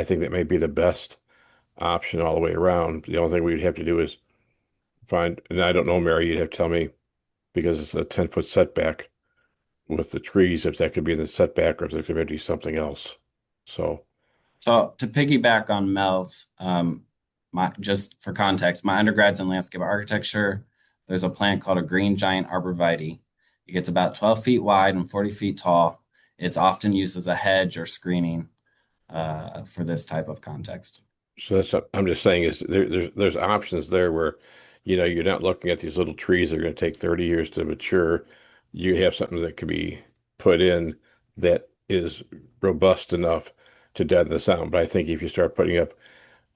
think that may be the best option all the way around. The only thing we'd have to do is find, and I don't know, Mary, you'd have to tell me, because it's a 10-foot setback with the trees, if that could be in the setback or if there could be something else. So to piggyback on Mel's, just for context, my undergrad's in landscape architecture. There's a plant called a green giant arborvitae. It gets about 12 feet wide and 40 feet tall. It's often used as a hedge or screening for this type of context. So that's what I'm just saying is there's options there where, you're not looking at these little trees that are going to take 30 years to mature. You have something that could be put in that is robust enough to deaden the sound. But I think if you start putting up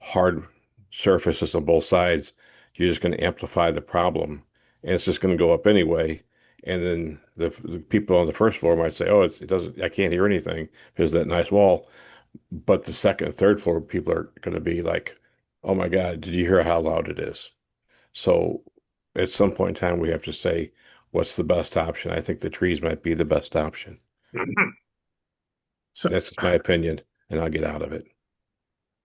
hard surfaces on both sides, you're just going to amplify the problem, and it's just going to go up anyway. And then the people on the first floor might say, "Oh, it doesn't. I can't hear anything because of that nice wall." But the second and third floor people are going to be like, "Oh my God, did you hear how loud it is?" So at some point in time, we have to say, what's the best option? I think the trees might be the best option. So that's my opinion, and I'll get out of it.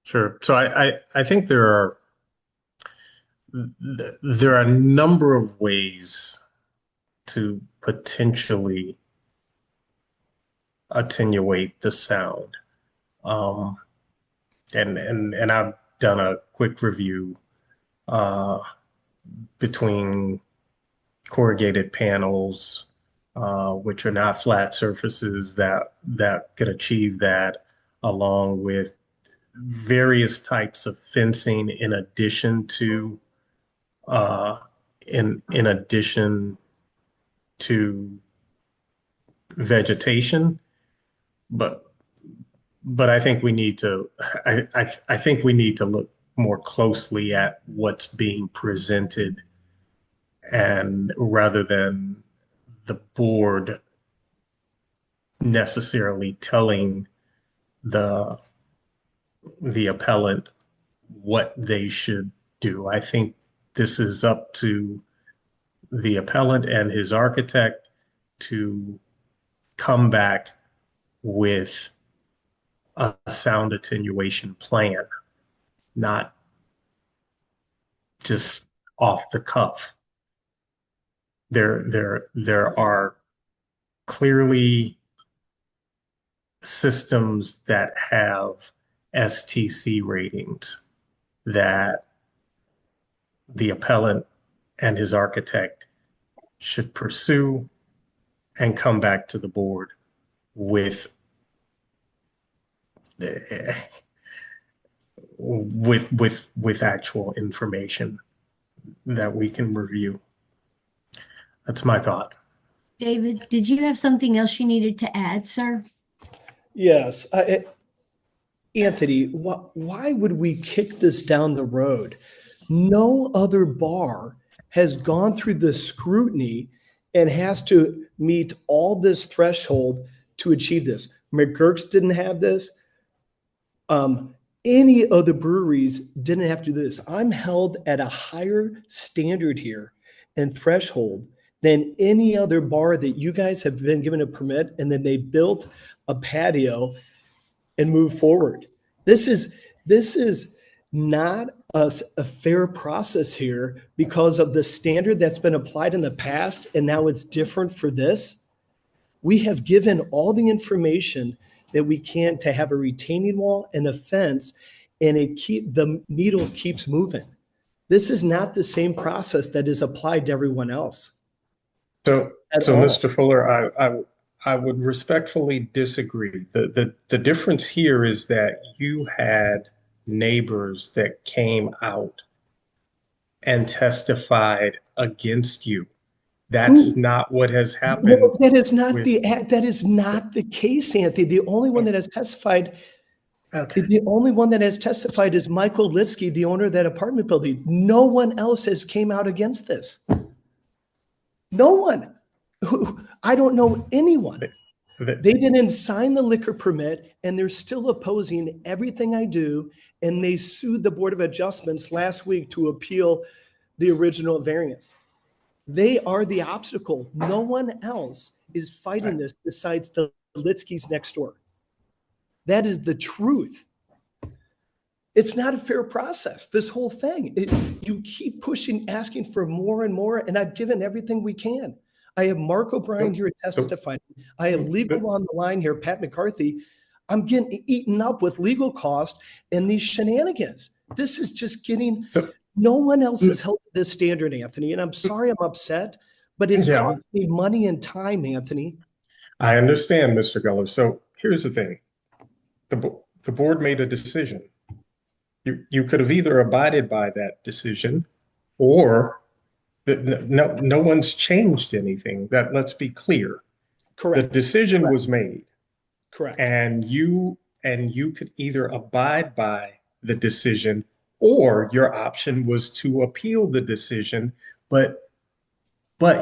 Sure. So I think there are a number of ways to potentially attenuate the sound. And I've done a quick review between corrugated panels, which are not flat surfaces that could achieve that, along with various types of fencing in addition to vegetation. But I think we need to I think we need to look more closely at what's being presented, and rather than the board necessarily telling the appellant what they should do. I think this is up to the appellant and his architect to come back with a sound attenuation plan, not just off the cuff. There are clearly systems that have STC ratings that the appellant and his architect should pursue and come back to the board with actual information that we can review. That's my thought. David, did you have something else you needed to add, sir? Yes. Anthony, why would we kick this down the road? No other bar has gone through the scrutiny and has to meet all this threshold to achieve this. McGurk's didn't have this. Any of the breweries didn't have to do this. I'm held at a higher standard here and threshold than any other bar that you guys have been given a permit, and then they built a patio and move forward. This is not a fair process here because of the standard that's been applied in the past, and now it's different for this. We have given all the information that we can to have a retaining wall and a fence, and the needle keeps moving. This is not the same process that is applied to everyone else. So Mr. Fuller, I would respectfully disagree. The difference here is that you had neighbors that came out and testified against you. That's not what has happened. No, that is not the case, Anthony. The only one that has testified, is Michael Litsky, the owner of that apartment building. No one else has came out against this. No one. I don't know anyone. They didn't sign the liquor permit, and they're still opposing everything I do, and they sued the Board of Adjustments last week to appeal the original variance. They are the obstacle. No one else is fighting this besides the Litskys next door. That is the truth. It's not a fair process, this whole thing. You keep pushing, asking for more and more, and I've given everything we can. I have Mark O'Brien here testifying. I have legal on the line here, Pat McCarthy. I'm getting eaten up with legal costs and these shenanigans. This is just getting, no one else has held this standard, Anthony, and I'm sorry I'm upset, but it's costing me money and time, Anthony. I understand, Mr. Guller. So here's the thing. The board made a decision. You could have either abided by that decision or no one's changed anything. Let's be clear. Correct. The decision was made. Correct. And you could either abide by the decision or your option was to appeal the decision, but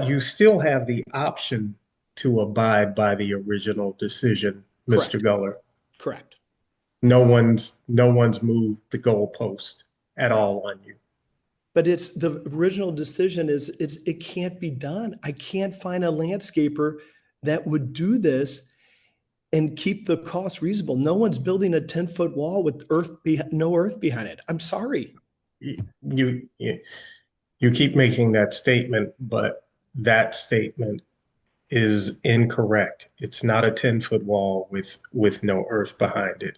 you still have the option to abide by the original decision, Mr. Guller. Correct. No one's moved the goalpost at all on you. But it's the original decision it can't be done. I can't find a landscaper that would do this and keep the cost reasonable. No one's building a 10-foot wall with no earth behind it. I'm sorry. You keep making that statement, but that statement is incorrect. It's not a 10-foot wall with no earth behind it.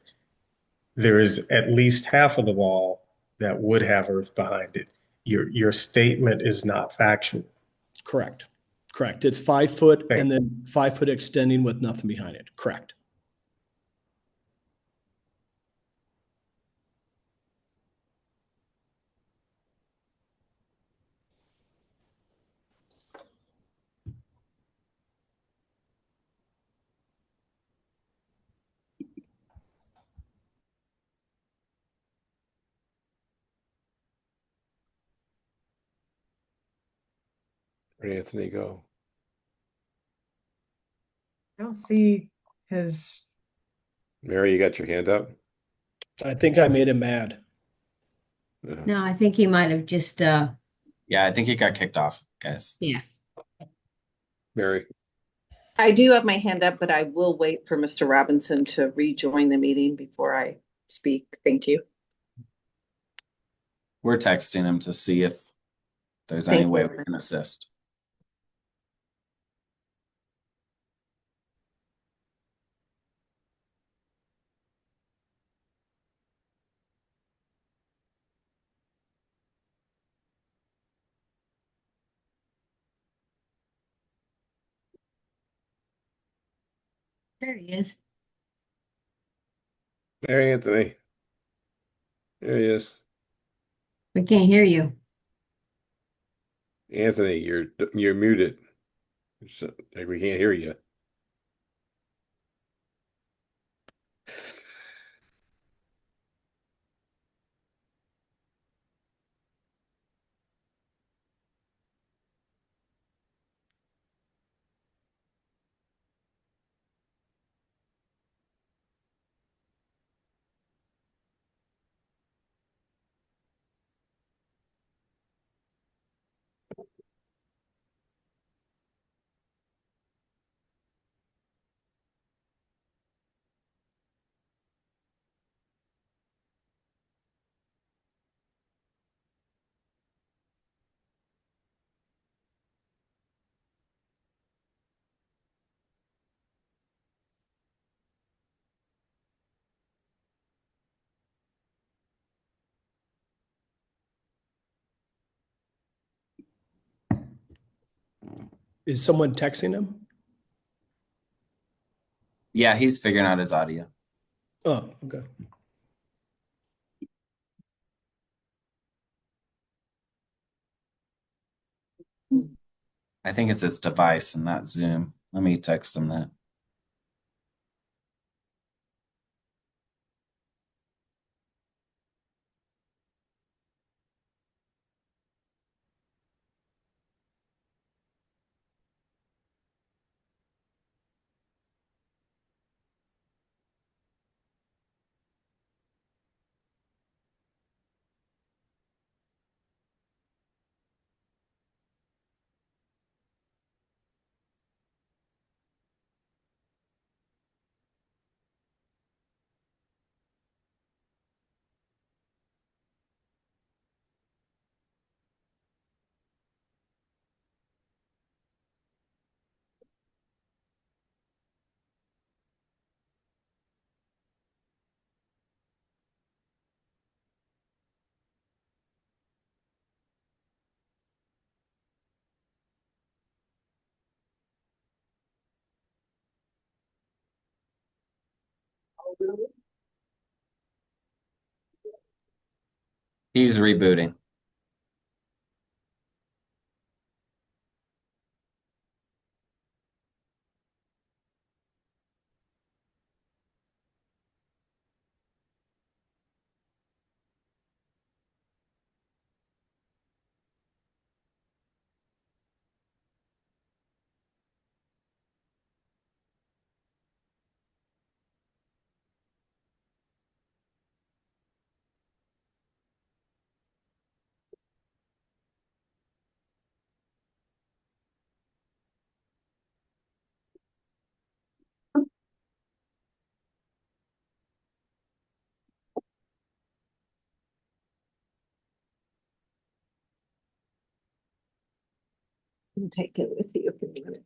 There is at least half of the wall that would have earth behind it. Your statement is not factual. Correct. Correct. It's 5 foot and then 5 foot extending with nothing behind it. Correct. Where'd Anthony go? I don't see his. Mary, you got your hand up? I think I made him mad. No, I think he might have just, Yeah, I think he got kicked off, guys. yeah. Mary? I do have my hand up, but I will wait for Mr. Robinson to rejoin the meeting before I speak. Thank you. We're texting him to see if there's any Thank way you. we can assist. There he is. Mary Anthony. There he is. We can't hear you. Anthony, you're muted. Like we can't hear you. Is someone texting him? Yeah, he's figuring out his audio. Oh, okay. I think it's his device and not Zoom. Let me text him that. He's rebooting. You can take it with you if you want it.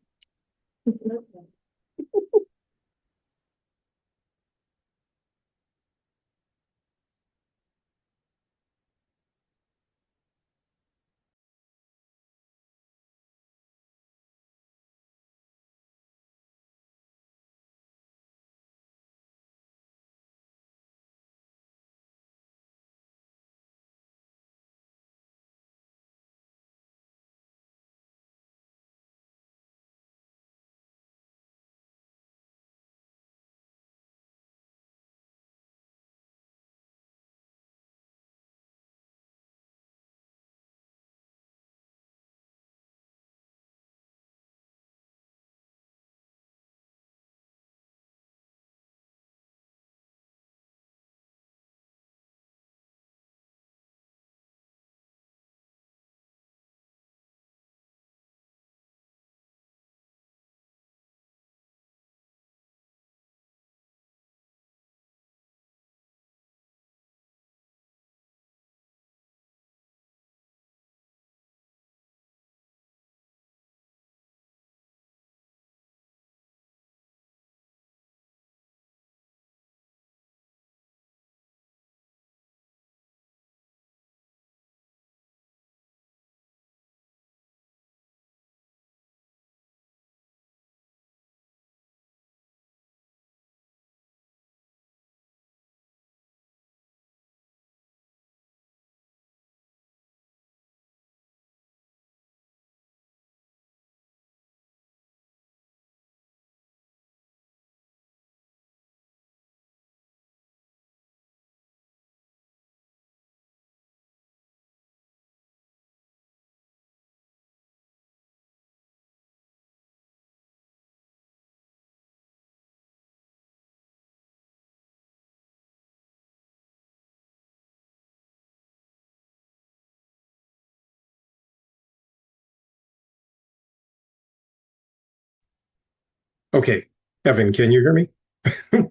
Okay, Evan, can you hear me?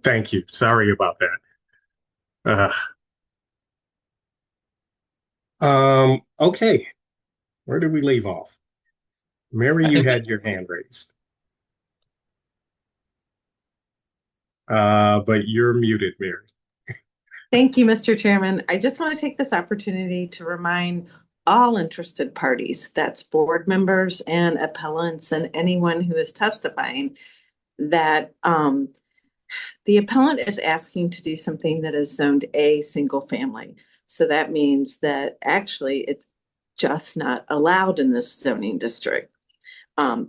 Thank you. Sorry about that. Okay, where did we leave off? Mary, I you think had your hand raised. But you're muted, Mary. Thank you, Mr. Chairman. I just want to take this opportunity to remind all interested parties, that's board members and appellants and anyone who is testifying, that the appellant is asking to do something that is zoned A single family. So that means that actually it's just not allowed in this zoning district.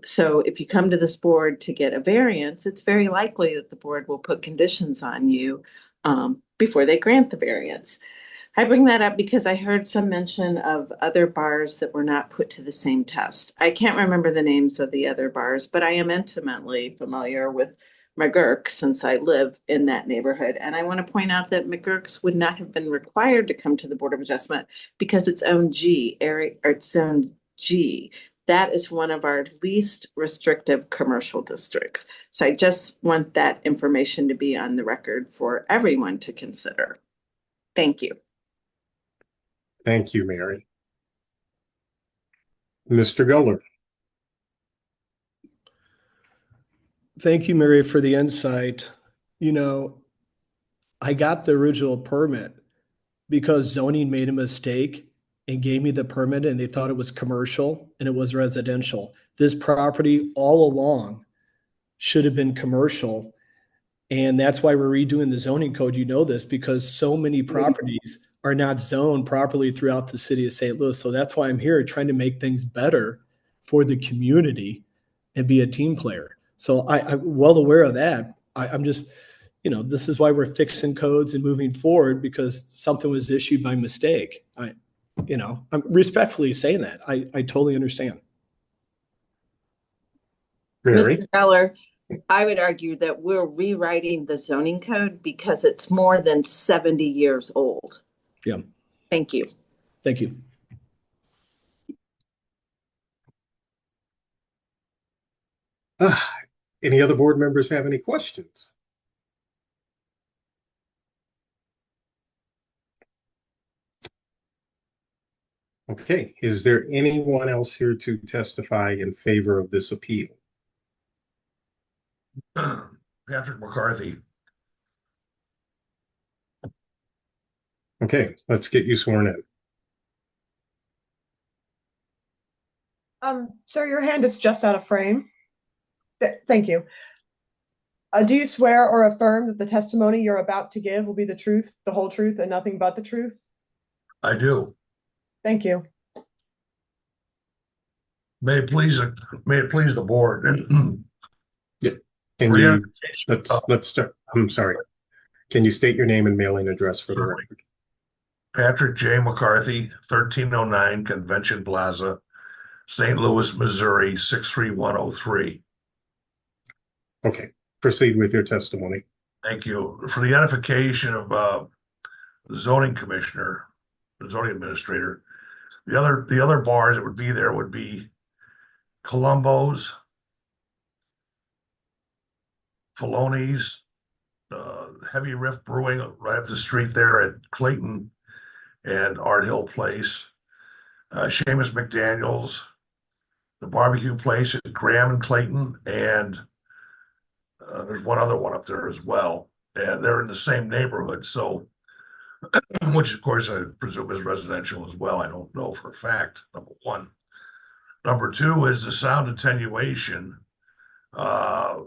So if you come to this board to get a variance, it's very likely that the board will put conditions on you before they grant the variance. I bring that up because I heard some mention of other bars that were not put to the same test. I can't remember the names of the other bars, but I am intimately familiar with McGurk's since I live in that neighborhood. And I want to point out that McGurk's would not have been required to come to the Board of Adjustment because it's own G area, or it's zone G. That is one of our least restrictive commercial districts. So I just want that information to be on the record for everyone to consider. Thank you. Thank you, Mary. Mr. Guller. Thank you, Mary, for the insight. You know, I got the original permit because zoning made a mistake and gave me the permit and they thought it was commercial and it was residential. This property all along should have been commercial. And that's why we're redoing the zoning code. You know this because so many properties are not zoned properly throughout the city of St. Louis. So that's why I'm here trying to make things better for the community and be a team player. So I'm well aware of that. I'm just, you know, this is why we're fixing codes and moving forward because something was issued by mistake. I'm respectfully saying that. I totally understand. Mary? Mr. Geller, I would argue that we're rewriting the zoning code because it's more than 70 years old. Yeah. Thank you. Thank you. Any other board members have any questions? Okay, is there anyone else here to testify in favor of this appeal? Patrick McCarthy. Okay, let's get you sworn in. Sir, your hand is just out of frame. Thank you. Do you swear or affirm that the testimony you're about to give will be the truth, the whole truth, and nothing but the truth? I do. Thank you. May it please the board. Yeah. Can you let's start. I'm sorry. Can you state your name and mailing address for the record? Patrick J. McCarthy, 1309 Convention Plaza, St. Louis, Missouri, 63103. Okay, proceed with your testimony. Thank you. For the edification of the zoning commissioner, the zoning administrator, the other bars that would be there would be Columbo's, Filoni's, Heavy Riff Brewing right up the street there at Clayton and Art Hill Place, Seamus McDaniel's, the barbecue place at Graham and Clayton, and there's one other one up there as well. And they're in the same neighborhood, so which of course I presume is residential as well. I don't know for a fact, number one. Number two is the sound attenuation. Mr.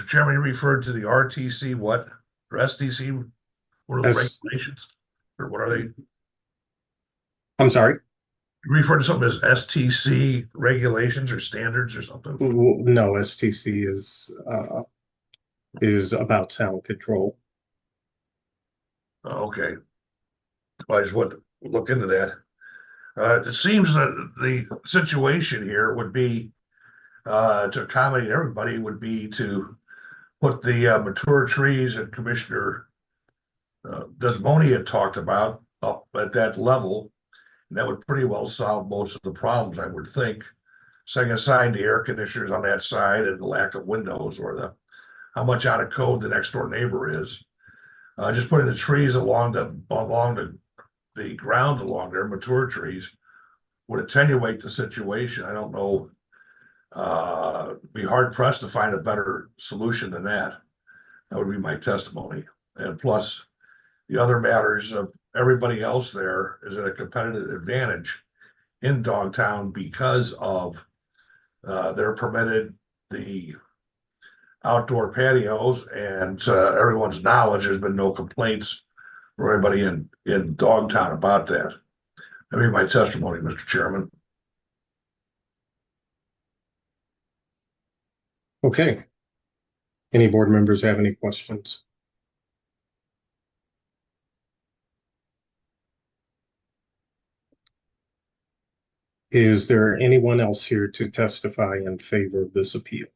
Chairman, you referred to the RTC what? Or STC? What are the regulations? Or what are they? I'm sorry? You refer to something as STC regulations or standards or something? No, STC is about sound control. Okay. Well, I just want to look into that. It seems that the situation here would be to accommodate everybody would be to put the mature trees that Commissioner Desmoni had talked about up at that level. And that would pretty well solve most of the problems, I would think. setting aside the air conditioners on that side and the lack of windows or how much out of code the next door neighbor is. Just putting the trees along the ground along there, mature trees, would attenuate the situation. I don't know. Be hard pressed to find a better solution than that. That would be my testimony. And plus, the other matters of everybody else there is at a competitive advantage in Dogtown because of they're permitted the outdoor patios, and everyone's knowledge, there's been no complaints from everybody in Dogtown about that. That'd be my testimony, Mr. Chairman. Okay. Any board members have any questions? Is there anyone else here to testify in favor of this appeal?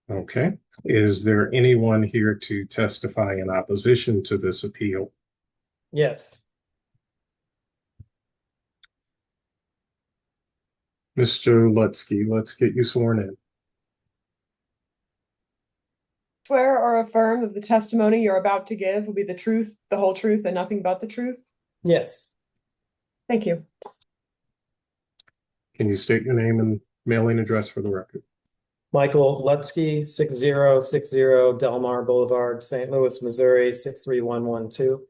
Okay. Is there anyone here to testify in opposition to this appeal? Yes. Mr. Lutsky, let's get you sworn in. Swear or affirm that the testimony you're about to give will be the truth, the whole truth, and nothing but the truth? Yes. Thank you. Can you state your name and mailing address for the record? Michael Lutsky, 6060 Delmar Boulevard, St. Louis, Missouri, 63112.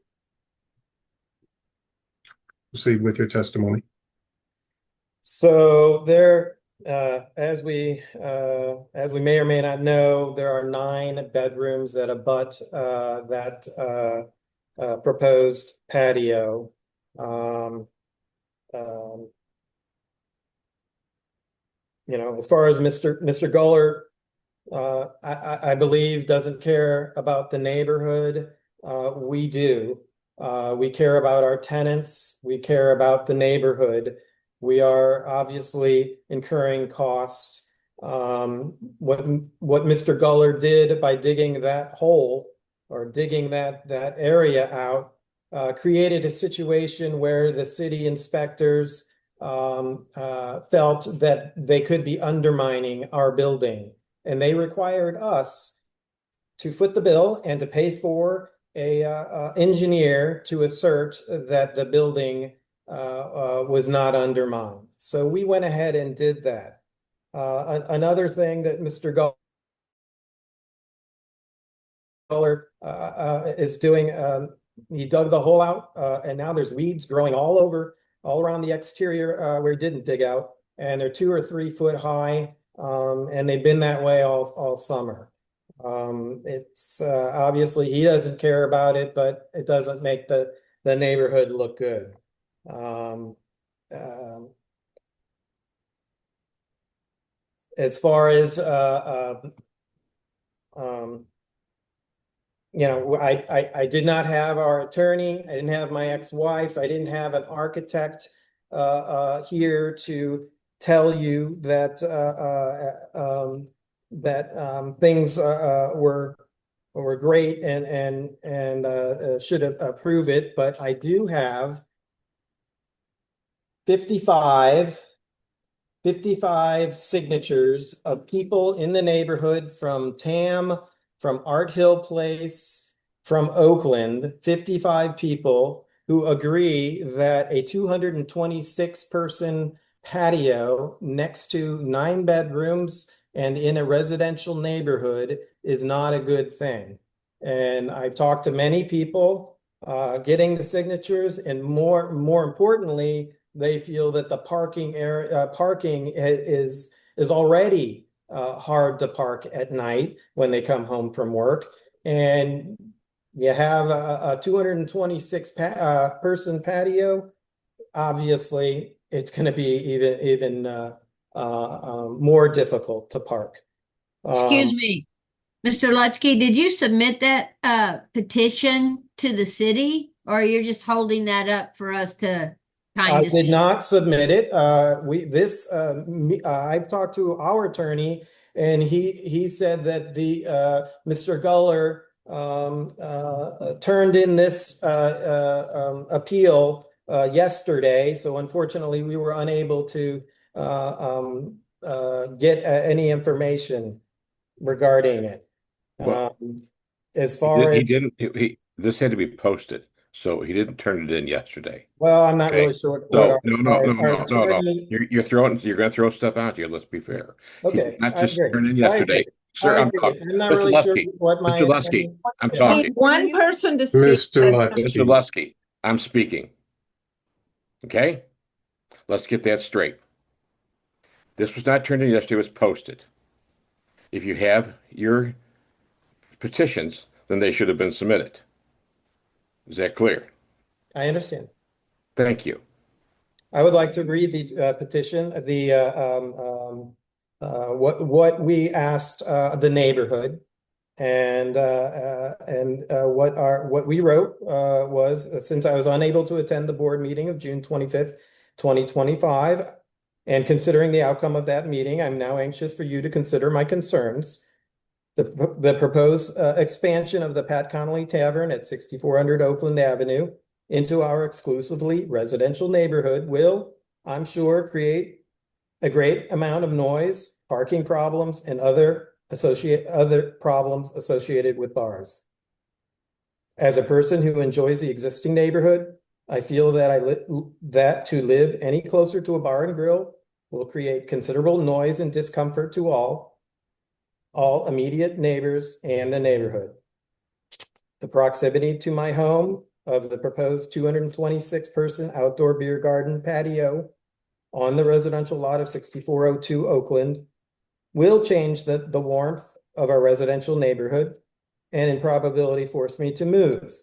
Proceed with your testimony. So there, as we may or may not know, there are 9 bedrooms that abut that proposed patio. You know, as far as Mr. Guller, I believe doesn't care about the neighborhood. We do. We care about our tenants. We care about the neighborhood. We are obviously incurring costs. What Mr. Guller did by digging that hole or digging that area out created a situation where the city inspectors felt that they could be undermining our building, and they required us to foot the bill and to pay for a engineer to assert that the building was not undermined. So we went ahead and did that. Another thing that Mr. Guller is doing, he dug the hole out, and now there's weeds growing all around the exterior where he didn't dig out, and they're 2 or 3 foot high, and they've been that way all summer. It's obviously he doesn't care about it, but it doesn't make the neighborhood look good. As far as you know, I did not have our attorney. I didn't have my ex-wife. I didn't have an architect here to tell you that things were great and should approve it. But I do have 55 signatures of people in the neighborhood from TAM, from Art Hill Place, from Oakland, 55 people who agree that a 226-person patio next to 9 bedrooms and in a residential neighborhood is not a good thing. And I've talked to many people getting the signatures, and more importantly, they feel that the parking is already hard to park at night when they come home from work, and you have a 226 person patio. Obviously, it's going to be even more difficult to park. Excuse me, Mr. Lutsky, did you submit that petition to the city, or you're just holding that up for us to I kind to did see. not submit it. I've talked to our attorney, and he said that the Mr. Guller turned in this appeal yesterday. So unfortunately, we were unable to get any information regarding it. Well, As far he as didn't. This had to be posted, so he didn't turn it in yesterday. well, I'm not Okay. really sure what So our, our no. attorney. You're gonna throw stuff out here. Let's be fair. He Okay, did not I just agree. turn in I yesterday. agree. Sir, I I'm agree. talking. I'm not Mr. really sure Lusky. what my Mr. Lusky, attorney. I'm Yeah. talking. One person to speak. Mr. Lusky. Mr. Lusky, I'm speaking. Okay? Let's get that straight. This was not turned in yesterday, it was posted. If you have your petitions, then they should have been submitted. Is that clear? I understand. Thank you. I would like to read the petition, what we asked the neighborhood, and what we wrote was, since I was unable to attend the board meeting of June 25th, 2025, and considering the outcome of that meeting, I'm now anxious for you to consider my concerns. The proposed expansion of the Pat Connolly Tavern at 6400 Oakland Avenue into our exclusively residential neighborhood will, I'm sure, create a great amount of noise, parking problems, and other problems associated with bars. As a person who enjoys the existing neighborhood, I feel that to live any closer to a bar and grill will create considerable noise and discomfort to all immediate neighbors and the neighborhood. The proximity to my home of the proposed 226-person outdoor beer garden patio on the residential lot of 6402 Oakland will change the warmth of our residential neighborhood and in probability force me to move.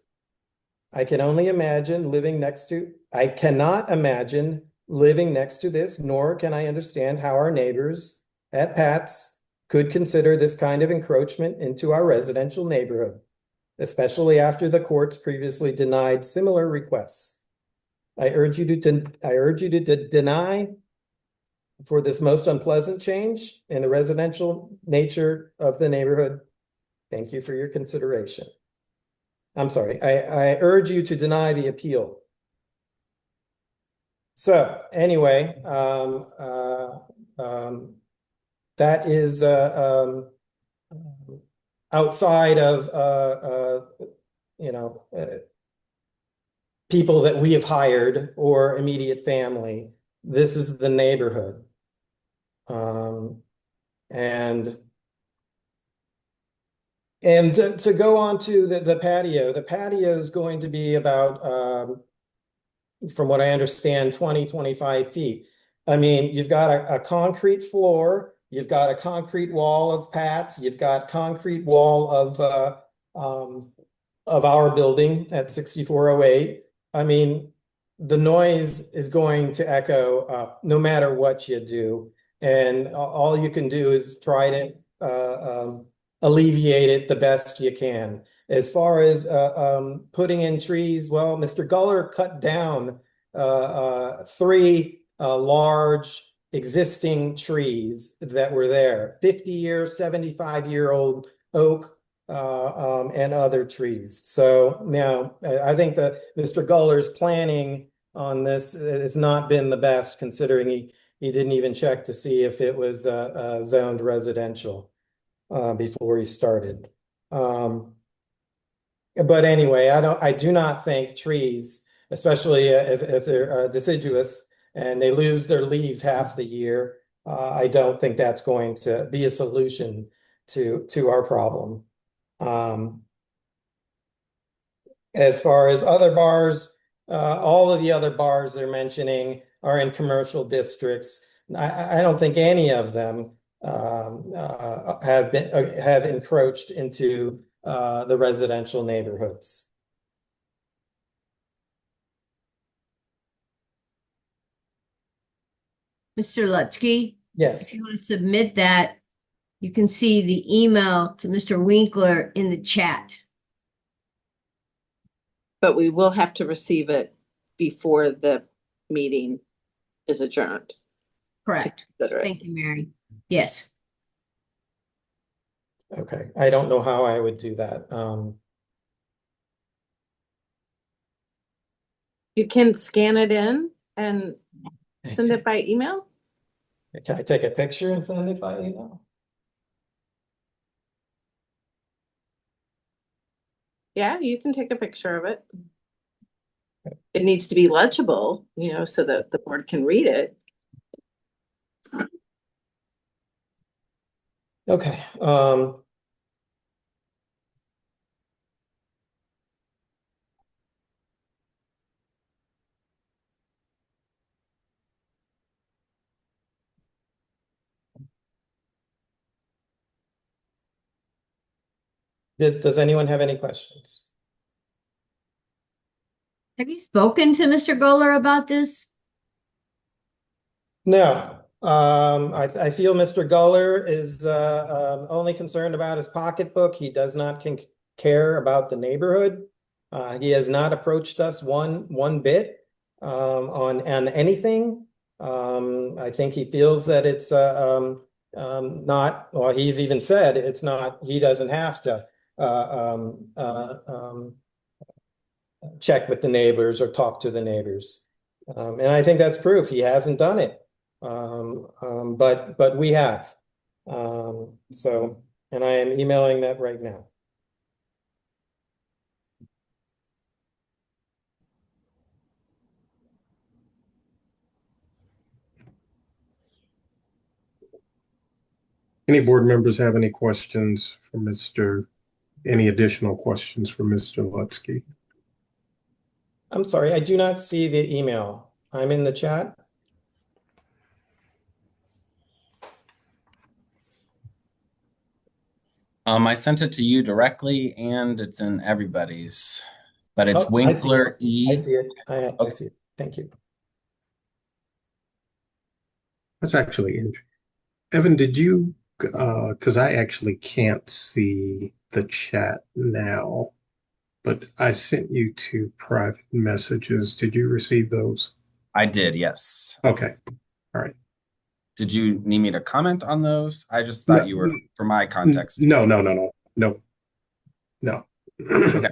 I cannot imagine living next to this, nor can I understand how our neighbors at Pat's could consider this kind of encroachment into our residential neighborhood, especially after the courts previously denied similar requests. I urge you to deny for this most unpleasant change in the residential nature of the neighborhood. Thank you for your consideration. I'm sorry, I urge you to deny the appeal. So anyway, that is outside of people that we have hired or immediate family. This is the neighborhood. And to go on to the patio is going to be about, from what I understand, 20-25 feet. I mean, you've got a concrete floor, you've got a concrete wall of Pat's, you've got concrete wall of our building at 6408. I mean, the noise is going to echo no matter what you do. And all you can do is try to alleviate it the best you can. As far as putting in trees, well, Mr. Guller cut down 3 large existing trees that were there, 50-year, 75-year-old oak and other trees. So now I think that Mr. Guller's planning on this has not been the best, considering he didn't even check to see if it was zoned residential before he started. But anyway, I do not think trees, especially if they're deciduous and they lose their leaves half the year, I don't think that's going to be a solution to our problem. As far as other bars, all of the other bars they're mentioning are in commercial districts. I don't think any of them have encroached into the residential neighborhoods. Mr. Lutsky? Yes. If you want to submit that, you can see the email to Mr. Winkler in the chat. But we will have to receive it before the meeting is adjourned. Correct. Consider it. Thank you, Mary. Yes. Okay, I don't know how I would do that. You can scan it in and send it by email. Can I take a picture and send it by email? Yeah, you can take a picture of it. It needs to be legible, so that the board can read it. Okay, does anyone have any questions? Have you spoken to Mr. Goller about this? No, I feel Mr. Guller is only concerned about his pocketbook. He does not care about the neighborhood. He has not approached us one bit on anything. I think he feels that it's not. Well, he's even said it's not. He doesn't have to check with the neighbors or talk to the neighbors. And I think that's proof he hasn't done it. But we have. So, and I am emailing that right now. Any board members have any questions for any additional questions for Mr. Lutsky? I'm sorry, I do not see the email. I'm in the chat. I sent it to you directly and it's in everybody's, but it's Winkler E. I see it. I see it. Thank you. That's actually interesting. Evan, did you, because I actually can't see the chat now, but I sent you 2 private messages. Did you receive those? I did, yes. Okay. All right. Did you need me to comment on those? I just thought you were, for my context. No. Okay.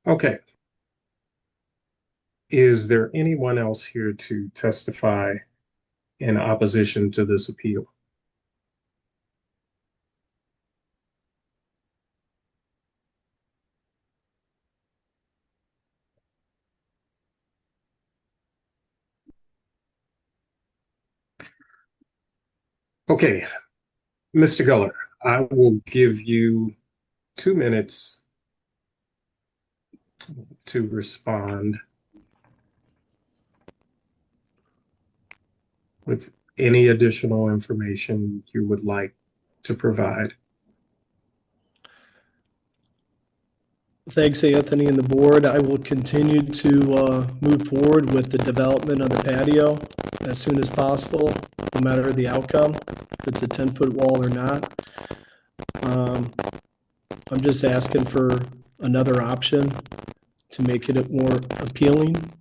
Okay. Is there anyone else here to testify in opposition to this appeal? Okay, Mr. Guller, I will give you 2 minutes to respond with any additional information you would like to provide. Thanks, Anthony and the board. I will continue to move forward with the development of the patio as soon as possible, no matter the outcome, if it's a 10-foot wall or not. I'm just asking for another option to make it more appealing,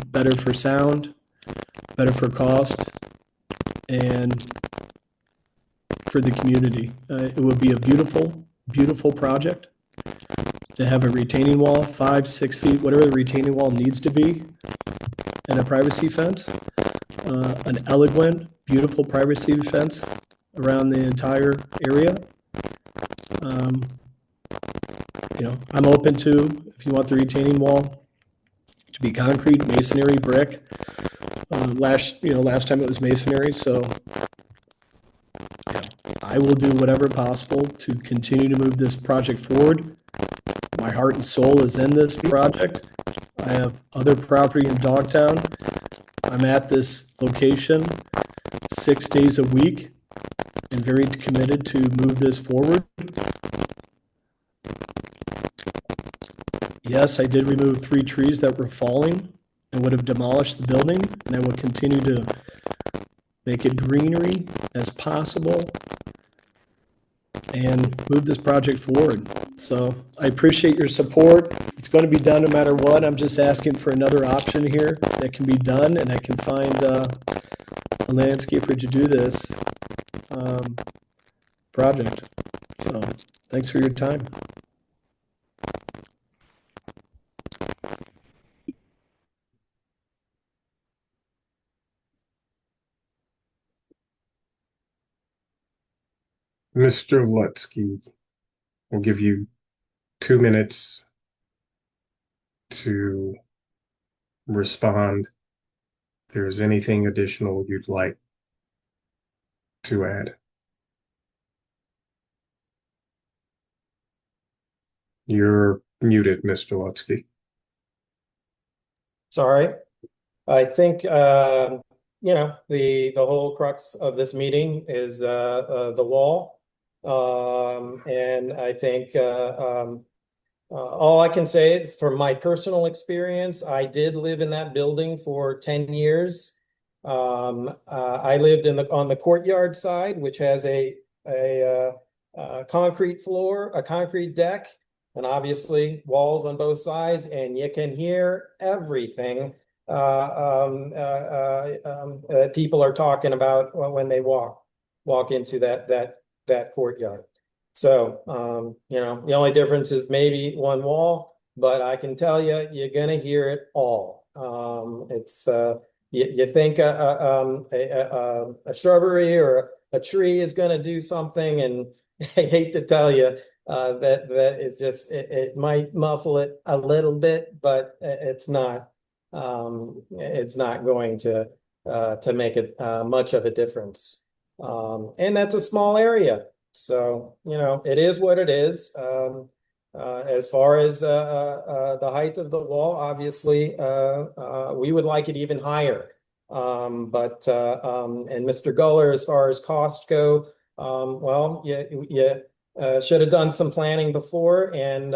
better for sound, better for cost, and for the community. It would be a beautiful, beautiful project to have a retaining wall, 5, 6 feet, whatever the retaining wall needs to be, and a privacy fence, an elegant, beautiful privacy fence around the entire area. I'm open to, if you want the retaining wall to be concrete, masonry, brick. Last time it was masonry, so I will do whatever possible to continue to move this project forward. My heart and soul is in this project. I have other property in Dogtown. I'm at this location 6 days a week and very committed to move this forward. Yes, I did remove 3 trees that were falling and would have demolished the building, and I will continue to make it greenery as possible, and move this project forward. So I appreciate your support. It's going to be done no matter what. I'm just asking for another option here that can be done, and I can find a landscaper to do this project. So thanks for your time. Mr. Lutsky, I'll give you 2 minutes to respond. If there's anything additional you'd like to add. You're muted, Mr. Lutsky. Sorry. I think, the whole crux of this meeting is the wall. And I think all I can say is from my personal experience, I did live in that building for 10 years. I lived on the courtyard side, which has a concrete floor, a concrete deck, and obviously walls on both sides, and you can hear everything that people are talking about when they walk into that courtyard. So, the only difference is maybe one wall, but I can tell you, you're gonna hear it all. It's you think a shrubbery or a tree is gonna do something, and I hate to tell you that it's just it might muffle it a little bit, but it's not going to make it much of a difference. And that's a small area. So, it is what it is. As far as the height of the wall, obviously, we would like it even higher. And Mr. Guller, as far as costs go, well, you should have done some planning before, and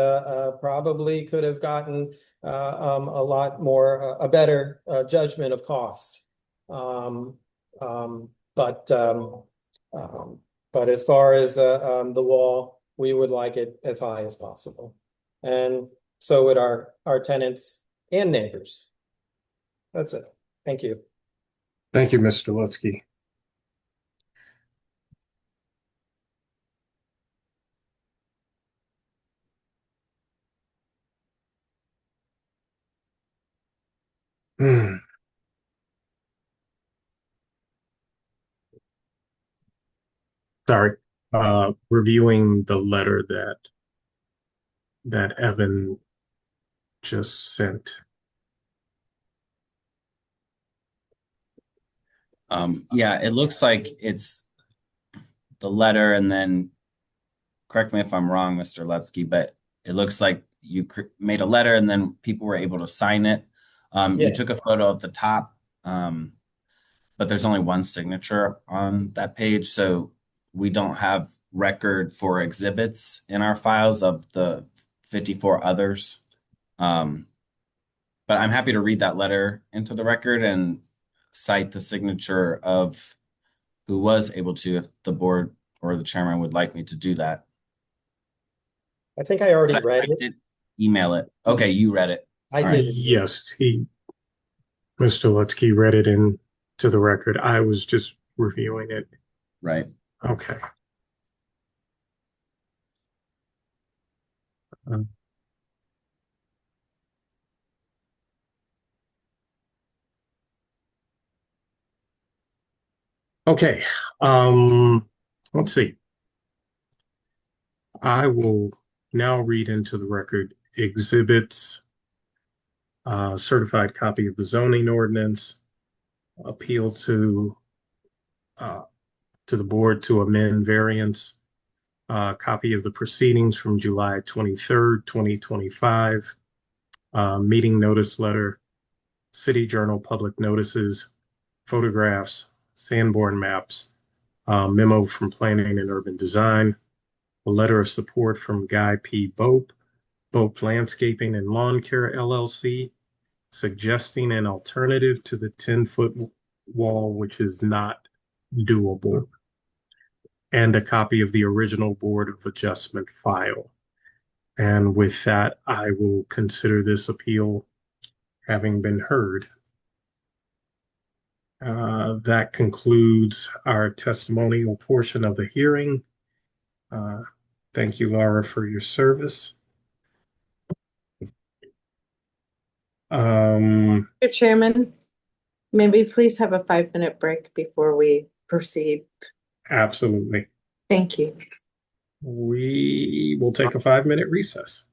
probably could have gotten a lot more, a better judgment of cost. But as far as the wall, we would like it as high as possible. And so would our tenants and neighbors. That's it. Thank you. Thank you, Mr. Lutsky. Sorry, reviewing the letter that Evan just sent. Yeah, it looks like it's the letter, and then correct me if I'm wrong, Mr. Lutsky, but it looks like you made a letter and then people were able to sign it. You took a photo of the top, but there's only one signature on that page, so we don't have record for exhibits in our files of the 54 others. But I'm happy to read that letter into the record and cite the signature of who was able to, if the board or the chairman would like me to do that. I think I already read it. Did email it. Okay, you read it. I did. Yes, Mr. Lutsky read it into the record. I was just reviewing it. Right. Okay. Okay. Let's see. I will now read into the record exhibits, certified copy of the zoning ordinance, appeal to the board to amend variance, copy of the proceedings from July 23rd, 2025, meeting notice letter, City Journal public notices, photographs, Sanborn maps, memo from Planning and Urban Design, a letter of support from Guy P. Bope, Bope Landscaping and Lawn Care LLC, suggesting an alternative to the 10-foot wall, which is not doable, and a copy of the original Board of Adjustment file. And with that, I will consider this appeal having been heard. That concludes our testimonial portion of the hearing. Thank you, Laura, for your service. Mr. Chairman, may we please have a 5-minute break before we proceed? Absolutely. Thank you. We will take a 5-minute recess.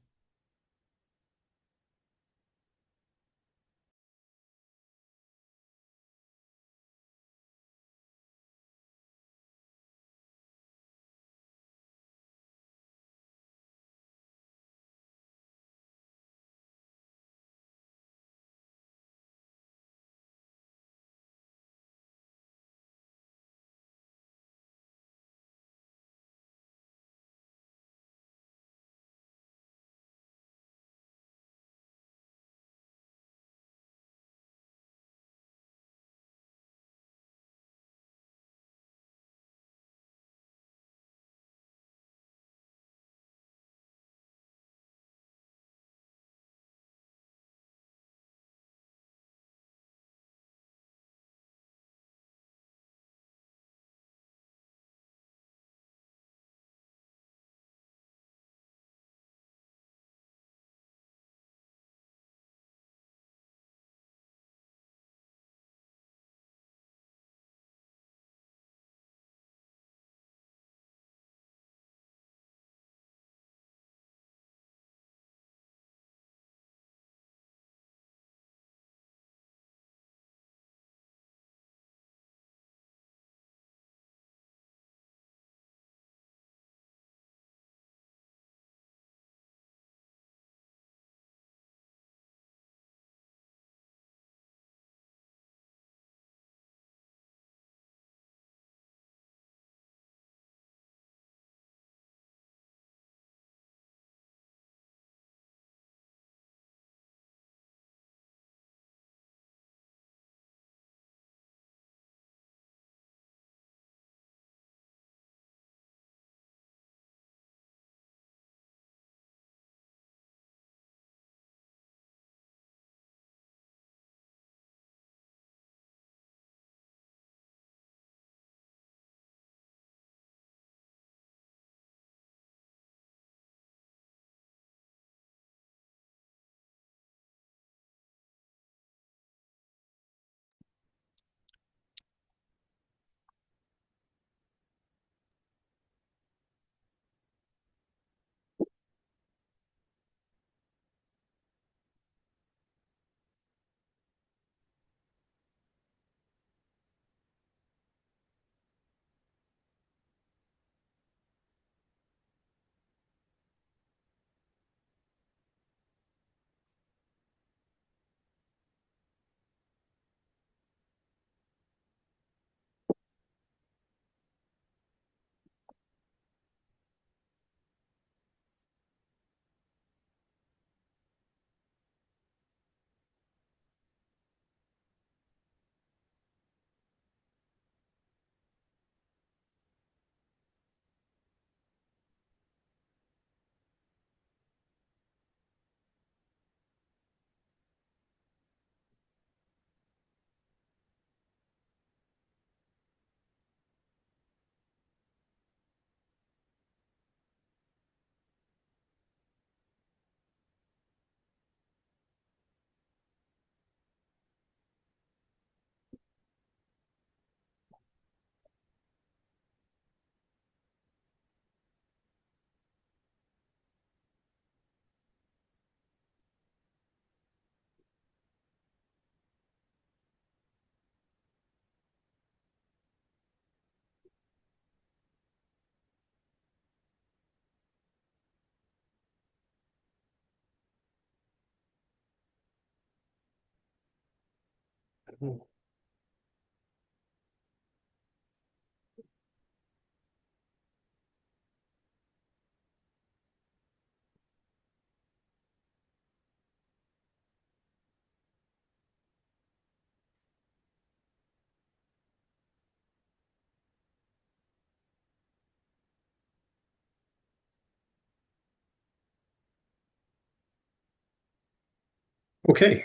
Okay.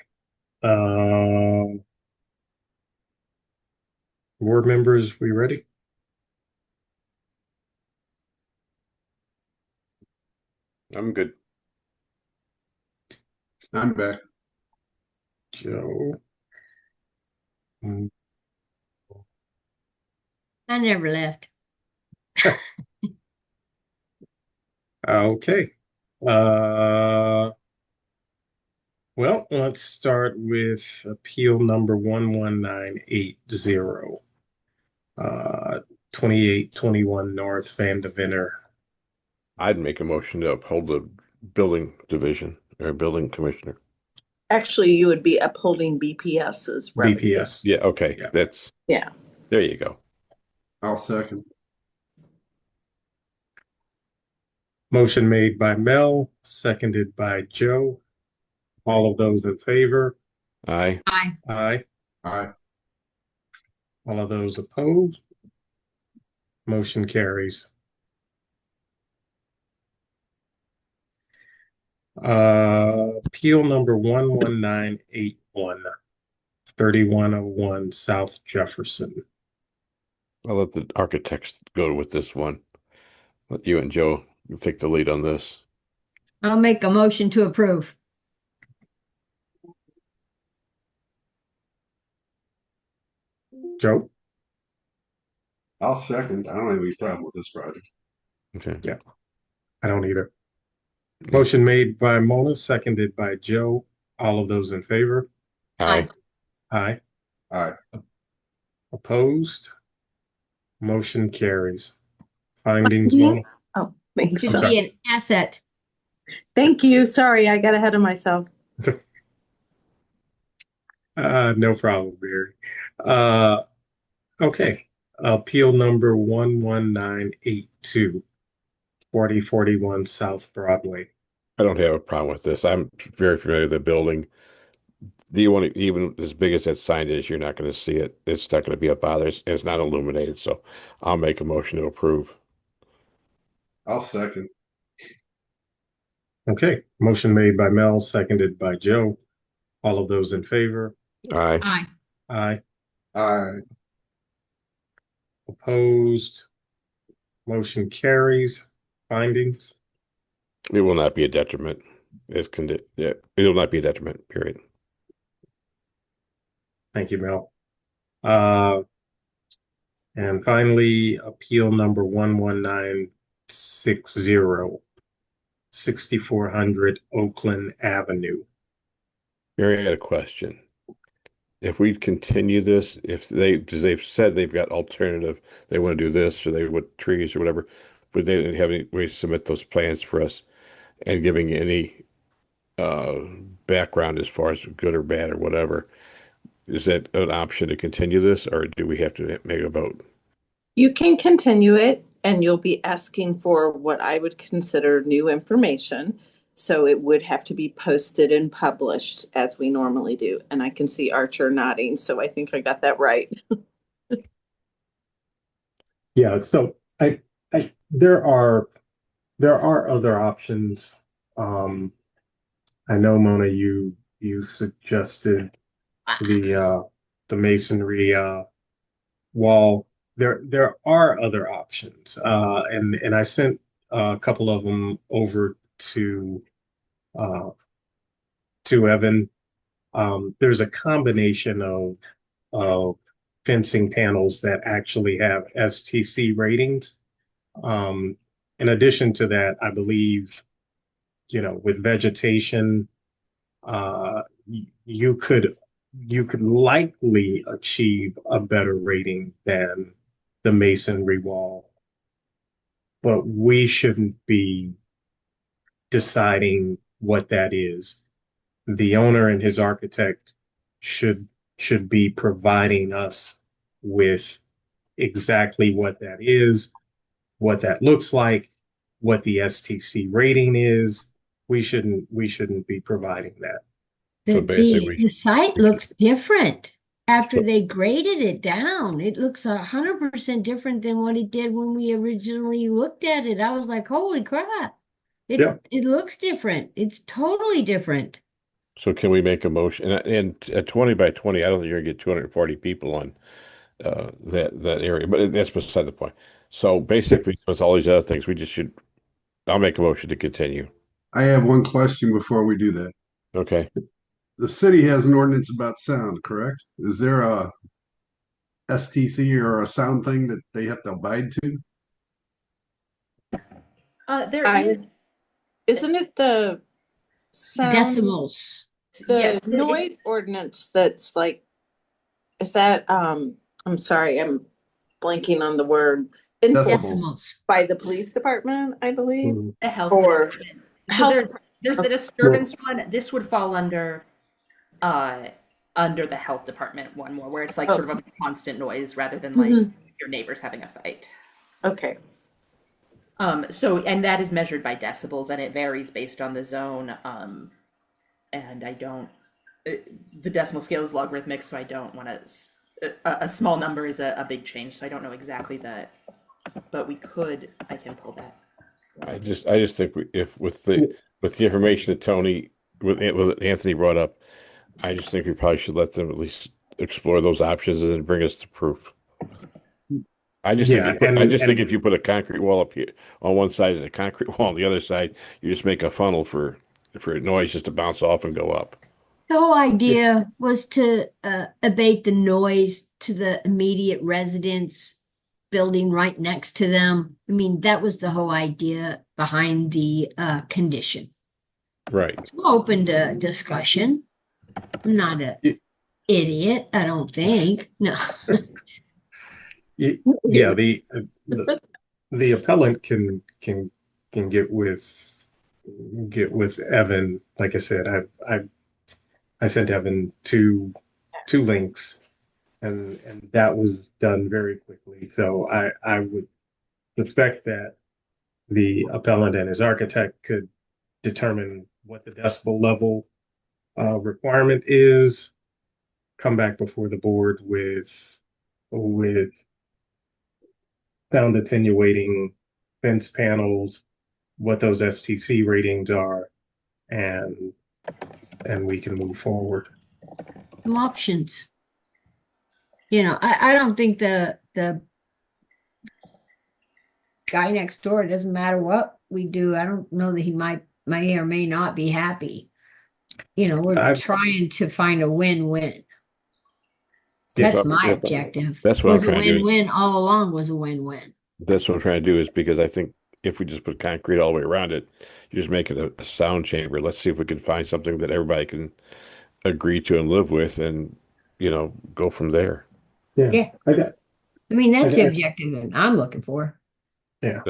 Board members, we ready? I'm good. I'm back. Joe. I never left. Okay. Well, let's start with appeal number 11980. 2821 North Van Deventer. I'd make a motion to uphold the building division or building commissioner. Actually, you would be upholding BPS's remedy. BPS. Yeah, okay. Yeah. That's Yeah. there you go. I'll second. Motion made by Mel, seconded by Joe. All of those in favor? Aye. Aye. Aye. Aye. All of those opposed? Motion carries. Appeal number 11981, 3101 South Jefferson. I'll let the architects go with this one. Let you and Joe take the lead on this. I'll make a motion to approve. Joe? I'll second. I don't have any problem with this project. Okay. Yeah. I don't either. Motion made by Mona, seconded by Joe. All of those in favor? Aye. Aye. Aye. Opposed? Motion carries. Findings, Mona? Oh, thanks. To be an asset. Thank you. Sorry, I got ahead of myself. No problem, Barry. Okay. Appeal number 11982, 4041 South Broadway. I don't have a problem with this. I'm very familiar with the building. Do you want to, even as big as that sign is, you're not going to see it. It's not going to be a bother. It's not illuminated, so I'll make a motion to approve. I'll second. Okay. Motion made by Mel, seconded by Joe. All of those in favor? Aye. Aye. Aye. Aye. Opposed? Motion carries. Findings? It will not be a detriment. Yeah, it will not be a detriment, period. Thank you, Mel. And finally, appeal number 11960, 6400 Oakland Avenue. Mary, I got a question. If we continue this, because they've said they've got alternative, they want to do this, or they want trees or whatever, but they didn't have any way to submit those plans for us and giving any background as far as good or bad or whatever. Is that an option to continue this, or do we have to make a vote? You can continue it, and you'll be asking for what I would consider new information. So it would have to be posted and published as we normally do. And I can see Archer nodding, so I think I got that right. Yeah, so there are other options. I know, Mona, you suggested the masonry wall. There are other options, and I sent a couple of them over to Evan. There's a combination of fencing panels that actually have STC ratings. In addition to that, I believe, with vegetation, you could likely achieve a better rating than the masonry wall, but we shouldn't be deciding what that is. The owner and his architect should be providing us with exactly what that is, what that looks like, what the STC rating is. We shouldn't be providing that. The site looks different after they graded it down. It looks 100% different than what it did when we originally looked at it. I was like, holy crap. It looks different. It's totally different. So can we make a motion? And at 20 by 20, I don't think you're gonna get 240 people on that area, but that's beside the point. So basically, with all these other things, I'll make a motion to continue. I have one question before we do that. Okay. The city has an ordinance about sound, correct? Is there a STC or a sound thing that they have to abide to? Isn't it the sound, Decimals. the noise ordinance that's like, is that, I'm sorry, I'm blanking on the word. Decimals. By the police department, I believe. The health Or department. So there's the disturbance one. This would fall under the health department one more, where it's like sort of a constant noise rather than like your neighbors having a fight. Okay. So, and that is measured by decibels, and it varies based on the zone. And the decimal scale is logarithmic, so I don't want to, a small number is a big change, so I don't know exactly that, but I can pull that. I just think if with the information that with Anthony brought up, I just think we probably should let them at least explore those options and then bring us to proof. I just think if you put a concrete wall up here on one side and a concrete wall on the other side, you just make a funnel for noise just to bounce off and go up. The whole idea was to abate the noise to the immediate residence building right next to them. I mean, that was the whole idea behind the condition. Right. It's open to discussion. I'm not an idiot, I don't think. No. Yeah, the appellant can get with Evan. Like I said, I sent Evan two links, and that was done very quickly. So I would suspect that the appellant and his architect could determine what the decibel level requirement is, come back before the board with sound attenuating fence panels, what those STC ratings are, and we can move forward. Some options. I don't think the guy next door, it doesn't matter what we do. I don't know that he may or may not be happy. We're trying to find a win-win. That's my objective. That's what I'm trying to do. Win-win all along was a win-win. That's what I'm trying to do, is because I think if we just put concrete all the way around it, you just make it a sound chamber. Let's see if we can find something that everybody can agree to and live with, and go from there. Yeah. I mean, that's the objective that I'm looking for. Yeah.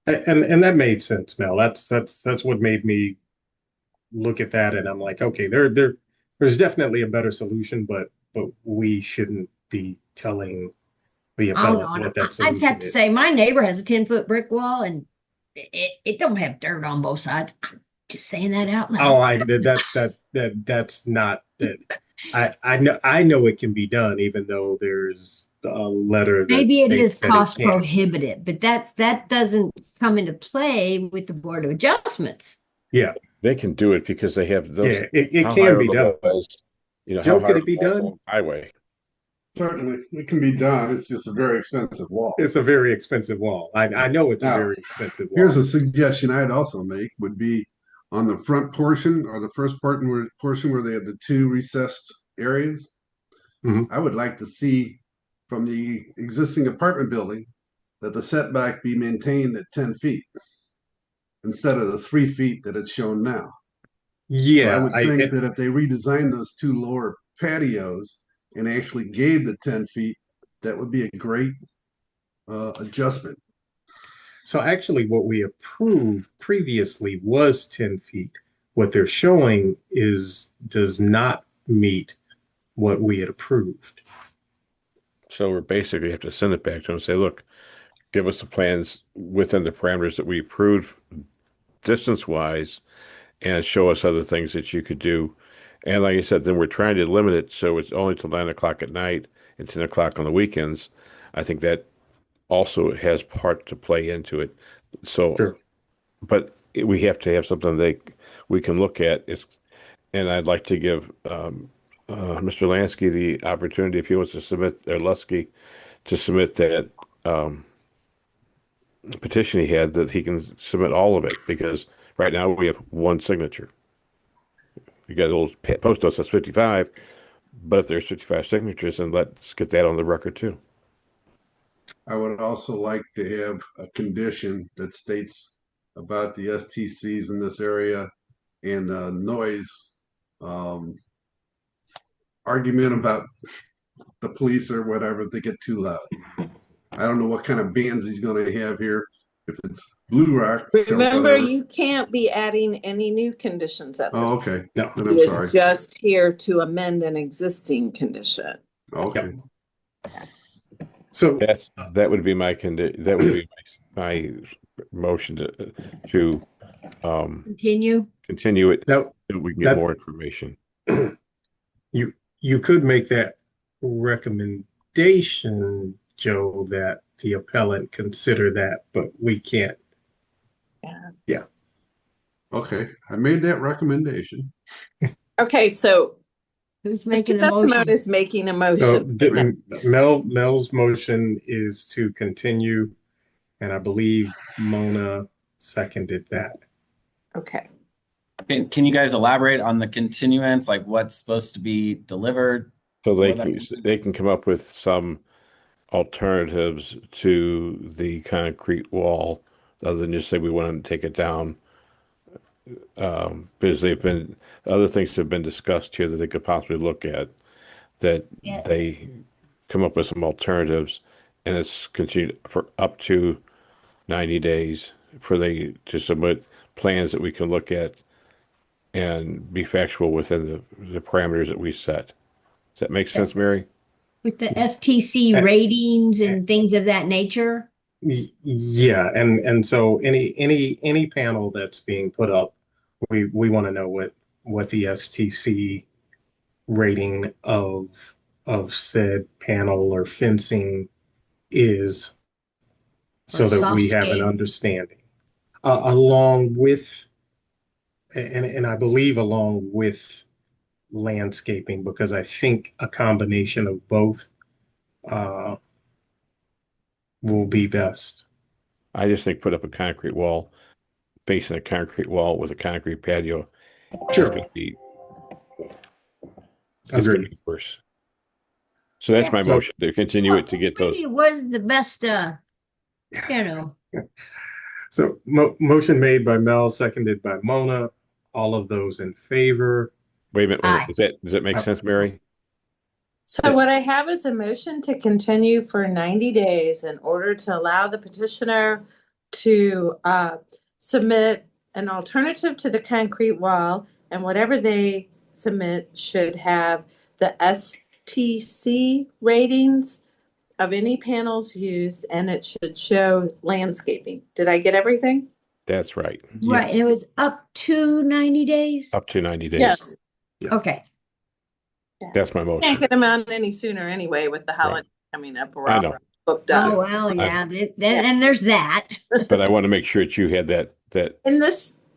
And that made sense, Mel. That's what made me look at that, and I'm like, okay, there's definitely a better solution, but we shouldn't be telling the appellant what that solution I'd have to say my neighbor has a 10-foot brick wall, and it don't have dirt on both sides. I'm just saying that out loud. Oh, that's not that. I know it can be done, even though there's a letter that maybe it is states that cost it can't. prohibitive, but that doesn't come into play with the Board of Adjustments. Yeah, they can do it because they have those. Yeah, it can be done. Joe, could it be done? Highway. Certainly, it can be done. It's just a very expensive wall. It's a very expensive wall. I know it's a very expensive wall. Here's a suggestion I'd also make would be on the front portion or the first portion where they have the two recessed areas. I would like to see from the existing apartment building that the setback be maintained at 10 feet instead of the 3 feet that it's shown now. Yeah, so I would think that if they redesigned those two lower patios and actually gave the 10 feet, that would be a great adjustment. So actually what we approved previously was 10 feet. What they're showing does not meet what we had approved. So we're basically have to send it back to them and say, look, give us the plans within the parameters that we approved distance-wise, and show us other things that you could do. And like I said, then we're trying to limit it so it's only till 9 o'clock at night and 10 o'clock on the weekends. I think that also has part to play into it. So, Sure. But we have to have something that we can look at. And I'd like to give Mr. Lansky the opportunity, if he wants to submit, or Lusky, to submit that petition he had, that he can submit all of it, because right now we have one signature. You got a little post note that says 55, but if there's 55 signatures, then let's get that on the record too. I would also like to have a condition that states about the STCs in this area and noise argument about the police or whatever if they get too loud. I don't know what kind of bands he's going to have here. If it's Blue Rock. Remember, you can't be adding any new conditions at this. Oh, okay. No, then It I'm is sorry. just here to amend an existing condition. Okay. So that would be my that would be my motion to continue it No, so we can get more information. You could make that recommendation, Joe, that the appellant consider that, but we can't. Yeah. Okay, I made that recommendation. Okay, so who's making the motion? Is making a motion. So Mel's motion is to continue, and I believe Mona seconded that. Okay. Can you guys elaborate on the continuance, like what's supposed to be delivered? So they can come up with some alternatives to the concrete wall, other than just say we want to take it down. Because other things have been discussed here that they could possibly look at, that they come up with some alternatives, and it's continued for up to 90 days for they to submit plans that we can look at and be factual within the parameters that we set. Does that make sense, Mary? With the STC ratings and things of that nature? Yeah, and so any panel that's being put up, we want to know what the STC rating of said panel or fencing is, so that we have an understanding, along with, and I believe along with landscaping, because I think a combination of both will be best. I just think put up a concrete wall, facing a concrete wall with a concrete patio. Sure. It's going to be worse. So that's my motion, to continue it to get those. Maybe it was the best, you know. So motion made by Mel, seconded by Mona. All of those in favor? Wait a minute. Does that make sense, Mary? So what I have is a motion to continue for 90 days in order to allow the petitioner to submit an alternative to the concrete wall, and whatever they submit should have the STC ratings of any panels used, and it should show landscaping. Did I get everything? That's right. Right. Yes. It was up to 90 days? Up to 90 days. Yes. Okay. That's my motion. Can't get them out any sooner anyway with the holiday coming up. We're I all know. booked up. Oh, well, yeah. And there's that. But I want to make sure that you had that. And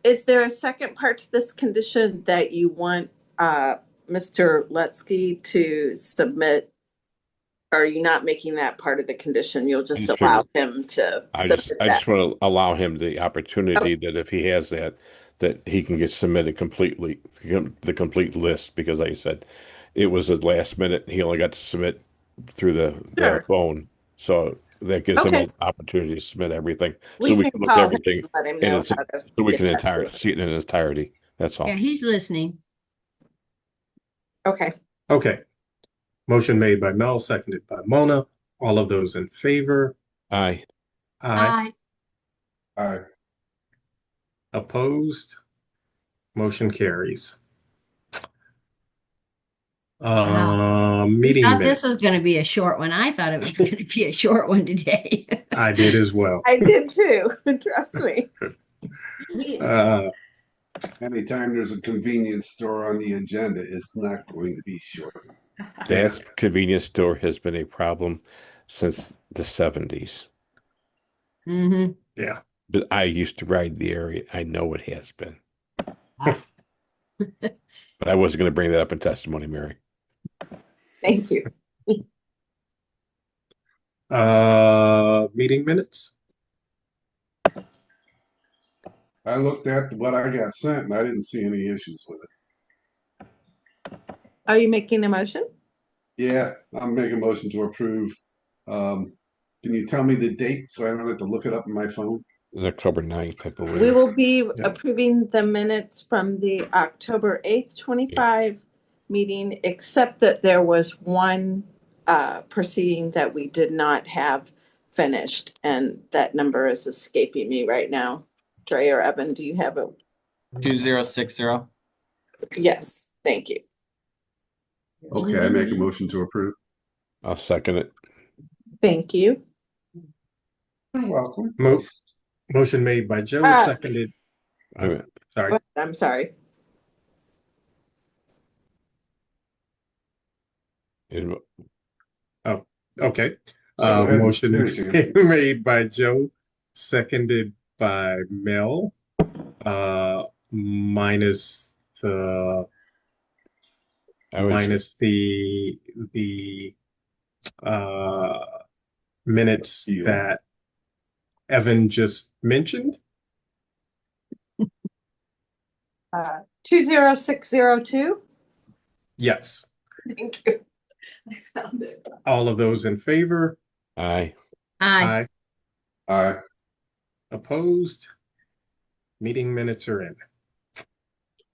is there a second part to this condition that you want Mr. Lutsky to submit? Or are you not making that part of the condition? You'll just allow him to submit I just want to allow him the opportunity that if he has that he can get submitted completely, the complete list, because like I said, it was at last minute. He only got to submit through the phone. So that gives him an opportunity to submit everything. So we can look at everything so we can see it in its entirety. That's all. Yeah, he's listening. Okay. Okay. Motion made by Mel, seconded by Mona. All of those in favor? Aye. Aye. Aye. Opposed? Motion carries. Meeting I thought minutes. this was going to be a short one. I thought it was going to be a short one today. I did as well. I did too. Trust me. Anytime there's a convenience store on the agenda, it's not going to be short. That convenience store has been a problem since the 70s. Mm-hmm. Yeah. But I used to ride the area. I know it has been. But I wasn't going to bring that up in testimony, Mary. Thank you. Meeting minutes? I looked at what I got sent and I didn't see any issues with it. Are you making a motion? Yeah, I'm making a motion to approve. Can you tell me the date so I don't have to look it up on my phone? It was October 9th, I believe. We will be approving the minutes from the October 8th, 25 meeting, except that there was one proceeding that we did not have finished, and that number is escaping me right now. Dre or Evan, do you have it? 2060. Yes, thank you. Okay, I make a motion to approve. I'll second it. Thank you. You're welcome. Motion made by Joe, seconded. Sorry. I'm sorry. Oh, okay. Go ahead. Motion Finish it. made by Joe, seconded by Mel, minus the minutes that Evan just mentioned. 20602. Yes. Thank you. I found it. All of those in favor? Aye. Aye. Aye. Opposed? Meeting minutes are in.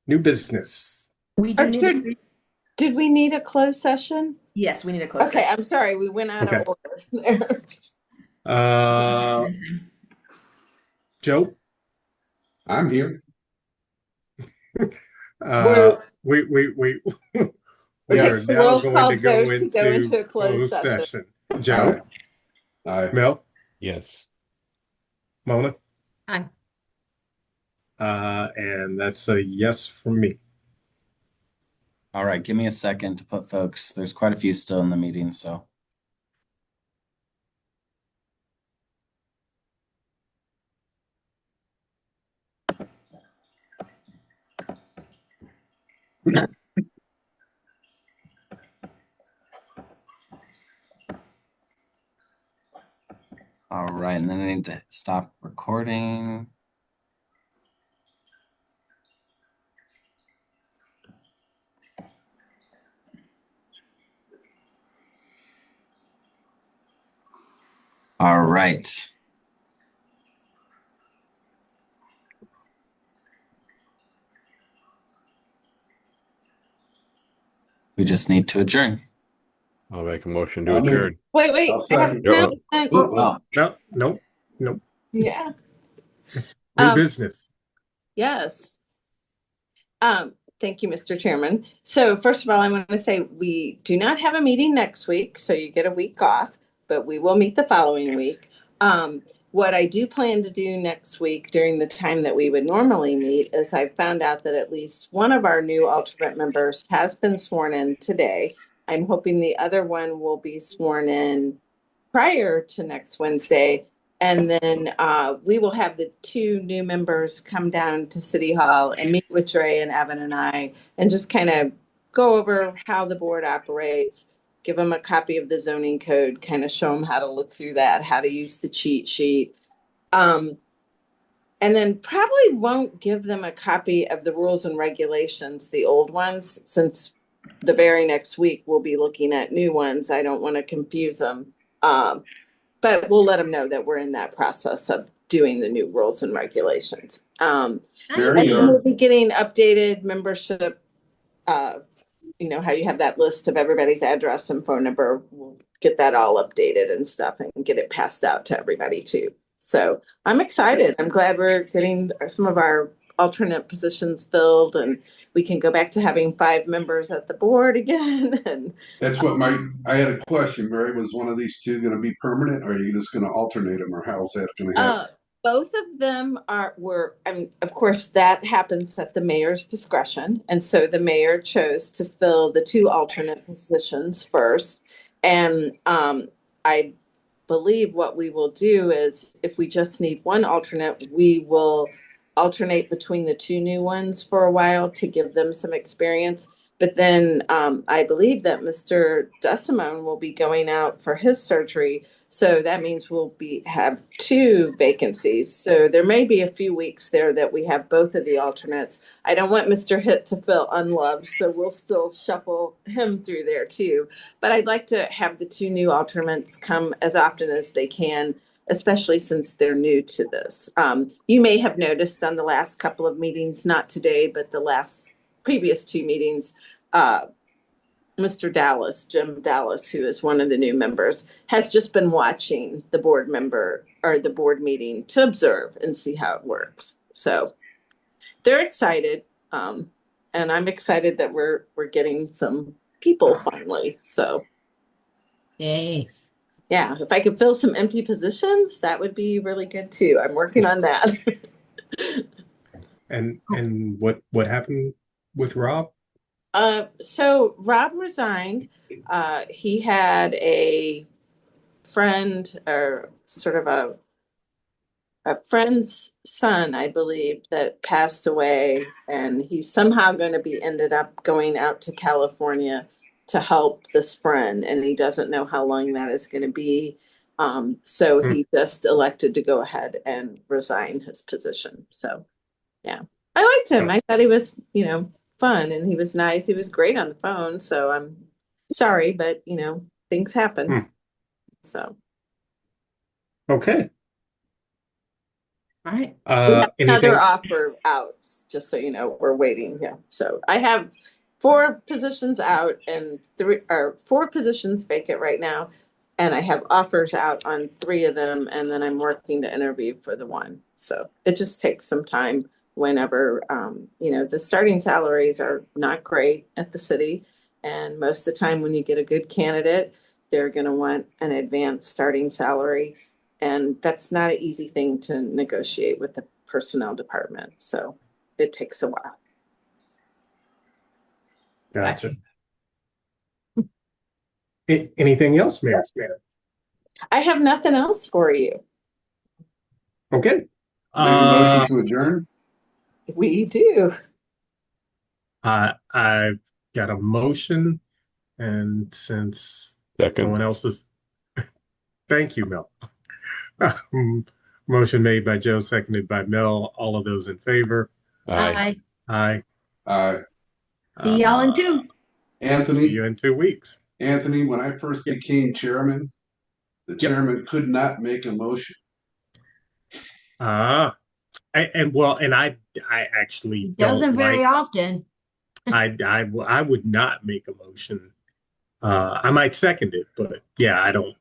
New business. We do need Arthur, did we need a closed session? Yes, we need a closed Okay, session. I'm sorry, we went out of order. Joe? I'm here. We are now roll going call to go vote to go into a closed closed session. Joe? Aye. Mel? Yes. Mona? Aye. And that's a yes from me. All right, give me a second to put folks. There's quite a few still in the meeting, so. All right, and then I need to stop recording. All right. We just need to adjourn. I'll make a motion to adjourn. Wait, I have No. Nope. Yeah. New business. Yes. Thank you, Mr. Chairman. So first of all, I want to say we do not have a meeting next week, so you get a week off, but we will meet the following week. What I do plan to do next week during the time that we would normally meet is I found out that at least one of our new alternate members has been sworn in today. I'm hoping the other one will be sworn in prior to next Wednesday. And then we will have the two new members come down to City Hall and meet with Dre and Evan and I and just kind of go over how the board operates, give them a copy of the zoning code, kind of show them how to look through that, how to use the cheat sheet. And then probably won't give them a copy of the rules and regulations, the old ones, since the very next week we'll be looking at new ones. I don't want to confuse them. But we'll let them know that we're in that process of doing the new rules and regulations. And then we'll be getting updated membership, you know, how you have that list of everybody's address and phone number. We'll get that all updated and stuff and get it passed out to everybody too. So I'm excited. I'm glad we're getting some of our alternate positions filled and we can go back to having 5 members at the board again. And That's what I had a question, Mary. Was one of these two going to be permanent or are you just going to alternate them or how's that going to happen? Both of them were, I mean, of course, that happens at the mayor's discretion. And so the mayor chose to fill the 2 alternate positions first. And I believe what we will do is if we just need one alternate, we will alternate between the two new ones for a while to give them some experience. But then I believe that Mr. Desimone will be going out for his surgery. So that means we'll have 2 vacancies. So there may be a few weeks there that we have both of the alternates. I don't want Mr. Hitt to feel unloved, so we'll still shuffle him through there too. But I'd like to have the 2 new alternates come as often as they can, especially since they're new to this. You may have noticed on the last couple of meetings, not today, but the previous 2 meetings, Mr. Dallas, Jim Dallas, who is one of the new members, has just been watching the board meeting to observe and see how it works. So they're excited. And I'm excited that we're getting some people finally. So yay. Yeah, if I could fill some empty positions, that would be really good too. I'm working on that. And what happened with Rob? So Rob resigned. He had a friend, or sort of a friend's son, I believe, that passed away, and he's somehow going to be ended up going out to California to help this friend, and he doesn't know how long that is going to be. So he just elected to go ahead and resign his position. So yeah, I liked him. I thought he was, fun, and he was nice. He was great on the phone. So I'm sorry, but things happen. So okay. All right. We have anything? another offer out, just so you know, we're waiting. Yeah. So I have 4 positions out and 4 positions vacant right now. And I have offers out on 3 of them. And then I'm working to interview for the 1. So it just takes some time whenever, the starting salaries are not great at the city. And most of the time when you get a good candidate, they're going to want an advanced starting salary. And that's not an easy thing to negotiate with the personnel department. So it takes a while. Gotcha. Anything else, Mayor Smith? I have nothing else for you. Okay. Make a motion to adjourn. We do. I've got a motion, and since no one else is, thank you, Mel. Motion made by Joe, seconded by Mel. All of those in favor? Aye. Aye. Aye. See y'all in 2. Anthony. See you in 2 weeks. Anthony, when I first became chairman, the chairman could not make a motion. I actually Doesn't very often. I would not make a motion. I might second it, but yeah, I don't.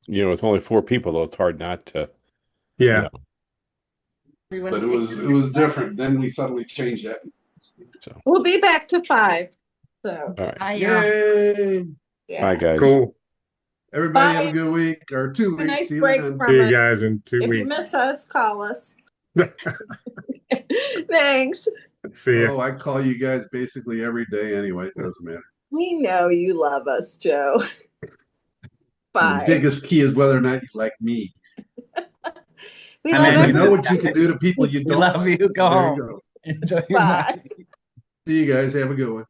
It's only 4 people, though. It's hard not to. Yeah. But it was different. Then we suddenly changed that. So we'll be back to 5. So all right. Yay! Yeah. Bye, guys. Cool. Everybody Bye. have a good week or 2 weeks. Nice See you break then. from See you us. guys in 2 If weeks. you miss us, call us. Thanks. See ya. Oh, I call you guys basically every day anyway. It doesn't matter. We know you love us, Joe. Bye. The biggest key is whether or not you like me. We I love mean, you know everyone. what you can do to people you don't love like. you. So Go there home. go. Enjoy your Bye. See you guys. Have a good one.